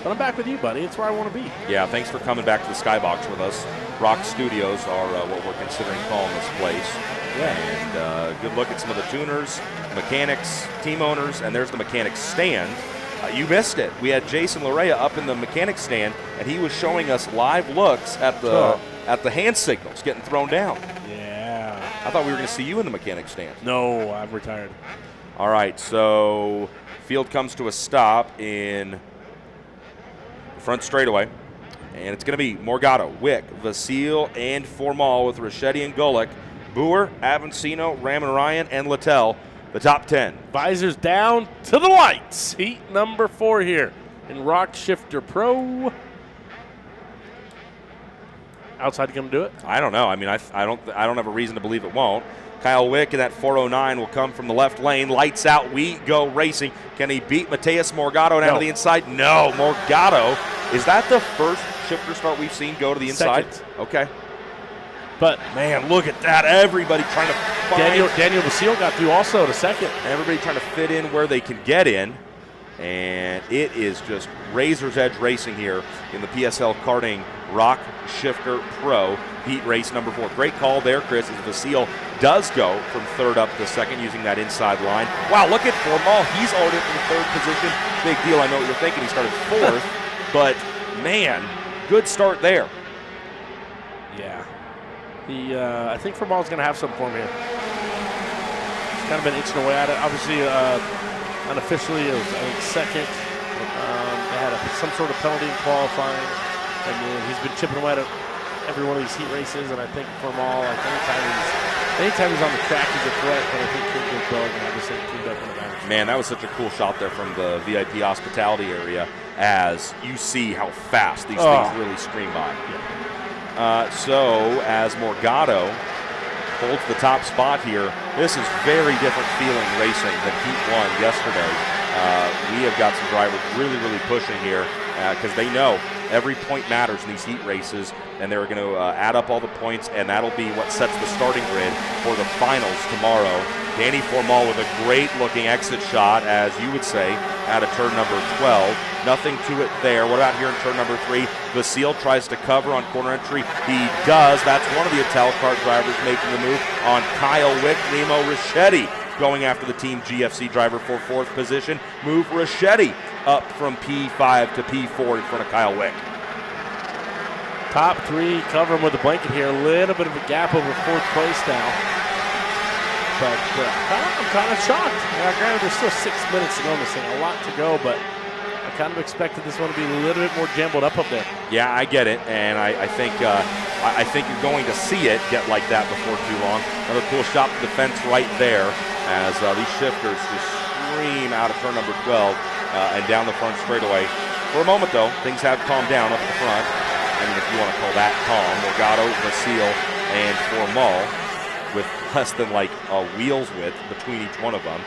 But I'm back with you, buddy. It's where I want to be. Yeah, thanks for coming back to the Skybox with us. ROK Studios are what we're considering calling this place. Yeah. And good look at some of the tuners, mechanics, team owners, and there's the mechanics stand. You missed it. We had Jason Larea up in the mechanics stand, and he was showing us live looks at the hand signals getting thrown down. Yeah. I thought we were going to see you in the mechanics stand. No, I'm retired. All right, so field comes to a stop in front straightaway. And it's going to be Morgado, Wick, Vasile, and Formal with Rachetti and Gulick. Boer, Avancino, Ramon and Littell, the top 10. Visors down to the lights. Heat number 4 here in ROK Shifter Pro. Outside going to do it? I don't know. I mean, I don't have a reason to believe it won't. Kyle Wick in that 409 will come from the left lane. Lights out. We go racing. Can he beat Mateus Morgado down to the inside? No. Morgado. Is that the first shifter start we've seen go to the inside? Second. Okay. But man, look at that. Everybody trying to find. Daniel Vasile got through also to second. Everybody trying to fit in where they can get in. And it is just razor's edge racing here in the PSL Karting ROK Shifter Pro Heat Race number 4. Great call there, Chris, as Vasile does go from third up to second using that inside line. Wow, look at Formal. He's already in third position. Big deal. I know what you're thinking. He started 4th. But, man, good start there. Yeah. I think Formal's going to have something for him here. He's kind of been itching away at it. Obviously, unofficially, it was, I think, second. They had some sort of penalty in qualifying. And he's been chipping away at every one of these heat races. And I think Formal, like anytime he's on the track, he's a threat. But I think King's Dog and obviously teamed up in the match. Man, that was such a cool shot there from the VIP hospitality area as you see how fast these things really stream by. Yeah. So as Morgado holds the top spot here, this is very different feeling racing than Heat 1 yesterday. We have got some drivers really, really pushing here because they know every point matters in these heat races, and they're going to add up all the points, and that'll be what sets the starting grid for the finals tomorrow. Danny Formal with a great-looking exit shot, as you would say, out of turn number 12. Nothing to it there. What about here in turn number 3? Vasile tries to cover on corner entry. He does. That's one of the Ital Kart drivers making the move on Kyle Wick. Remo Rachetti going after the Team GFC driver for 4th position. Move Rachetti up from P5 to P4 in front of Kyle Wick. Top 3, cover him with a blanket here. A little bit of a gap over 4th place now. But I'm kind of shocked. Granted, there's still 6 minutes to go in this thing. A lot to go, but I kind of expected this one to be a little bit more jumbled up there. Yeah, I get it. And I think I think you're going to see it get like that before too long. Another cool shot to defense right there as these shifters just scream out of turn number 12 and down the front straightaway. For a moment, though, things have calmed down up at the front. I mean, if you want to call that calm. Morgado, Vasile, and Formal with less than like a wheel's width between each one of them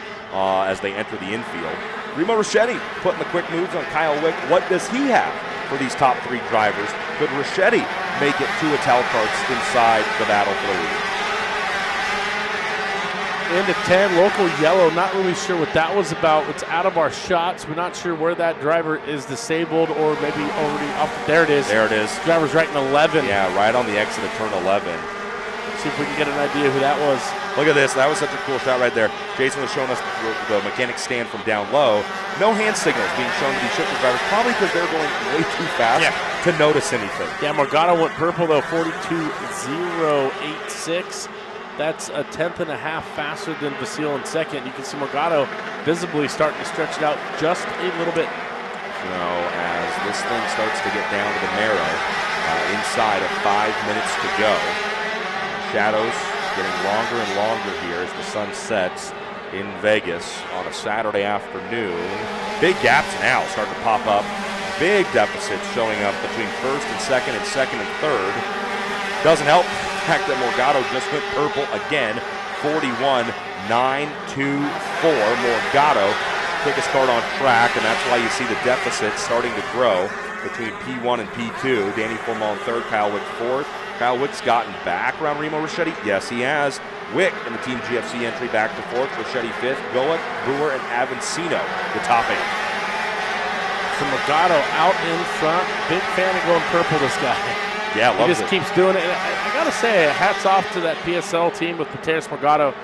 as they enter the infield. Remo Ricchetti putting the quick moves on Kyle Wick. What does he have for these top 3 drivers? Could Ricchetti make it 2 Italcarts inside the battle for the lead? Into 10, local yellow. Not really sure what that was about. It's out of our shots. We're not sure where that driver is disabled or maybe already off. There it is. There it is. Driver's right in 11. Yeah, right on the exit of turn 11. Let's see if we can get an idea who that was. Look at this. That was such a cool shot right there. Jason was showing us the mechanic stand from down low. No hand signals being shown to these shifter drivers, probably because they're going way too fast to notice anything. Yeah, Morgado went purple, though, 42.086. That's a 1/10 and a half faster than Vasile in second. You can see Morgado visibly starting to stretch it out just a little bit. So as this thing starts to get down to the marrow, inside of 5 minutes to go. Shadows getting longer and longer here as the sun sets in Vegas on a Saturday afternoon. Big gaps now starting to pop up. Big deficits showing up between first and second and third. Doesn't help the fact that Morgado just went purple again, 41.924. Morgado quickest card on track, and that's why you see the deficit starting to grow between P1 and P2. Danny Formal in third, Kyle Wick fourth. Kyle Wick's gotten back around Remo Ricchetti. Yes, he has. Wick in the Team GFC entry back to fourth. Ricchetti fifth. Goic, Brewer, and Avancino the top 8. So Morgado out in front. Big fan of going purple, this guy. Yeah, loves it. He just keeps doing it. I got to say, hats off to that PSL team with Mateus Morgado.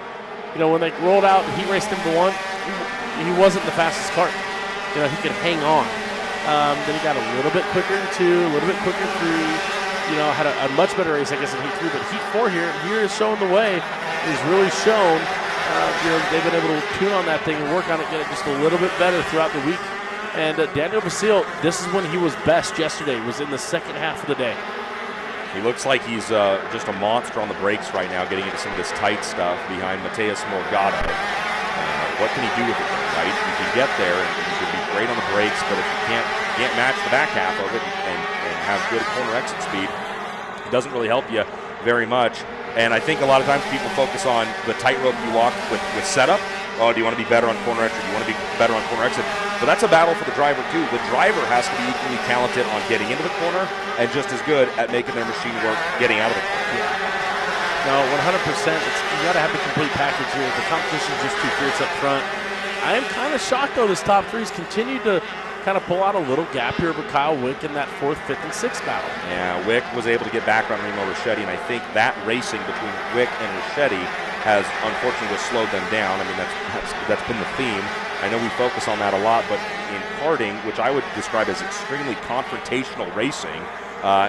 You know, when they rolled out heat race number 1, he wasn't the fastest kart. You know, he could hang on. Then he got a little bit quicker in 2, a little bit quicker in 3. You know, had a much better race, I guess, in Heat 3. But Heat 4 here is showing the way. He's really shown, you know, they've been able to tune on that thing and work on it, get it just a little bit better throughout the week. And Daniel Vasile, this is when he was best yesterday, was in the second half of the day. He looks like he's just a monster on the brakes right now, getting into some of this tight stuff behind Mateus Morgado. What can he do with it, right? You can get there and you can be great on the brakes, but if you can't match the back half of it and have good corner exit speed, it doesn't really help you very much. And I think a lot of times people focus on the tightrope you walk with setup. Oh, do you want to be better on corner entry? Do you want to be better on corner exit? But that's a battle for the driver, too. The driver has to be equally talented on getting into the corner and just as good at making their machine work getting out of the corner. No, 100%. You got to have the complete package here. The competition's just too fierce up front. I am kind of shocked, though, this top 3's continued to kind of pull out a little gap here with Kyle Wick in that 4th, 5th, and 6th battle. Yeah, Wick was able to get back on Remo Ricchetti, and I think that racing between Wick and Ricchetti has unfortunately just slowed them down. I mean, that's been the theme. I know we focus on that a lot, but in karting, which I would describe as extremely confrontational racing,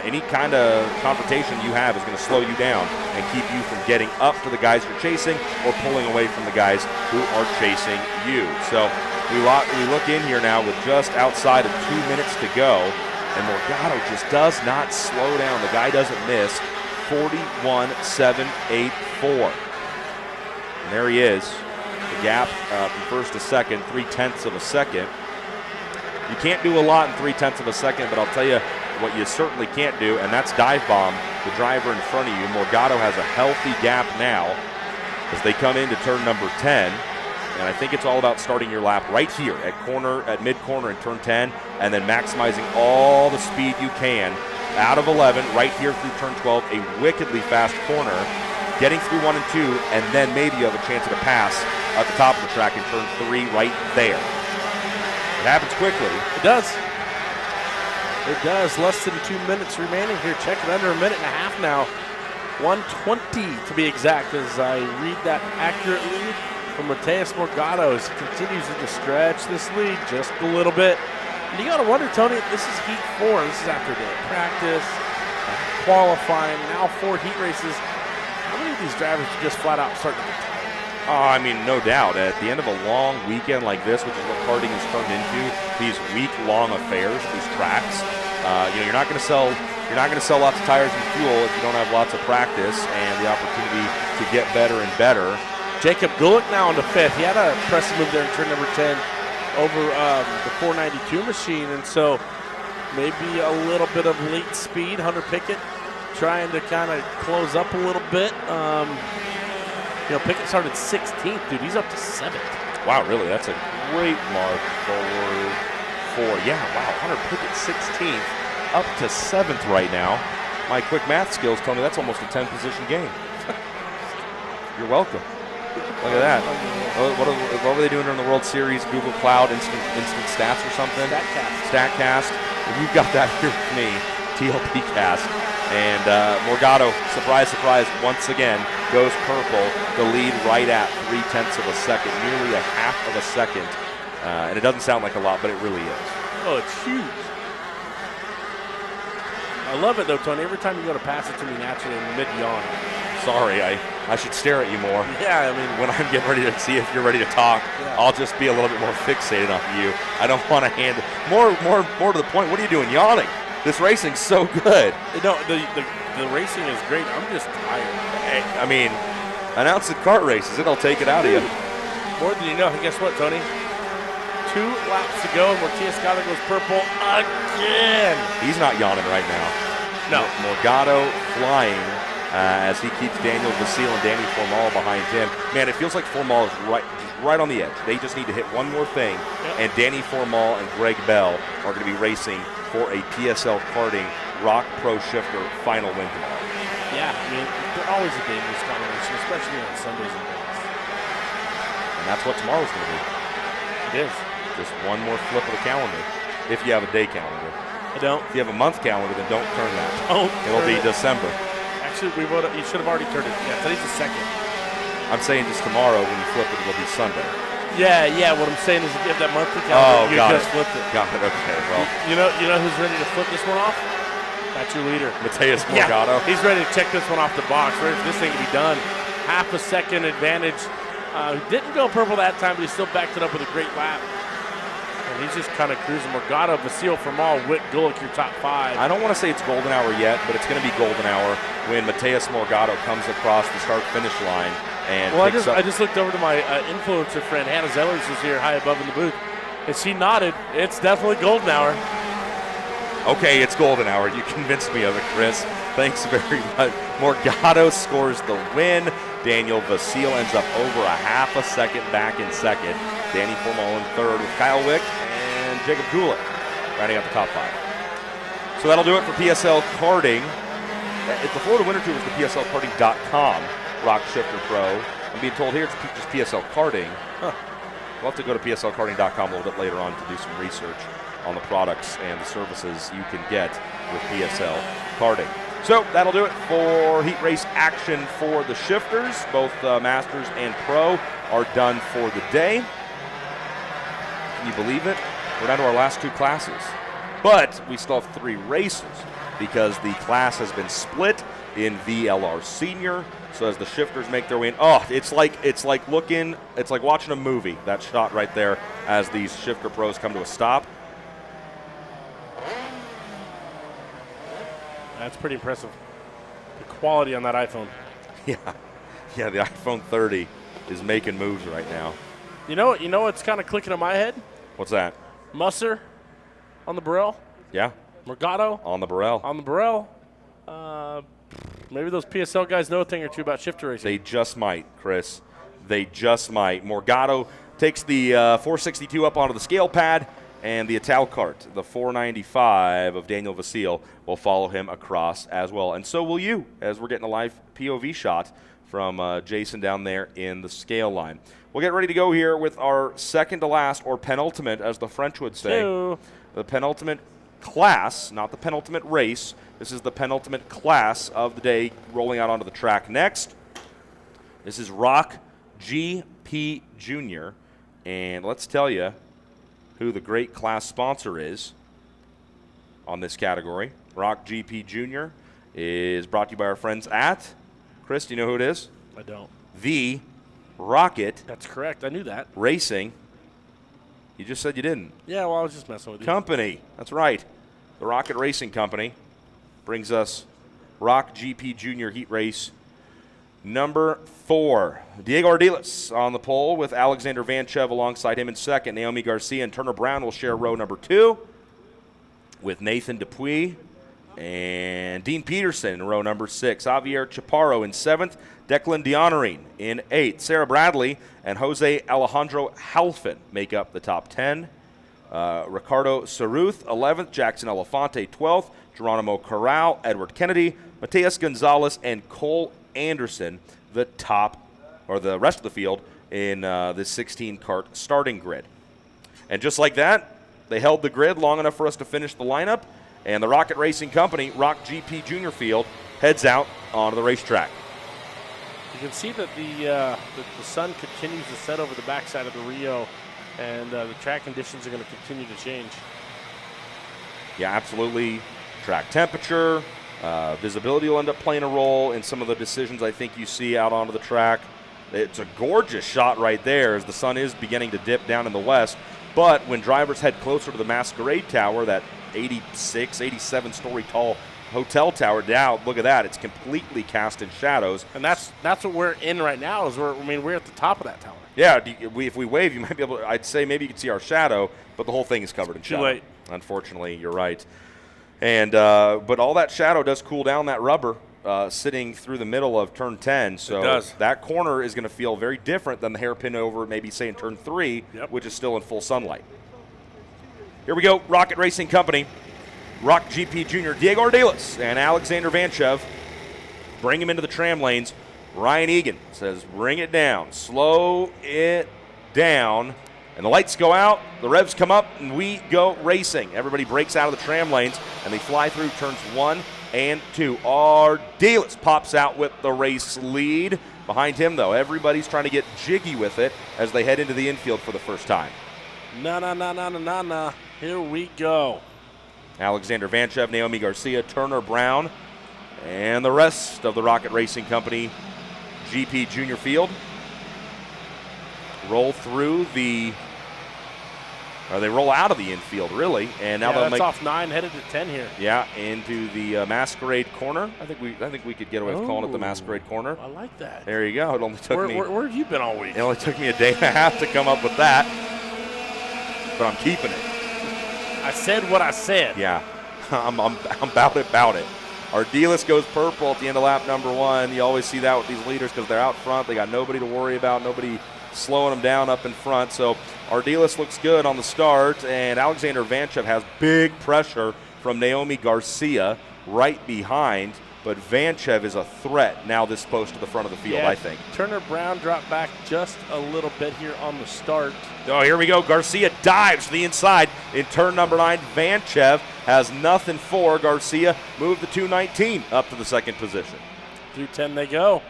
any kind of confrontation you have is going to slow you down and keep you from getting up to the guys you're chasing or pulling away from the guys who are chasing you. So we look in here now with just outside of 2 minutes to go, and Morgado just does not slow down. The guy doesn't miss. 41.784. And there he is. The gap from first to second, 0.3 of a second. You can't do a lot in 0.3 of a second, but I'll tell you what you certainly can't do, and that's dive bomb the driver in front of you. Morgado has a healthy gap now as they come into turn number 10. And I think it's all about starting your lap right here at mid-corner in turn 10, and then maximizing all the speed you can out of 11 right here through turn 12, a wickedly fast corner, getting through 1 and 2, and then maybe you have a chance at a pass at the top of the track in turn 3 right there. It happens quickly. It does. It does. Less than 2 minutes remaining here. Check it, under a minute and a half now. 1:20 to be exact, as I read that accurately from Mateus Morgado as he continues to stretch this lead just a little bit. And you got to wonder, Tony, this is Heat 4. This is after a day of practice, qualifying, now 4 heat races. How many of these drivers are just flat out starting to get tired? I mean, no doubt. At the end of a long weekend like this, which is what karting has turned into, these week-long affairs, these tracks, you're not going to sell You're not going to sell lots of tires and fuel if you don't have lots of practice and the opportunity to get better and better. Jacob Gulick now on the 5th. He had a impressive move there in turn number 10 over the 492 machine, and so maybe a little bit of late speed. Hunter Pickett trying to kind of close up a little bit. Pickett started 16th, dude. He's up to 7th. Wow, really? That's a great mark forward for, Hunter Pickett 16th, up to 7th right now. My quick math skills tell me that's almost a 10-position game. You're welcome. Look at that. What were they doing during the World Series? Google Cloud, instant stats or something? StatCast. Well, you've got that here with me, TLP Cast. And Morgado, surprise, surprise, once again, goes purple. The lead right at 0.3 of a second, nearly a half of a second. And it doesn't sound like a lot, but it really is. Oh, it's huge. I love it, though, Tony. Every time you go to pass it to me naturally in mid-yawn. Sorry, I should stare at you more. Yeah, I mean, when I'm getting ready to see if you're ready to talk, I'll just be a little bit more fixated on you. I don't want to hand more to the point. What are you doing, yawning? This racing's so good. No, the racing is great. I'm just tired. Hey, I mean, announce the kart races. It'll take it out of you. More than you know. And guess what, Tony? 2 laps to go, and Morgado goes purple again. He's not yawning right now. No. Morgado flying as he keeps Daniel Vasile and Danny Formal behind him. Man, it feels like Formal is right on the edge. They just need to hit one more thing, and Danny Formal and Greg Bell are going to be racing for a PSL Karting ROK Pro Shifter final win tomorrow. Yeah, I mean, they're always a dangerous combination, especially on Sundays and days. And that's what tomorrow's going to be. It is. Just one more flip of the calendar, if you have a day calendar. I don't. If you have a month calendar, then don't turn that. It'll be December. Actually, you should have already turned it. Yeah, today's the 2nd. I'm saying just tomorrow when you flip it, it'll be Sunday. Yeah. What I'm saying is if you have that monthly calendar, you just flipped it. Got it. Okay. Well, you know who's ready to flip this one off? That's your leader, Mateus Morgado. Yeah, he's ready to check this one off the box. Ready for this thing to be done. Half a second advantage. Didn't go purple that time, but he still backed it up with a great lap. And he's just kind of cruising. Morgado, Vasile, Formal, Witt, Gulick, your top 5. I don't want to say it's golden hour yet, but it's going to be golden hour when Mateus Morgado comes across the start-finish line and picks up. I just looked over to my influencer friend, Hannah Zellers, who's here high above in the booth, and she nodded. It's definitely golden hour. Okay, it's golden hour. You convinced me of it, Chris. Thanks very much. Morgado scores the win. Daniel Vasile ends up over a half a second back in second. Danny Formal in third with Kyle Wick and Jacob Gulick rounding out the top 5. So that'll do it for PSL Karting. The Florida Winter Tour was the PSLKarting.com ROK Shifter Pro. I'm being told here it's just PSL Karting. We'll have to go to PSLKarting.com a little bit later on to do some research on the products and the services you can get with PSL Karting. So that'll do it for heat race action for the shifters. Both Masters and Pro are done for the day. Can you believe it? We're down to our last 2 classes. But we still have 3 races because the class has been split in VLR Senior. So as the shifters make their way in, it's like watching a movie. That shot right there as these shifter pros come to a stop. That's pretty impressive. The quality on that iPhone. Yeah, the iPhone 30 is making moves right now. You know what's kind of clicking in my head? What's that? Musser on the Burrell. Yeah. Morgado on the Burrell. Maybe those PSL guys know a thing or two about shifter racing. They just might, Chris. They just might. Morgado takes the 462 up onto the scale pad, and the Italcart, the 495 of Daniel Vasile, will follow him across as well. And so will you, as we're getting a live POV shot from Jason down there in the scale line. We'll get ready to go here with our second to last, or penultimate, as the French would say. Ew. The penultimate class, not the penultimate race. This is the penultimate class of the day rolling out onto the track next. This is ROK GP Junior, and let's tell you who the great class sponsor is on this category. ROK GP Junior is brought to you by our friends at, Chris, do you know who it is? I don't. The Rocket. That's correct. I knew that. Racing. You just said you didn't. Yeah, well, I was just messing with you. Company. That's right. The Rocket Racing Company. brings us ROK GP Junior Heat Race number 4. Diego Ardiles on the pole with Alexander Vanchev alongside him in second. Naomi Garcia and Turner Brown will share row number 2 with Nathan Dupuis and Dean Peterson in row number 6. Javier Chaparro in 7th. Declan Dionerine in 8th. Sarah Bradley and Jose Alejandro Halfin make up the top 10. Ricardo Saruth, 11th. Jackson Elefante, 12th. Geronimo Corral, Edward Kennedy, Mateus Gonzalez, and Cole Anderson, the rest of the field in the 16-cart starting grid. And just like that, they held the grid long enough for us to finish the lineup, and the Rocket Racing Company, ROK GP Junior Field, heads out onto the racetrack. You can see that the sun continues to set over the backside of the Rio, and the track conditions are going to continue to change. Yeah, absolutely. Track temperature, visibility will end up playing a role in some of the decisions I think you see out onto the track. It's a gorgeous shot right there as the sun is beginning to dip down in the west. But when drivers head closer to the Masquerade Tower, that 86, 87-story tall hotel tower down, look at that. It's completely cast in shadows. And that's what we're in right now. We're at the top of that tower. Yeah, if we wave, you might be able to, I'd say maybe you can see our shadow, but the whole thing is covered in shadow. Too late. Unfortunately, you're right. And but all that shadow does cool down that rubber sitting through the middle of turn 10. So that corner is going to feel very different than the hairpin over maybe say in turn 3, which is still in full sunlight. Here we go, Rocket Racing Company, ROK GP Junior, Diego Ardiles and Alexander Vanchev bring him into the tram lanes. Ryan Egan says, bring it down, slow it down. And the lights go out, the revs come up, and we go racing. Everybody breaks out of the tram lanes, and they fly through turns 1 and 2. Ardiles pops out with the race lead. Behind him, though, everybody's trying to get jiggy with it as they head into the infield for the first time. Na. Here we go. Alexander Vanchev, Naomi Garcia, Turner Brown, and the rest of the Rocket Racing Company GP Junior Field roll through they roll out of the infield, really, and now they'll that's off 9, headed to 10 here. Yeah, into the Masquerade Corner. I think we could get away with calling it the Masquerade Corner. I like that. There you go. It only took me. Where have you been all week? It only took me a day and a half to come up with that, but I'm keeping it. I said what I said. Yeah, I'm about it. Ardiles goes purple at the end of lap number 1. You always see that with these leaders because they're out front. They got nobody to worry about, nobody slowing them down up in front. So Ardiles looks good on the start, and Alexander Vanchev has big pressure from Naomi Garcia right behind, but Vanchev is a threat now this close to the front of the field, I think. Turner Brown dropped back just a little bit here on the start. Oh, here we go. Garcia dives to the inside in turn number 9. Vanchev has nothing for Garcia. Move the 219 up to the second position. Through 10 they go.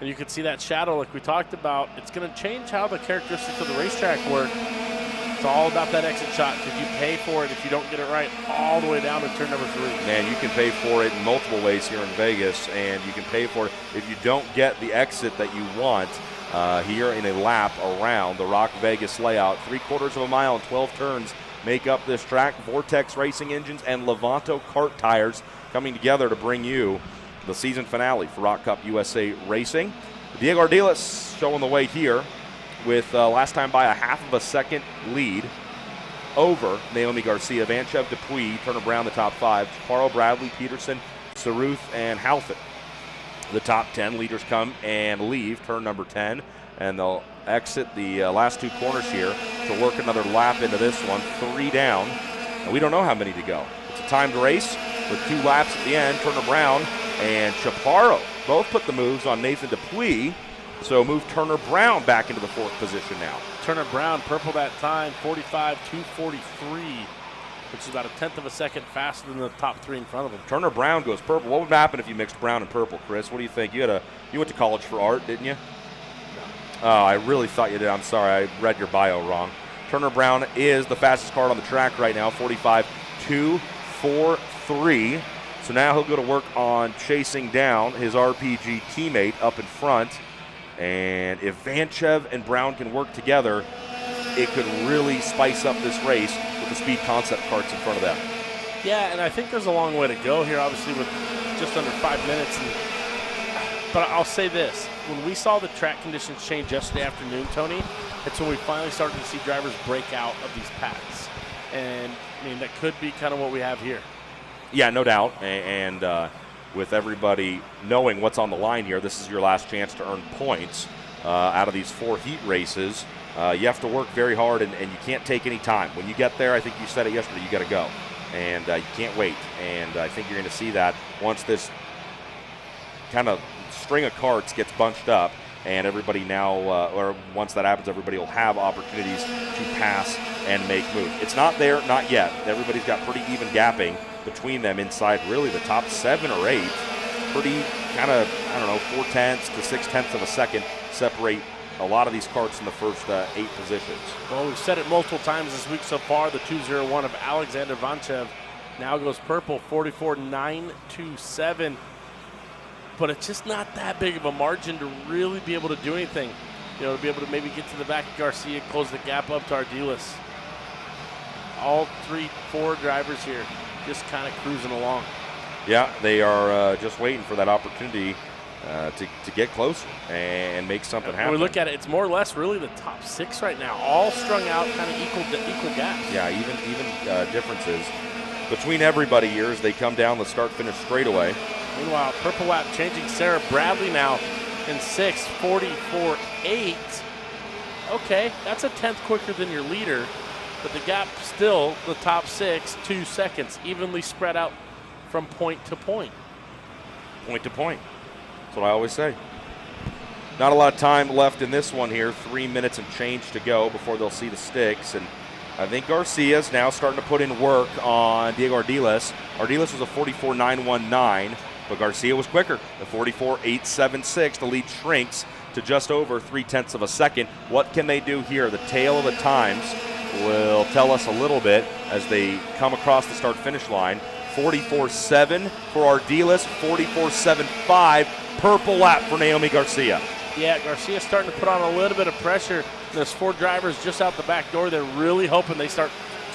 And you can see that shadow like we talked about. It's going to change how the characteristics of the racetrack work. It's all about that exit shot because you pay for it if you don't get it right all the way down to turn number 3. Man, you can pay for it in multiple ways here in Vegas, and you can pay for it if you don't get the exit that you want here in a lap around the ROK Vegas layout. 3/4 of a mile and 12 turns make up this track. Vortex Racing engines and Levanto kart tires coming together to bring you the season finale for ROK Cup USA Racing. Diego Ardiles showing the way here with last time by a half of a second lead over Naomi Garcia. Vanchev, Dupuis, Turner Brown, the top 5. Chaparro, Bradley, Peterson, Saruth, and Halfett. The top 10 leaders come and leave turn number 10, and they'll exit the last 2 corners here to work another lap into this one. 3 down, and we don't know how many to go. It's a timed race with 2 laps at the end. Turner Brown and Chaparro both put the moves on Nathan Dupuis, so move Turner Brown back into the 4th position now. Turner Brown, purple that time, 45.243, which is about a 1/10 of a second faster than the top 3 in front of him. Turner Brown goes purple. What would happen if you mixed brown and purple, Chris? What do you think? You went to college for art, didn't you? Oh, I really thought you did. I'm sorry. I read your bio wrong. Turner Brown is the fastest car on the track right now, 45.243. So now he'll go to work on chasing down his RPG teammate up in front. And if Vanchev and Brown can work together, it could really spice up this race with the speed concept carts in front of them. Yeah, and I think there's a long way to go here, obviously, with just under 5 minutes. But I'll say this. When we saw the track conditions change yesterday afternoon, Tony, it's when we finally started to see drivers break out of these paths. And, I mean, that could be kind of what we have here. Yeah, no doubt. And with everybody knowing what's on the line here, this is your last chance to earn points out of these 4 heat races. You have to work very hard, and you can't take any time. When you get there, I think you said it yesterday, you got to go. And you can't wait. And I think you're going to see that once this kind of string of carts gets bunched up, and everybody now, or once that happens, everybody will have opportunities to pass and make moves. It's not there, not yet. Everybody's got pretty even gapping between them inside really the top 7 or 8. Pretty kind of, 4/10 to 6/10 of a second separate a lot of these carts in the first 8 positions. Well, we've said it multiple times this week so far. The 201 of Alexander Vanchev now goes purple, 44.927. But it's just not that big of a margin to really be able to do anything. To be able to maybe get to the back of Garcia, close the gap up to Ardiles. All 3-4 drivers here just kind of cruising along. Yeah, they are just waiting for that opportunity to get closer and make something happen. When we look at it, it's more or less really the top 6 right now, all strung out, kind of equal gaps. Yeah, even differences between everybody here as they come down the start-finish straightaway. Meanwhile, purple lap changing. Sarah Bradley now in 6th, 44.8. Okay, that's a 10th quicker than your leader, but the gap still, the top 6, 2 seconds, evenly spread out from point to point. Point to point. That's what I always say. Not a lot of time left in this one here. 3 minutes and change to go before they'll see the sticks. And I think Garcia's now starting to put in work on Diego Ardiles. Ardiles was a 44.919, but Garcia was quicker. The 44.876. The lead shrinks to just over 0.3 of a second. What can they do here? The tail of the times will tell us a little bit as they come across the start-finish line. 44.7 for Ardiles, 44.75. Purple lap for Naomi Garcia. Yeah, Garcia's starting to put on a little bit of pressure. There's 4 drivers just out the back door. They're really hoping they start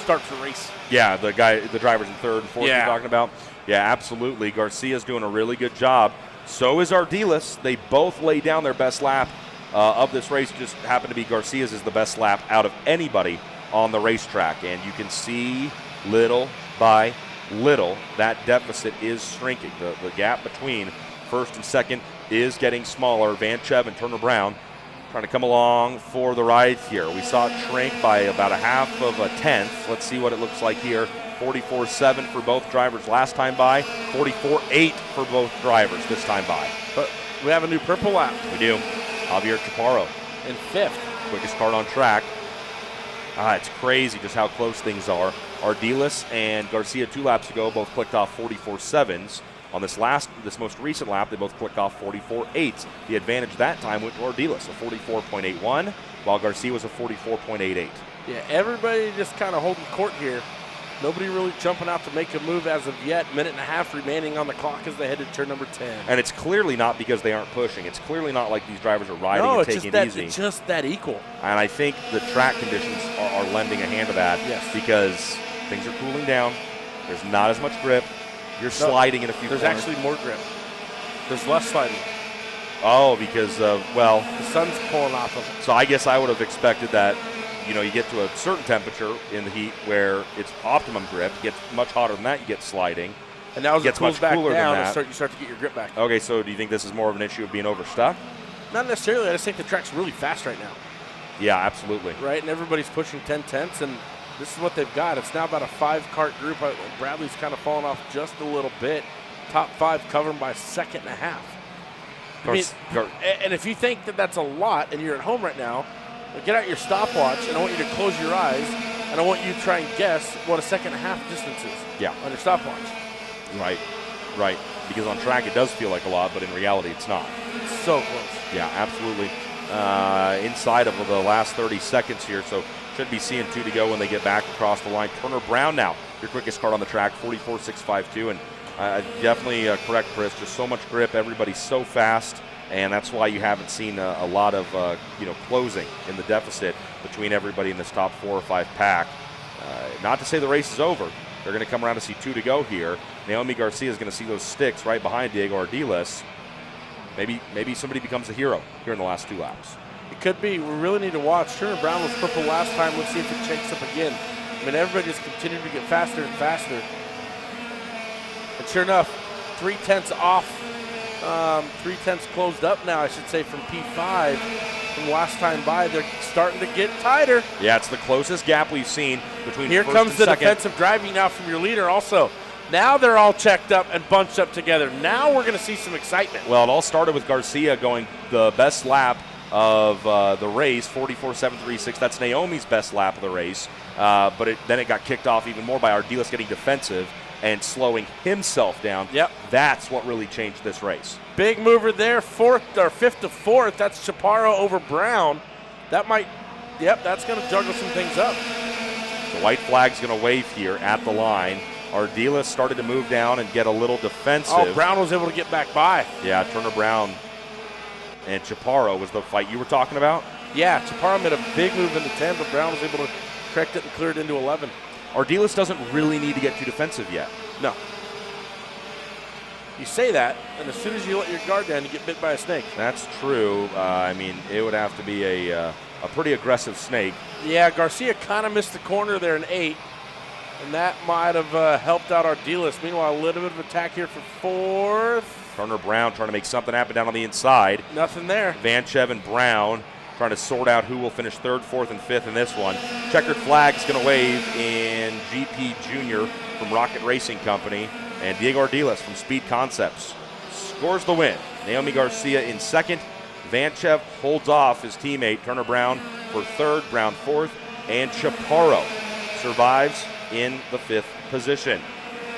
to race. Yeah, the drivers in 3rd and 4th you're talking about. Yeah, absolutely. Garcia's doing a really good job. So is Ardiles. They both laid down their best lap of this race. Just happened to be Garcia's is the best lap out of anybody on the racetrack. And you can see little by little that deficit is shrinking. The gap between 1st and 2nd is getting smaller. Vanchev and Turner Brown trying to come along for the ride here. We saw it shrink by about 1/2 of a tenth. Let's see what it looks like here. 44.7 for both drivers last time by. 44.8 for both drivers this time by. But we have a new purple lap. We do. Javier Chaparro in 5th. Quickest kart on track. It's crazy just how close things are. Ardiles and Garcia 2 laps ago both clicked off 44.7s. On this most recent lap, they both clicked off 44.8s. The advantage that time went to Ardiles, a 44.81, while Garcia was a 44.88. Yeah, everybody just kind of holding court here. Nobody really jumping out to make a move as of yet. 1.5 minutes remaining on the clock as they head to turn number 10. And it's clearly not because they aren't pushing. It's clearly not like these drivers are riding and taking it easy. It's just that equal. And I think the track conditions are lending a hand to that. Yes. Because things are cooling down. There's not as much grip. You're sliding in a few There's corners. actually more grip. There's less sliding. Oh, because of, well. The sun's pulling off of it. So I guess I would have expected that, you get to a certain temperature in the heat where it's optimum grip. It gets much hotter than that, you get sliding. And now as it cools back down, you start to get your grip back. Okay, so do you think this is more of an issue of being overstuck? Not necessarily. I just think the track's really fast right now. Yeah, absolutely. Right, and everybody's pushing 10/10ths, and this is what they've got. It's now about a 5-kart group. Bradley's kind of fallen off just a little bit. Top 5 covering by 1.5 seconds. And if you think that that's a lot and you're at home right now, get out your stopwatch, and I want you to close your eyes, and I want you to try and guess what a 1.5 distance is. Yeah. On your stopwatch. Right. Because on track it does feel like a lot, but in reality it's not. It's so close. Yeah, absolutely. Inside of the last 30 seconds here, so should be seeing 2 to go when they get back across the line. Turner Brown now, your quickest kart on the track, 44.652, and definitely correct, Chris. Just so much grip, everybody's so fast, and that's why you haven't seen a lot of closing in the deficit between everybody in this top 4 or 5 pack. Not to say the race is over, They're going to come around to see 2 to go here. Naomi Garcia is going to see those sticks right behind Diego Ardiles. Maybe somebody becomes a hero here in the last 2 laps. It could be. We really need to watch. Turner Brown was purple last time. Let's see if it shakes up again. I mean, everybody just continued to get faster and faster. And sure enough, 3/10 off. 3/10 closed up now, I should say, from P5 from last time by. They're starting to get tighter. Yeah, it's the closest gap we've seen between Here first comes and the second. defensive driving now from your leader also. Now they're all checked up and bunched up together. Now we're going to see some excitement. Well, it all started with Garcia going the best lap of the race, 44.736. That's Naomi's best lap of the race. But then it got kicked off even more by Ardiles getting defensive and slowing himself down. Yep. That's what really changed this race. Big mover there, 5th to 4th. That's Chaparro over Brown. That might, that's going to juggle some things up. The white flag's going to wave here at the line. Ardiles started to move down and get a little defensive. Oh, Brown was able to get back by. Yeah, Turner Brown and Chaparro was the fight you were talking about. Yeah, Chaparro made a big move into 10, but Brown was able to correct it and clear it into 11. Ardiles doesn't really need to get too defensive yet. No. You say that, and as soon as you let your guard down, you get bit by a snake. That's true. I mean, it would have to be a pretty aggressive snake. Yeah, Garcia kind of missed the corner there in 8, and that might have helped out Ardiles. Meanwhile, a little bit of attack here for 4th. Turner Brown trying to make something happen down on the inside. Nothing there. Vanchev and Brown trying to sort out who will finish 3rd, 4th, and 5th in this one. Checkered flag is going to wave in GP Junior from Rocket Racing Company, and Diego Ardiles from Speed Concepts scores the win. Naomi Garcia in 2nd. Vanchev holds off his teammate Turner Brown for 3rd, Brown 4th, and Chaparro survives in the 5th position.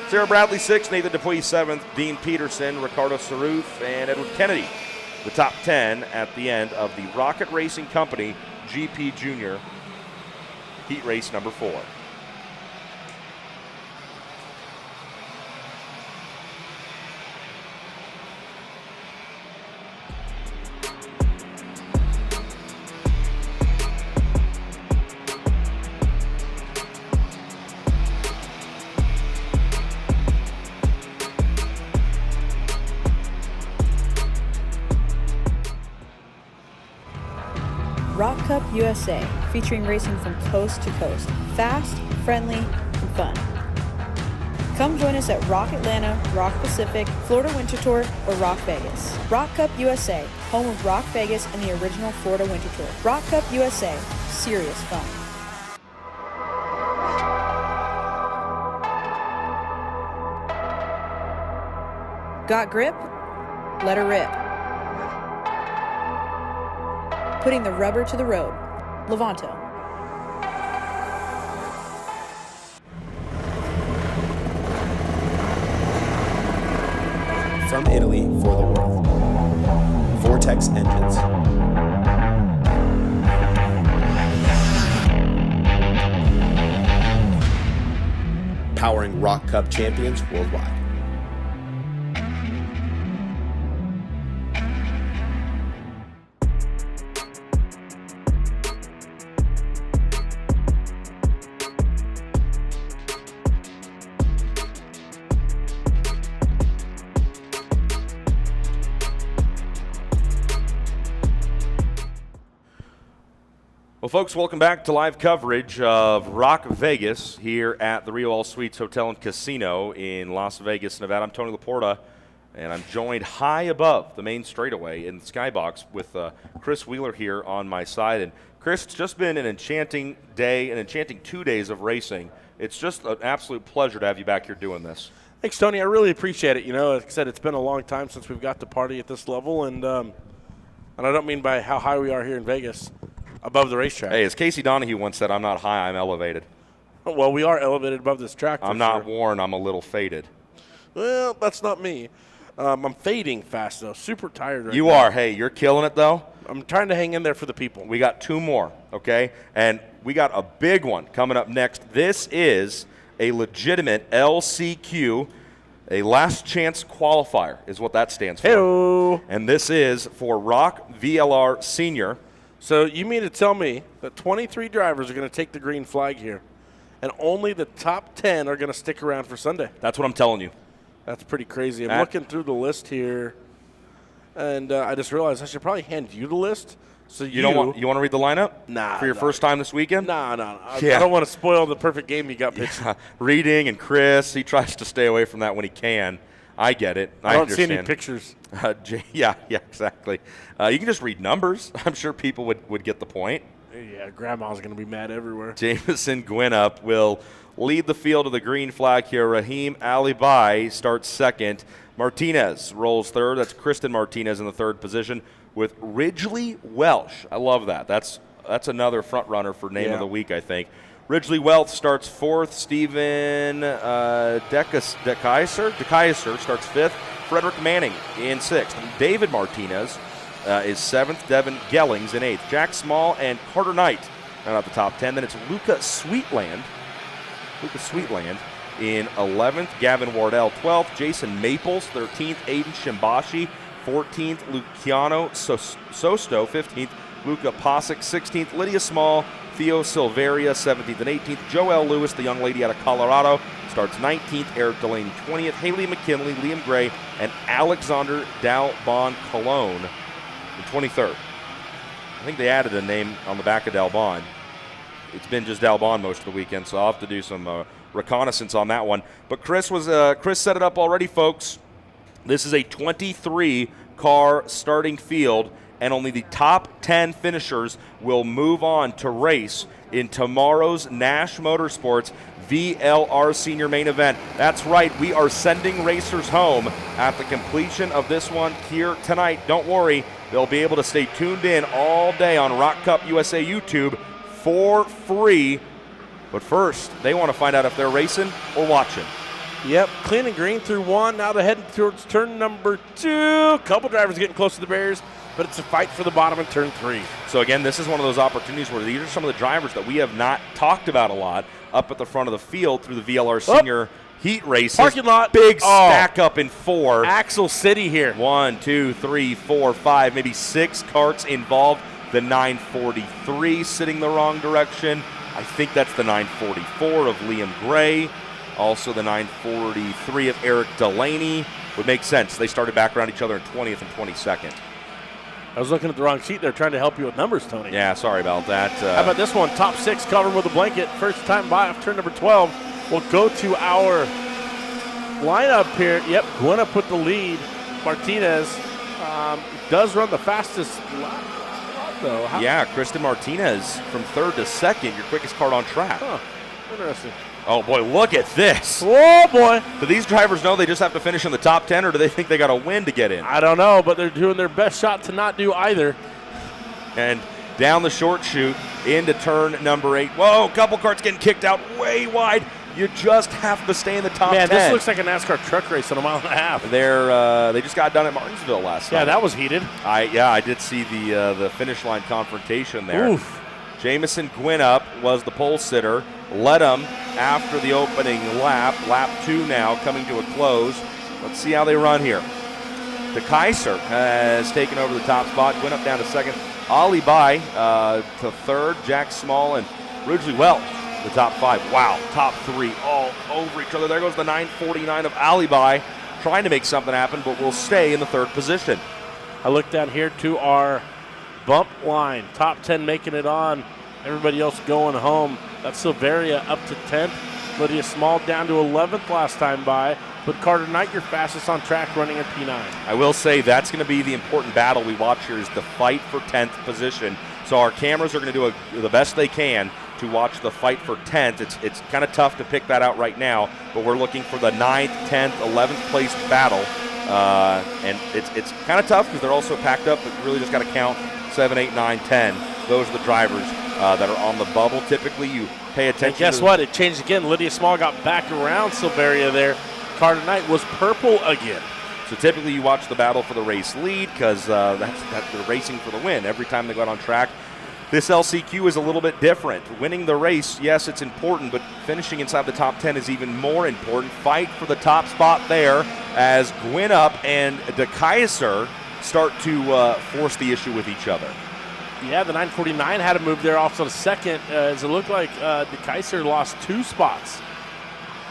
Sarah Bradley 6th, Nathan Dupuis 7th, Dean Peterson, Ricardo Saruth, and Edward Kennedy. The top 10 at the end of the Rocket Racing Company GP Junior Heat Race number 4. ROK Cup USA, featuring racing from coast to coast. Fast, friendly, and fun. Come join us at ROK Atlanta, ROK Pacific, Florida Winter Tour, or ROK Vegas. ROK Cup USA, home of ROK Vegas and the original Florida Winter Tour. ROK Cup USA, serious fun. Got grip? Let her rip. Putting the rubber to the road. Levanto. From Italy for the world. Vortex Engines. Powering ROK Cup champions worldwide. Well, folks, welcome back to live coverage of ROK Vegas here at the Rio All Suites Hotel and Casino in Las Vegas, Nevada. I'm Tony Laporta, and I'm joined high above the main straightaway in the skybox with Chris Wheeler here on my side. And Chris, it's just been an enchanting day, an enchanting 2 days of racing. It's just an absolute pleasure to have you back here doing this. Thanks, Tony. I really appreciate it. You know, like I said, it's been a long time since we've got to party at this level, and I don't mean by how high we are here in Vegas. Above the racetrack. Hey, as Casey Donahue once said, I'm not high, I'm elevated. Well, we are elevated above this track. I'm not worn, I'm a little faded. Well, that's not me. I'm fading fast, though. Super tired right now. You are. Hey, you're killing it, though. I'm trying to hang in there for the people. We got 2 more, okay? And we got a big one coming up next. This is a legitimate LCQ, a last chance qualifier is what that stands for. Hey-o. And this is for ROK VLR Senior. So you mean to tell me that 23 drivers are going to take the green flag here, and only the top 10 are going to stick around for Sunday. That's what I'm telling you. That's pretty crazy. I'm looking through the list here, and I just realized I should probably hand you the list. So you want to read the lineup? Nah. For your first time this weekend? Nah. Yeah. I don't want to spoil the perfect game you got pitched. Yeah. Reading and Chris, he tries to stay away from that when he can. I get it. I don't understand. see any pictures. Yeah, exactly. You can just read numbers. I'm sure people would get the point. Yeah, Grandma's going to be mad everywhere. Jamison Gwinnett will lead the field of the green flag here. Raheem Alibai starts second. Martinez rolls third. That's Kristen Martinez in the third position with Ridgely Welsh. I love that. That's another front runner for name of the week, I think. Ridgely Welsh starts fourth. Stephen DeKaiser starts fifth. Frederick Manning in sixth. David Martinez is seventh. Devin Gellings in eighth. Jack Small and Carter Knight round out the top 10. Then it's Luca Sweetland in 11th. Gavin Wardell 12th. Jason Maples 13th. Aiden Shimbashi 14th. Luciano Sosto 15th. Luca Posick 16th. Lydia Small, Theo Silveria 17th and 18th. Joelle Lewis, the young lady out of Colorado, starts 19th. Eric Delaney 20th. Haley McKinley, Liam Gray, and Alexander Dalbon Cologne in 23rd. I think they added a name on the back of Dalbon. It's been just Dalbon most of the weekend, so I'll have to do some reconnaissance on that one. But Chris set it up already, folks. This is a 23-car starting field, and only the top 10 finishers will move on to race in tomorrow's Nash Motorsports VLR Senior Main Event. That's right, we are sending racers home at the completion of this one here tonight. Don't worry, they'll be able to stay tuned in all day on ROK Cup USA YouTube for free. But first, they want to find out if they're racing or watching. Yep, clean and green through one. Now they're heading towards turn number 2. Couple drivers getting close to the barriers, but it's a fight for the bottom in turn 3. So again, this is one of those opportunities where these are some of the drivers that we have not talked about a lot up at the front of the field through the VLR Senior Heat races. Parking lot. Big stack up in 4. Axle City here. 1, 2, 3, 4, 5, maybe 6 karts involved. The 943 sitting the wrong direction. I think that's the 944 of Liam Gray. Also the 943 of Eric Delaney. Would make sense. They started back around each other in 20th and 22nd. I was looking at the wrong sheet there, trying to help you with numbers, Tony. Yeah, sorry about that. How about this one? Top 6 covered with a blanket. First time by off turn number 12. We'll go to our lineup here. Yep, Gwinnett put the lead. Martinez does run the fastest lap, though. Yeah, Kristen Martinez from 3rd to 2nd, your quickest card on track. Huh, interesting. Oh, boy, look at this. Oh, boy. Do these drivers know they just have to finish in the top 10, or do they think they got to win to get in? I don't know, but they're doing their best shot to not do either. And down the short chute into turn number 8. Whoa, couple carts getting kicked out way wide. You just have to stay in the top 10. Man, this looks like a NASCAR truck race in a mile and a half. They just got done at Martinsville last night. Yeah, that was heated. I did see the finish line confrontation there. Oof. Jamison Gwinnett was the pole sitter. Led him after the opening lap. Lap 2 now coming to a close. Let's see how they run here. DeKaiser has taken over the top spot. Gwinnett down to 2nd. Ali Bai to 3rd. Jack Small and Ridgely Welch, the top 5. Wow, top 3 all over each other. There goes the 949 of Ali Bai, trying to make something happen, but will stay in the 3rd position. I looked down here to our bump line. Top 10 making it on. Everybody else going home. That's Silveria up to 10th. Lydia Small down to 11th last time by. But Carter Knight, your fastest on track, running at P9. I will say that's going to be the important battle we watch here, is the fight for 10th position. So our cameras are going to do the best they can to watch the fight for 10th. It's kind of tough to pick that out right now, but we're looking for the 9th, 10th, 11th place battle. And it's kind of tough because they're also packed up, but you really just got to count 7, 8, 9, 10. Those are the drivers that are on the bubble. Typically, you pay attention. And guess what? It changed again. Lydia Small got back around Silveria there. Carter Knight was purple again. So typically, you watch the battle for the race lead because they're racing for the win every time they go out on track. This LCQ is a little bit different. Winning the race, yes, it's important, but finishing inside the top 10 is even more important. Fight for the top spot there as Gwinnett and DeKaiser start to force the issue with each other. Yeah, the 949 had to move there also to second, as it looked like De Keyser lost 2 spots.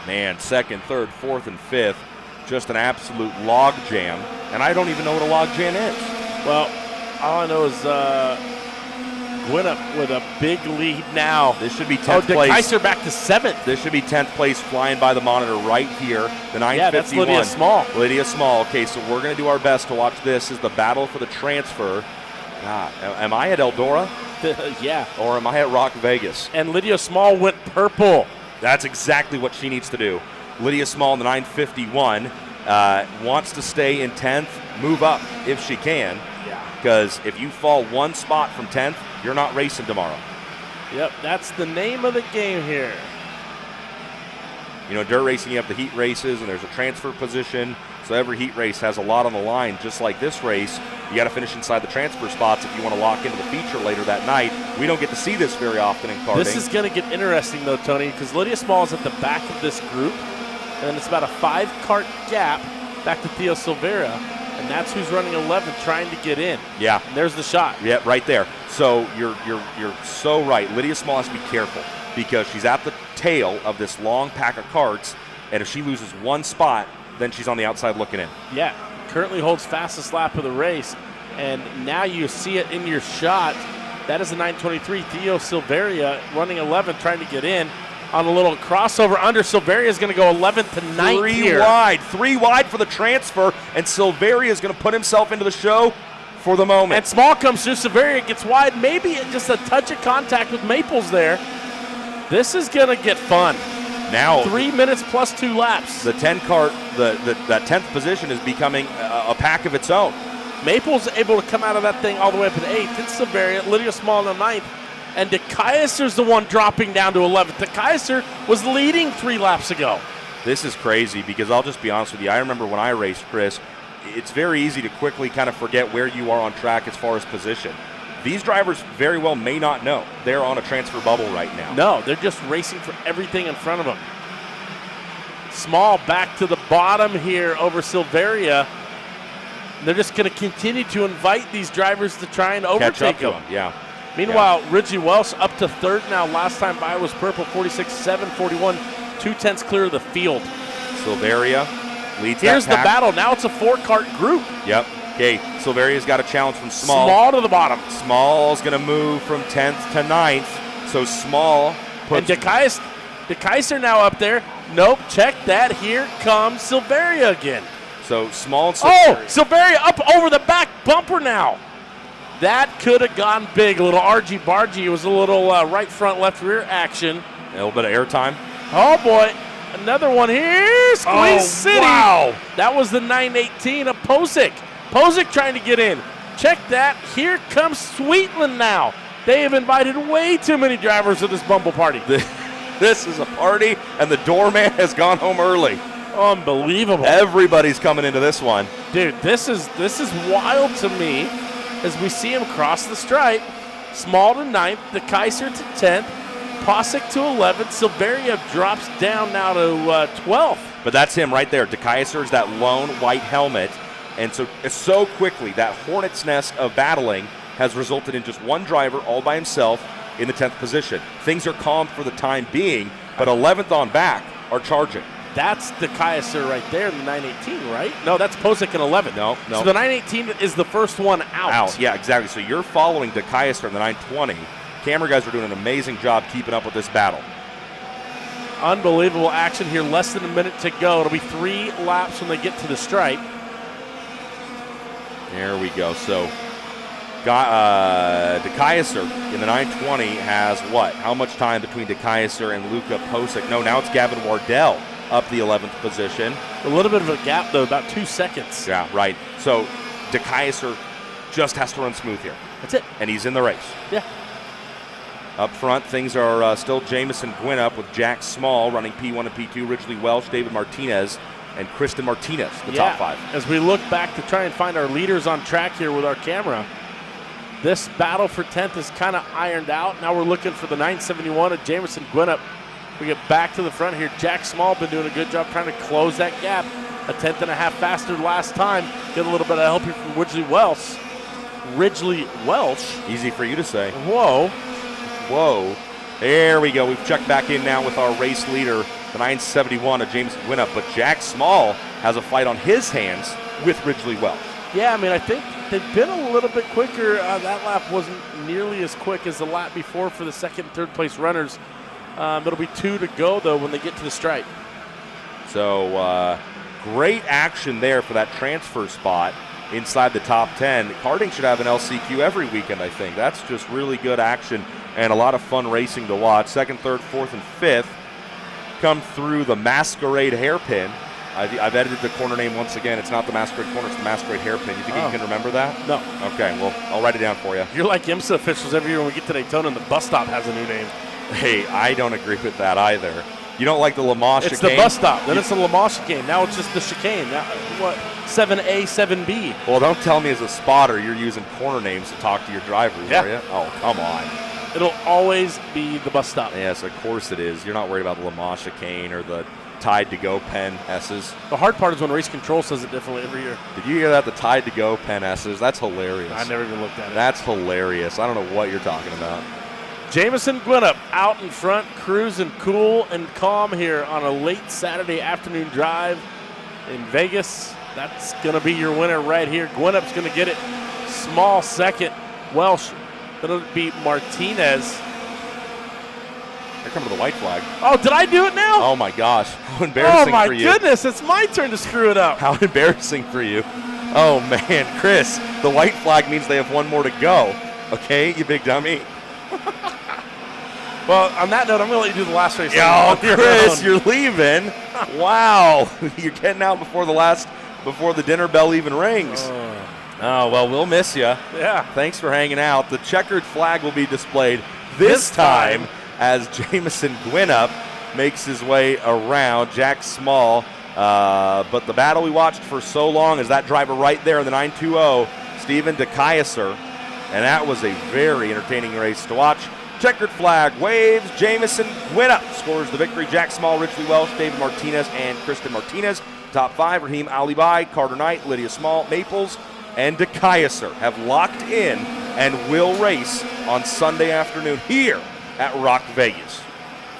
Man, second, third, fourth, and fifth, just an absolute log jam. And I don't even know what a log jam is. Well, all I know is Gwinnett with a big lead now. This should be 10th De place. Keyser back to 7th. This should be 10th place, flying by the monitor right here. The 951. Yeah, that's Lydia Small. Lydia Small. Okay, so we're going to do our best to watch this as the battle for the transfer. God, am I at Eldora? Yeah. Or am I at ROK Vegas? And Lydia Small went purple. That's exactly what she needs to do. Lydia Small in the 951 wants to stay in 10th, move up if she can. Yeah. Because if you fall 1 spot from 10th, you're not racing tomorrow. Yep, that's the name of the game here. You know, dirt racing, you have the heat races, and there's a transfer position. So every heat race has a lot on the line. Just like this race, you got to finish inside the transfer spots if you want to lock into the feature later that night. We don't get to see this very often in karting. This is going to get interesting, though, Tony, because Lydia Small is at the back of this group, and then it's about a 5-cart gap back to Theo Silveira, and that's who's running 11th trying to get in. Yeah. And there's the shot. Yeah, right there. So you're so right. Lydia Small has to be careful because she's at the tail of this long pack of carts, and if she loses 1 spot, then she's on the outside looking in. Yeah, currently holds fastest lap of the race, and now you see it in your shot. That is the 923, Theo Silveria running 11th, trying to get in on a little crossover under. Silveria is going to go 11th to 9th here. 3 wide for the transfer, and Silveria is going to put himself into the show for the moment. And Small comes through, Silveria gets wide, maybe just a touch of contact with Maples there. This is going to get fun. Now 3 minutes plus 2 laps. The 10 cart, that 10th position is becoming a pack of its own. Maples able to come out of that thing all the way up to 8th. It's Silveria, Lydia Small in the 9th. And De Keyser's the one dropping down to 11th. De Keyser was leading 3 laps ago. This is crazy because I'll just be honest with you. I remember when I raced, Chris, it's very easy to quickly kind of forget where you are on track as far as position. These drivers very well may not know they're on a transfer bubble right now. No, they're just racing for everything in front of them. Small back to the bottom here over Silveria. They're just going to continue to invite these drivers to try and overtake them. Yeah. Meanwhile, Ridgey Welsh up to 3rd now. Last time by was purple, 46.7, 41, 2/10 clear of the field. Silveria leads Here's that the battle. Now it's a 4-cart group. Yep. Okay, Silveria's got a challenge from Small. Small to the bottom. Small's going to move from 10th to 9th. So Small puts... And De Keyser now up there. Nope, check that. Here comes Silveria again. So Small and Silveria. Oh, Silveria up over the back bumper now. That could have gone big. A little argy-bargy. It was a little right front, left rear action. A little bit of airtime. Oh, boy. Another one here. Squeeze City. Wow. That was the 918 of Posick. Posick trying to get in. Check that. Here comes Sweetland now. They have invited way too many drivers to this Bumble party. This is a party, and the doorman has gone home early. Unbelievable. Everybody's coming into this one. Dude, this is wild to me as we see him cross the stripe. Small to 9th, De Keyser to 10th, Posick to 11th. Silveria drops down now to 12th. But that's him right there. De Keyser is that lone white helmet. And so quickly, that hornet's nest of battling has resulted in just one driver all by himself in the 10th position. Things are calm for the time being, but 11th on back are charging. That's De Keyser right there in the 918, right? No, that's Posick in 11. No. So the 918 is the first one out. Yeah, exactly. So you're following De Keyser in the 920. Camera guys are doing an amazing job keeping up with this battle. Unbelievable action here. Less than a minute to go. It'll be 3 laps when they get to the stripe. There we go. So De Keyser in the 920 has what? How much time between De Keyser and Luca Posick? No, now it's Gavin Wardell up the 11th position. A little bit of a gap, though, about 2 seconds. Yeah, right. So De Keyser just has to run smooth here. That's it. And he's in the race. Yeah. Up front, things are still Jamison Gwynn up with Jack Small running P1 and P2, Ridgely Welsh, David Martinez, and Kristen Martinez, the top 5. As we look back to try and find our leaders on track here with our camera, this battle for 10th is kind of ironed out. Now we're looking for the 971 of Jamison Gwinnett. We get back to the front here. Jack Small been doing a good job trying to close that gap. A 10th and a half faster last time. Get a little bit of help here from Ridgely Welsh. Ridgely Welsh. Easy for you to say. Whoa. Whoa. There we go. We've checked back in now with our race leader, the 971 of James Winup. But Jack Small has a fight on his hands with Ridgely Welsh. Yeah, I mean, I think they've been a little bit quicker. That lap wasn't nearly as quick as the lap before for the second and third place runners. It'll be 2 to go, though, when they get to the stripe. So great action there for that transfer spot inside the top 10. Karting should have an LCQ every weekend, I think. That's just really good action and a lot of fun racing to watch. Second, third, fourth, and fifth come through the Masquerade Hairpin. I've edited the corner name once again. It's not the Masquerade Corner, it's the Masquerade Hairpin. You think you can remember that? No. Okay, well, I'll write it down for you. You're like IMSA officials every year when we get to Daytona and the bus stop has a new name. Hey, I don't agree with that either. You don't like the Le Mans It's chicane? the bus stop. Then it's the Le Mans chicane. Now it's just the chicane. Now, what? 7A, 7B. Well, don't tell me as a spotter you're using corner names to talk to your drivers, Yeah. are you? Oh, come on. It'll always be the bus stop. Yes, of course it is. You're not worried about the Le Mans chicane or the Tide to Go Pen S's. The hard part is when race control says it differently every year. Did you hear that? The Tide to Go Pen S's? That's hilarious. I never even looked at it. That's hilarious. I don't know what you're talking about. Jamison Gwinnett out in front, cruising cool and calm here on a late Saturday afternoon drive in Vegas. That's going to be your winner right here. Gwinnett's going to get it. Small second. Welsh going to beat Martinez. Here comes the white flag. Oh, did I do it now? Oh, my gosh. How embarrassing Oh, my for you. goodness. It's my turn to screw it up. How embarrassing for you. Oh, man. Chris, the white flag means they have one more to go. Okay, you big dummy. Well, on that note, I'm going to let you do the last race. Oh, on your Chris, own. you're leaving. Wow. You're getting out before the dinner bell even rings. Oh, well, we'll miss you. Yeah. Thanks for hanging out. The checkered flag will be displayed this time as Jamison Gwinnett makes his way around. Jack Small. But the battle we watched for so long is that driver right there in the 920, Stephen DeKaiser. And that was a very entertaining race to watch. Checkered flag waves. Jamison Gwinnett scores the victory. Jack Small, Ridgely Welsh, David Martinez, and Kristen Martinez. Top 5, Raheem Alibi, Carter Knight, Lydia Small, Maples, and DeKaiser have locked in and will race on Sunday afternoon here at ROK Vegas.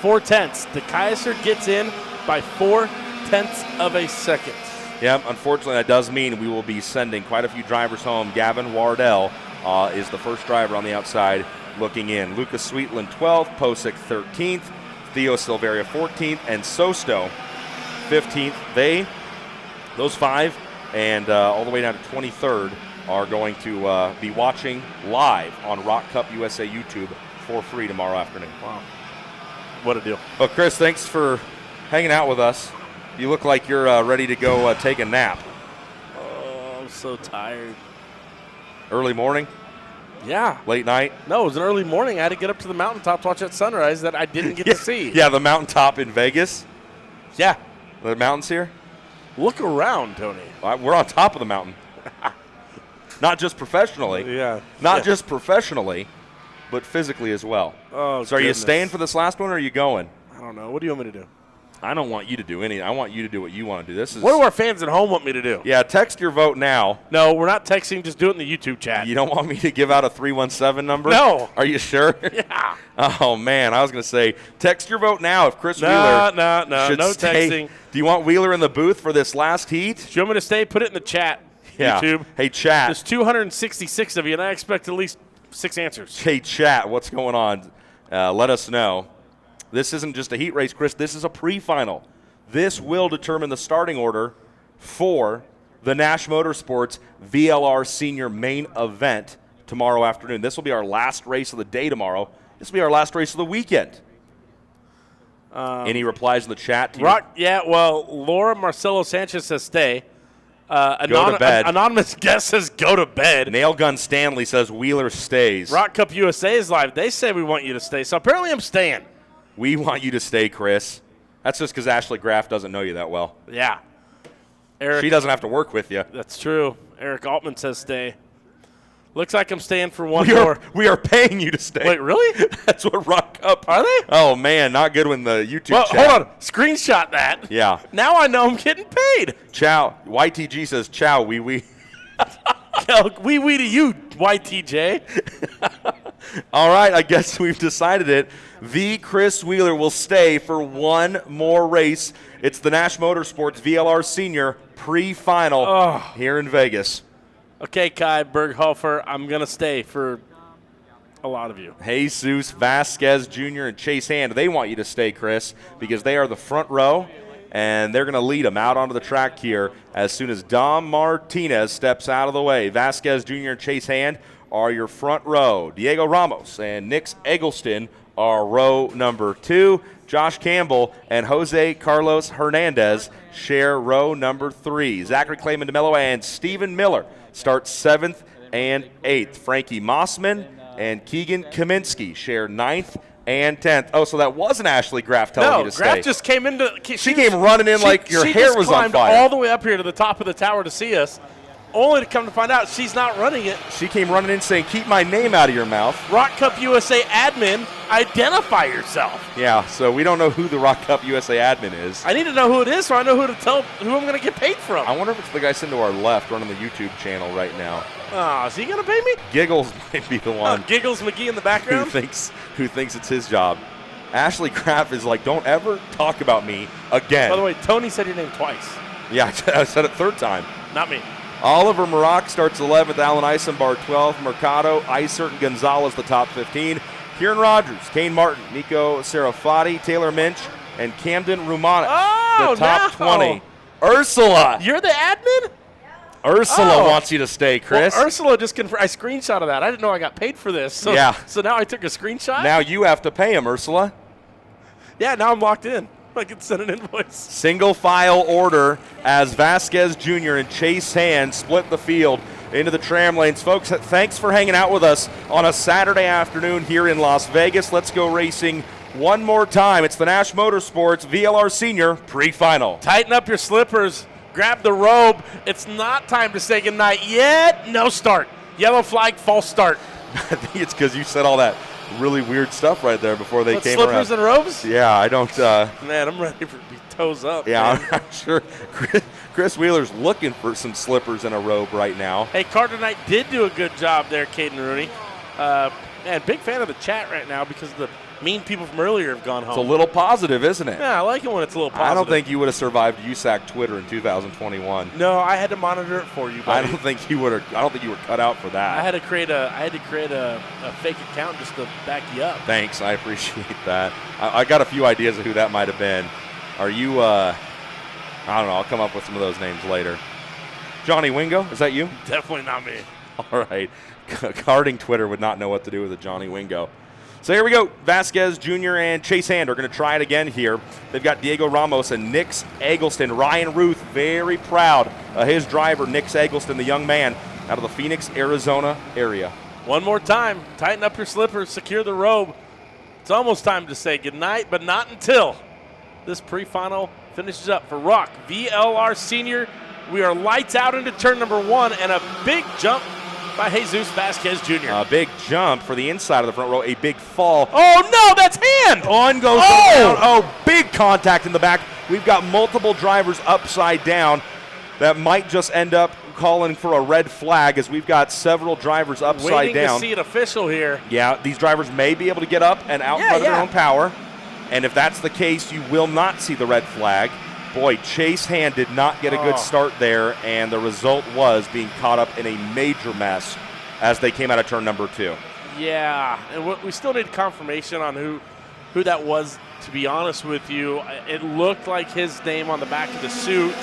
4/10. DeKaiser gets in by 4/10 of a second. Yep, unfortunately that does mean we will be sending quite a few drivers home. Gavin Wardell is the first driver on the outside looking in. Lucas Sweetland 12th, Posick 13th, Theo Silveria 14th, and Sosto 15th. Those 5 and all the way down to 23rd are going to be watching live on ROK Cup USA YouTube for free tomorrow afternoon. Wow. What a deal. Well, Chris, thanks for hanging out with us. You look like you're ready to go take a nap. Oh, I'm so tired. Early morning? Yeah. Late night? No, it was an early morning. I had to get up to the mountaintop to watch that sunrise that I didn't get to see. Yeah, the mountaintop in Vegas. Yeah. The mountains here? Look around, Tony. We're on top of the mountain. Not just professionally. Yeah. Not just professionally, but physically as well. Oh, so are you goodness. staying for this last one or are you going? I don't know. What do you want me to do? I don't want you to do anything. I want you to do what you want to do. This is. What do our fans at home want me to do? Yeah, text your vote now. No, we're not texting. Just do it in the YouTube chat. You don't want me to give out a 317 number? No. Are you sure? Yeah. Oh, man. I was going to say, text your vote now if Chris Wheeler No should stay. texting. Do you want Wheeler in the booth for this last heat? Do you want me to stay? Put it in the chat. Yeah. YouTube. Hey, chat. There's 266 of you, and I expect at least 6 answers. Hey, chat, what's going on? Let us know. This isn't just a heat race, Chris. This is a pre-final. This will determine the starting order for the Nash Motorsports VLR Senior main event tomorrow afternoon. This will be our last race of the day tomorrow. This will be our last race of the weekend. Any replies in the chat? Laura Marcelo Sanchez says stay. Go to bed. Anonymous guest says go to bed. Nail Gun Stanley says Wheeler stays. ROK Cup USA is live. They say we want you to stay, so apparently I'm staying. We want you to stay, Chris. That's just because Ashley Graff doesn't know you that well. Yeah. Eric, She doesn't have to work with you. That's true. Eric Altman says stay. Looks like I'm staying for one more. We are paying you to stay. Wait, really? That's what ROK Cup. Are they? Oh, man, not good when the YouTube Well, chat. hold on. Screenshot that. Yeah. Now I know I'm getting paid. Chow. YTG says, chow, wee wee. Wee to you, YTJ. All right, I guess we've decided it. The Chris Wheeler will stay for one more race. It's the Nash Motorsports VLR Senior pre-final here in Vegas. Okay, Kai Berghofer, I'm going to stay for a lot of you. Jesus Vasquez Jr. and Chase Hand, they want you to stay, Chris, because they are the front row, and they're going to lead them out onto the track here as soon as Dom Martinez steps out of the way. Vasquez Jr. and Chase Hand are your front row. Diego Ramos and Nick Eggleston are row number 2. Josh Campbell and Jose Carlos Hernandez share row number 3. Zachary Clayman DeMello and Stephen Miller start 7th and 8th. Frankie Mossman and Keegan Kaminsky share 9th and 10th. Oh, so that wasn't Ashley Graff telling you to stay. No, Graff just came into. She came running in like your hair was on fire. She climbed all the way up here to the top of the tower to see us, only to come to find out she's not running it. She came running in saying, "Keep my name out of your mouth." ROK Cup USA admin, identify yourself. Yeah, so we don't know who the ROK Cup USA admin is. I need to know who it is so I know who I'm going to get paid from. I wonder if it's the guy sitting to our left running the YouTube channel right now. Oh, is he going to pay me? Giggles might be the one. Giggles McGee in the background? Who thinks it's his job. Ashley Graff is like, don't ever talk about me again. By the way, Tony said your name twice. Yeah, I said it third time. Not me. Oliver Maroc starts 11th, Alan Eisenbar 12th, Mercado, Isert, and Gonzalez the top 15. Kieran Rogers, Kane Martin, Nico Serafati, Taylor Minch, and Camden Rumanic, the top 20. Ursula! You're the admin? Ursula wants you to stay, Chris. Well, Ursula just confirmed. I screenshotted that. I didn't know I got paid for this. So, yeah. So now I took a screenshot? Now you have to pay him, Ursula. Yeah, now I'm locked in. I can send an invoice. Single file order as Vasquez Jr. and Chase Hand split the field into the tram lanes. Folks, thanks for hanging out with us on a Saturday afternoon here in Las Vegas. Let's go racing one more time. It's the Nash Motorsports VLR Senior pre-final. Tighten up your slippers. Grab the robe. It's not time to say goodnight yet. No start. Yellow flag, false start. I think it's because you said all that really weird stuff right there before they came slippers around. and robes? Yeah, I don't. Man, I'm ready for be toes up. Yeah, man. I'm sure Chris Wheeler's looking for some slippers and a robe right now. Hey, Carter Knight did do a good job there, Caden Rooney. Man, big fan of the chat right now because the mean people from earlier have gone home. It's a little positive, isn't it? Yeah, I like it when it's a little positive. I don't think you would have survived USAC Twitter in 2021. No, I had to monitor it for you, buddy. I don't think you were cut out for that. I had to create a fake account just to back you up. Thanks, I appreciate that. I got a few ideas of who that might have been. Are you? I don't know. I'll come up with some of those names later. Johnny Wingo, is that you? Definitely not me. All right. Karting Twitter would not know what to do with a Johnny Wingo. So here we go. Vasquez Jr. and Chase Hand are going to try it again here. They've got Diego Ramos and Nick Eggleston. Ryan Ruth, very proud of his driver, Nick Eggleston, the young man out of the Phoenix, Arizona area. One more time. Tighten up your slippers. Secure the robe. It's almost time to say goodnight, but not until this pre-final finishes up for ROK VLR Senior. We are lights out into turn number 1 and a big jump by Jesus Vasquez Jr. A big jump for the inside of the front row, a big fall. Oh, no, that's Hand! On goes the down. Oh, big contact in the back. We've got multiple drivers upside down that might just end up calling for a red flag as we've got several drivers upside down. Waiting to see an official here. Yeah, these drivers may be able to get up and out in front of their own power. And if that's the case, you will not see the red flag. Boy, Chase Hand did not get a good start there, and the result was being caught up in a major mess as they came out of turn number 2. Yeah, and we still need confirmation on who that was, to be honest with you. It looked like his name on the back of the suit.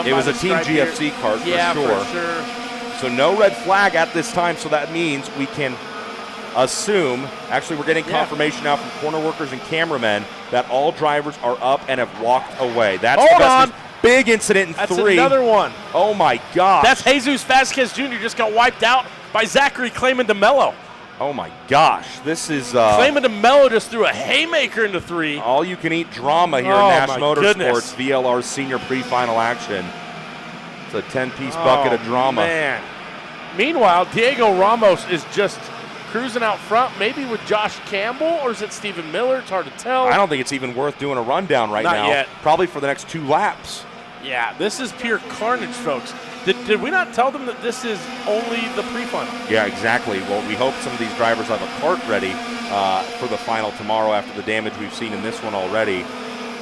It was a Team GFC card for sure. So no red flag at this time, so that means we can assume, actually we're getting confirmation now from corner workers and cameramen that all drivers are up and have walked away. That's Hold on. Big incident in That's 3. Another one. Oh my gosh. That's Jesus Vasquez Jr. just got wiped out by Zachary Clayman DeMello. Oh my gosh. This is Clayman DeMello just threw a haymaker into 3. all you can eat drama here at Nash Motorsports VLR Senior pre-final action. It's a 10-piece bucket of drama. Man. Meanwhile, Diego Ramos is just cruising out front, maybe with Josh Campbell, or is it Stephen Miller? It's hard to tell. I don't think it's even worth doing a rundown right now. Not yet. Probably for the next 2 laps. Yeah, this is pure carnage, folks. Did we not tell them that this is only the pre-final? Yeah, exactly. Well, we hope some of these drivers have a cart ready for the final tomorrow after the damage we've seen in this one already.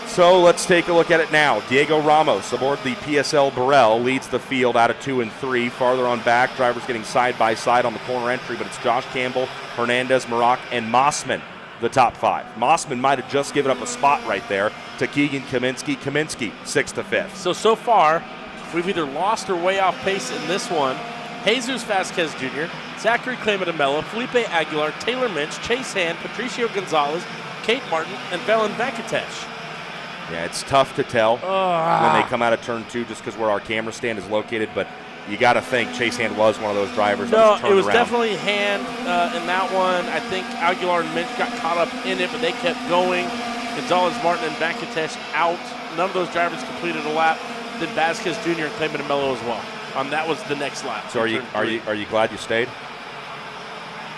So let's take a look at it now. Diego Ramos aboard the PSL Burrell leads the field out of 2 and 3. Farther on back, drivers getting side by side on the corner entry, but it's Josh Campbell, Hernandez, Maroc, and Mossman, the top 5. Mossman might have just given up a spot right there to Keegan Kaminsky. Kaminsky, 6th to 5th. So far, we've either lost or way off pace in this one. Jesus Vasquez Jr., Zachary Clamatamella, Felipe Aguilar, Taylor Minch, Chase Hand, Patricio Gonzalez, Kate Martin, and Velen Venkatesh. Yeah, it's tough to tell when they come out of turn 2 just because where our camera stand is located, but you got to think Chase Hand was one of those drivers that was turned it was around. Definitely Hand in that one. I think Aguilar and Minch got caught up in it, but they kept going. Gonzalez, Martin, and Venkatesh out. None of those drivers completed a lap. Then Vasquez Jr. and Clayman Mello as well. That was the next lap. So are you glad you stayed?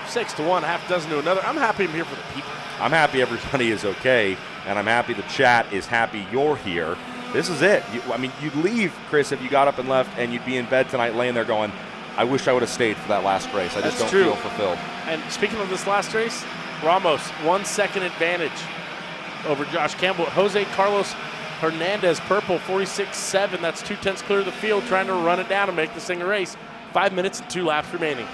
6 to 1, half dozen to another. I'm happy I'm here for the people. I'm happy everybody is okay, and I'm happy the chat is happy you're here. This is it. You'd leave, Chris, if you got up and left, and you'd be in bed tonight laying there going, I wish I would have stayed for that last race. I just don't feel fulfilled. And speaking of this last race, Ramos, 1 second advantage over Josh Campbell. Jose Carlos Hernandez, purple, 46.7. That's 2/10 clear of the field, trying to run it down and make this thing a race. 5 minutes and 2 laps remaining.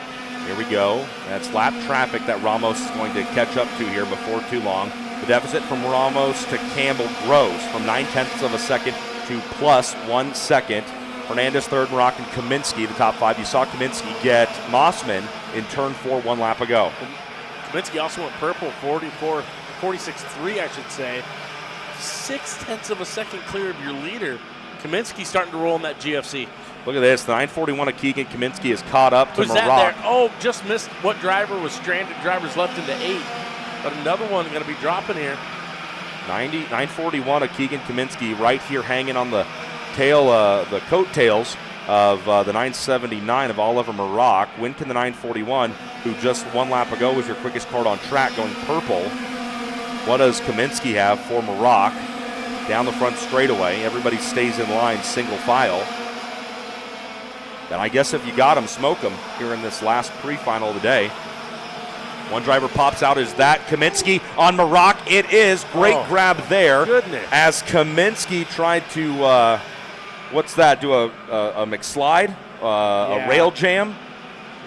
Here we go. That's lap traffic that Ramos is going to catch up to here before too long. The deficit from Ramos to Campbell grows from 9/10 of a second to plus 1 second. Hernandez third, Moroccan Kaminsky, the top 5. You saw Kaminsky get Mossman in turn 4 1 lap ago. Kaminsky also went purple, 46.3, I should say. 0.6 of a second clear of your leader. Kaminsky starting to roll in that GFC. Look at this. The 941 of Keegan Kaminsky is caught up to Who's Maroc. that there? Oh, just missed what driver was stranded. Drivers left into 8. But another one going to be dropping here. 941 of Keegan Kaminsky right here hanging on the tail, the coattails of the 979 of Oliver Maroc. Winkin the 941, who just 1 lap ago was your quickest card on track, going purple. What does Kaminsky have for Maroc? Down the front straightaway. Everybody stays in line, single file. And I guess if you got him, smoke him here in this last pre-final of the day. One driver pops out. Is that Kaminsky on Maroc? It is. Great grab there. Goodness. As Kaminsky tried to, what's that, do a McSlide? A rail jam?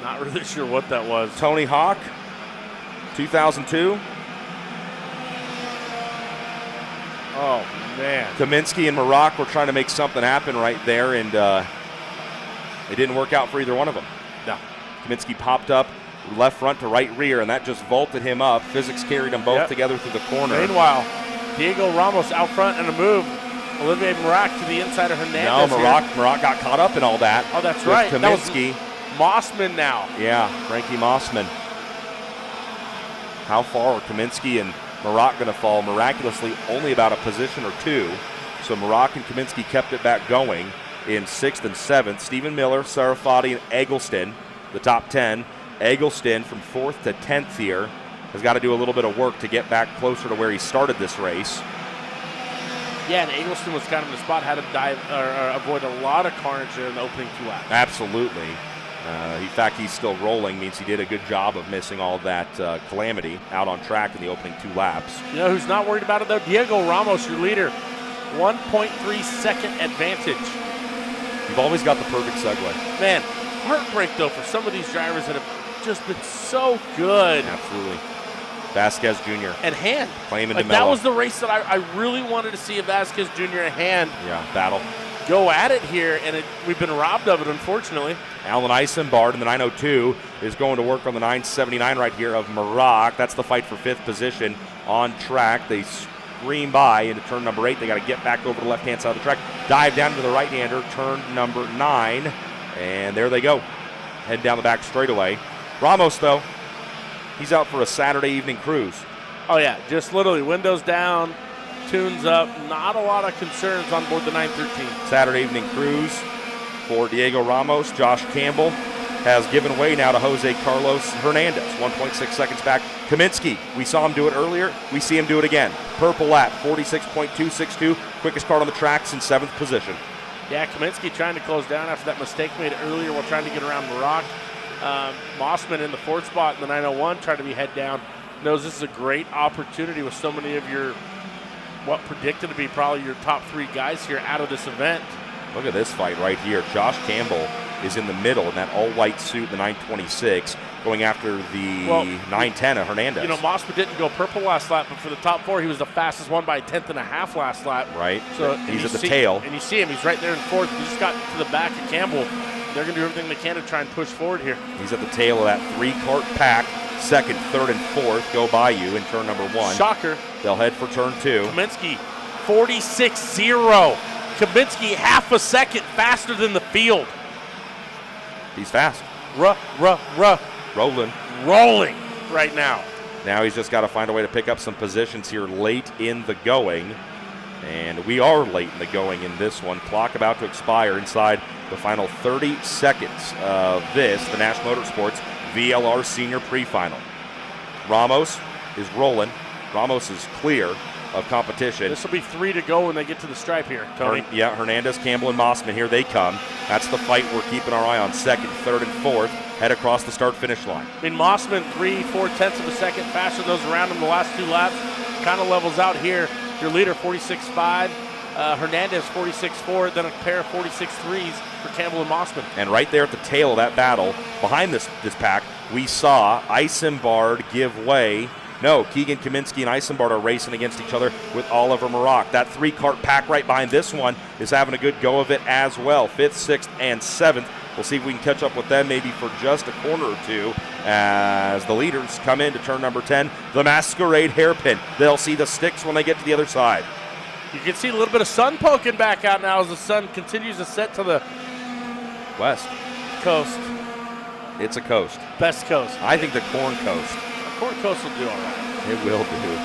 Not really sure what that was. Tony Hawk, 2002. Oh, man. Kaminsky and Maroc were trying to make something happen right there, and it didn't work out for either one of them. No. Kaminsky popped up left front to right rear, and that just vaulted him up. Physics carried them both together through the corner. Meanwhile, Diego Ramos out front and a move. Olivier Maroc to the inside of Hernandez. No, Maroc got caught up in all that. Oh, that's right. Kaminsky. That was Mossman now. Yeah, Frankie Mossman. How far are Kaminsky and Maroc going to fall? Miraculously, only about a position or 2. So Maroc and Kaminsky kept it back going in 6th and 7th. Stephen Miller, Sarafati, and Eggleston, the top 10. Eggleston from 4th to 10th here has got to do a little bit of work to get back closer to where he started this race. Yeah, and Eggleston was kind of in the spot, had to dive or avoid a lot of carnage there in the opening 2 laps. Absolutely. In fact, he's still rolling, means he did a good job of missing all that calamity out on track in the opening 2 laps. You know who's not worried about it, though? Diego Ramos, your leader. 1.3 second advantage. You've always got the perfect segue. Man, heartbreak, though, for some of these drivers that have just been so good. Absolutely. Vasquez Jr. And Hand. Claiming like, that was the race that I really wanted to see a Vasquez Jr. and Hand battle. Go at it here, and we've been robbed of it, unfortunately. Alan Eisenbard in the 902 is going to work on the 979 right here of Maroc. That's the fight for 5th position on track. They scream by into turn number 8. They got to get back over the left-hand side of the track. Dive down to the right-hander, turn number 9. And there they go. Head down the back straightaway. Ramos, though, he's out for a Saturday evening cruise. Oh, yeah, just literally windows down, tunes up, not a lot of concerns on board the 913. Saturday evening cruise for Diego Ramos. Josh Campbell has given way now to Jose Carlos Hernandez. 1.6 seconds back. Kaminsky, we saw him do it earlier. We see him do it again. Purple lap, 46.262. Quickest card on the tracks in 7th position. Yeah, Kaminsky trying to close down after that mistake made earlier while trying to get around Maroc. Mossman in the 4th spot in the 901 trying to be head down. Knows this is a great opportunity with so many of your, what predicted to be probably your top 3 guys here out of this event. Look at this fight right here. Josh Campbell is in the middle in that all-white suit, the 926, going after the 910 of Hernandez. You know, Mossman didn't go purple last lap, but for the top 4, he was the fastest one by a 1/10.5 last lap. Right. So he's at the tail. And you see him, he's right there in 4th. He just got to the back of Campbell. They're going to do everything they can to try and push forward here. He's at the tail of that 3-cart pack. 2nd, 3rd, and 4th go by you in turn number 1. Shocker. They'll head for turn 2. Kaminsky, 46.0. Kaminsky half a second faster than the field. He's fast. Rolling right now. Now he's just got to find a way to pick up some positions here late in the going. And we are late in the going in this one. Clock about to expire inside the final 30 seconds of this, the Nash Motorsports VLR Senior Pre-Final. Ramos is rolling. Ramos is clear of competition. This will be 3 to go when they get to the stripe here, Tony. Hernandez, Campbell, and Mossman, here they come. That's the fight we're keeping our eye on. 2nd, 3rd, and 4th head across the start-finish line. I mean, Mossman 3/4 of a second faster than those around him the last 2 laps. Kind of levels out here. Your leader 46.5, Hernandez 46.4, then a pair of 46.3s for Campbell and Mossman. And right there at the tail of that battle, behind this pack, we saw Isambard give way. No, Keegan Kaminsky and Isambard are racing against each other with Oliver Maroc. That 3-cart pack right behind this one is having a good go of it as well. 5th, 6th, and 7th. We'll see if we can catch up with them maybe for just a corner or 2 as the leaders come into turn number 10, the Masquerade Hairpin. They'll see the sticks when they get to the other side. You can see a little bit of sun poking back out now as the sun continues to set to the west coast. It's a coast. Best coast. I think the Corn Coast. Corn Coast will do all right. It will do.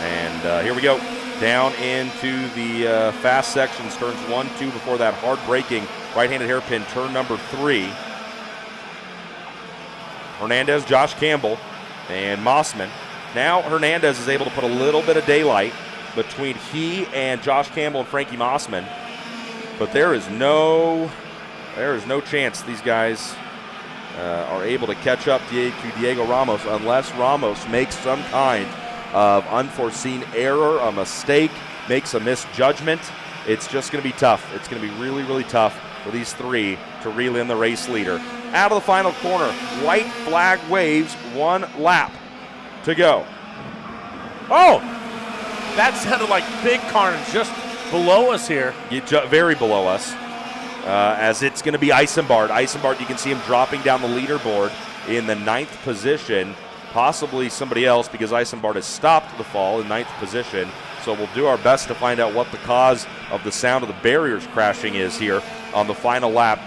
And here we go. Down into the fast sections, turns 1, 2 before that hard-braking right-handed hairpin, turn number 3. Hernandez, Josh Campbell, and Mossman. Now Hernandez is able to put a little bit of daylight between he and Josh Campbell and Frankie Mossman. But there is no chance these guys are able to catch up to Diego Ramos unless Ramos makes some kind of unforeseen error, a mistake, makes a misjudgment. It's just going to be tough. It's going to be really, really tough for these 3 to reel in the race leader. Out of the final corner, white flag waves, 1 lap to go. Oh, that sounded like big carnage just below us here. Very below us, as it's going to be Isambard. Isambard, you can see him dropping down the leaderboard in the 9th position. Possibly somebody else because Isambard has stopped the fall in 9th position. So we'll do our best to find out what the cause of the sound of the barriers crashing is here on the final lap.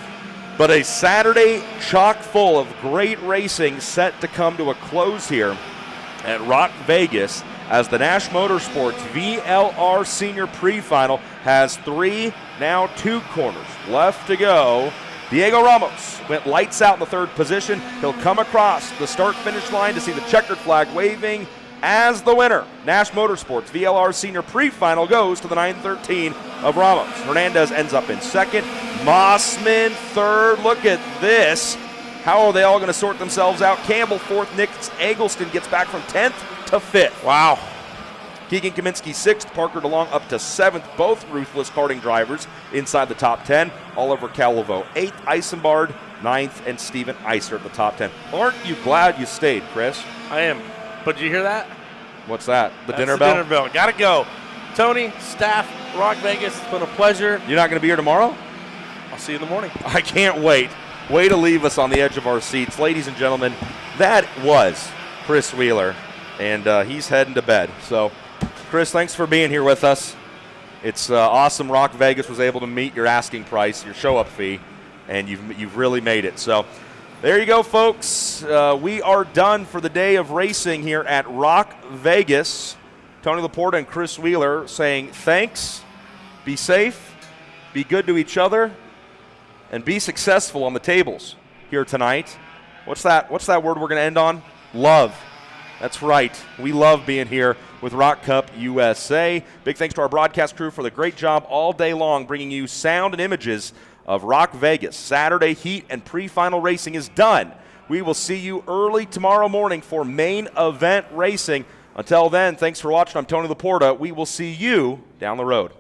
But a Saturday chock full of great racing set to come to a close here at ROK Vegas as the Nash Motorsports VLR Senior Pre-Final has 3, now 2 corners left to go. Diego Ramos went lights out in the 3rd position. He'll come across the start-finish line to see the checkered flag waving as the winner. Nash Motorsports VLR Senior Pre-Final goes to the 913 of Ramos. Hernandez ends up in 2nd. Mossman 3rd. Look at this. How are they all going to sort themselves out? Campbell 4th. Nick Eggleston gets back from 10th to 5th. Wow. Keegan Kaminsky 6th, Parker DeLong up to 7th, both ruthless karting drivers inside the top 10. Oliver Calvo 8th, Isambard 9th, and Steven Iser at the top 10. Aren't you glad you stayed, Chris? I am. But did you hear that? What's that? That's Dinner the bell? Dinner bell. Gotta go. Tony, staff, ROK Vegas, it's been a pleasure. You're not going to be here tomorrow? I'll see you in the morning. I can't wait. Way to leave us on the edge of our seats. Ladies and gentlemen, that was Chris Wheeler, and he's heading to bed. So, Chris, thanks for being here with us. It's awesome ROK Vegas was able to meet your asking price, your show-up fee, and you've really made it. So there you go, folks. We are done for the day of racing here at ROK Vegas. Tony Laporta and Chris Wheeler saying thanks, be safe, be good to each other, and be successful on the tables here tonight. What's that word we're going to end on? Love. That's right. We love being here with ROK Cup USA. Big thanks to our broadcast crew for the great job all day long bringing you sound and images of ROK Vegas. Saturday heat and pre-final racing is done. We will see you early tomorrow morning for main event racing. Until then, thanks for watching. I'm Tony Laporta. We will see you down the road.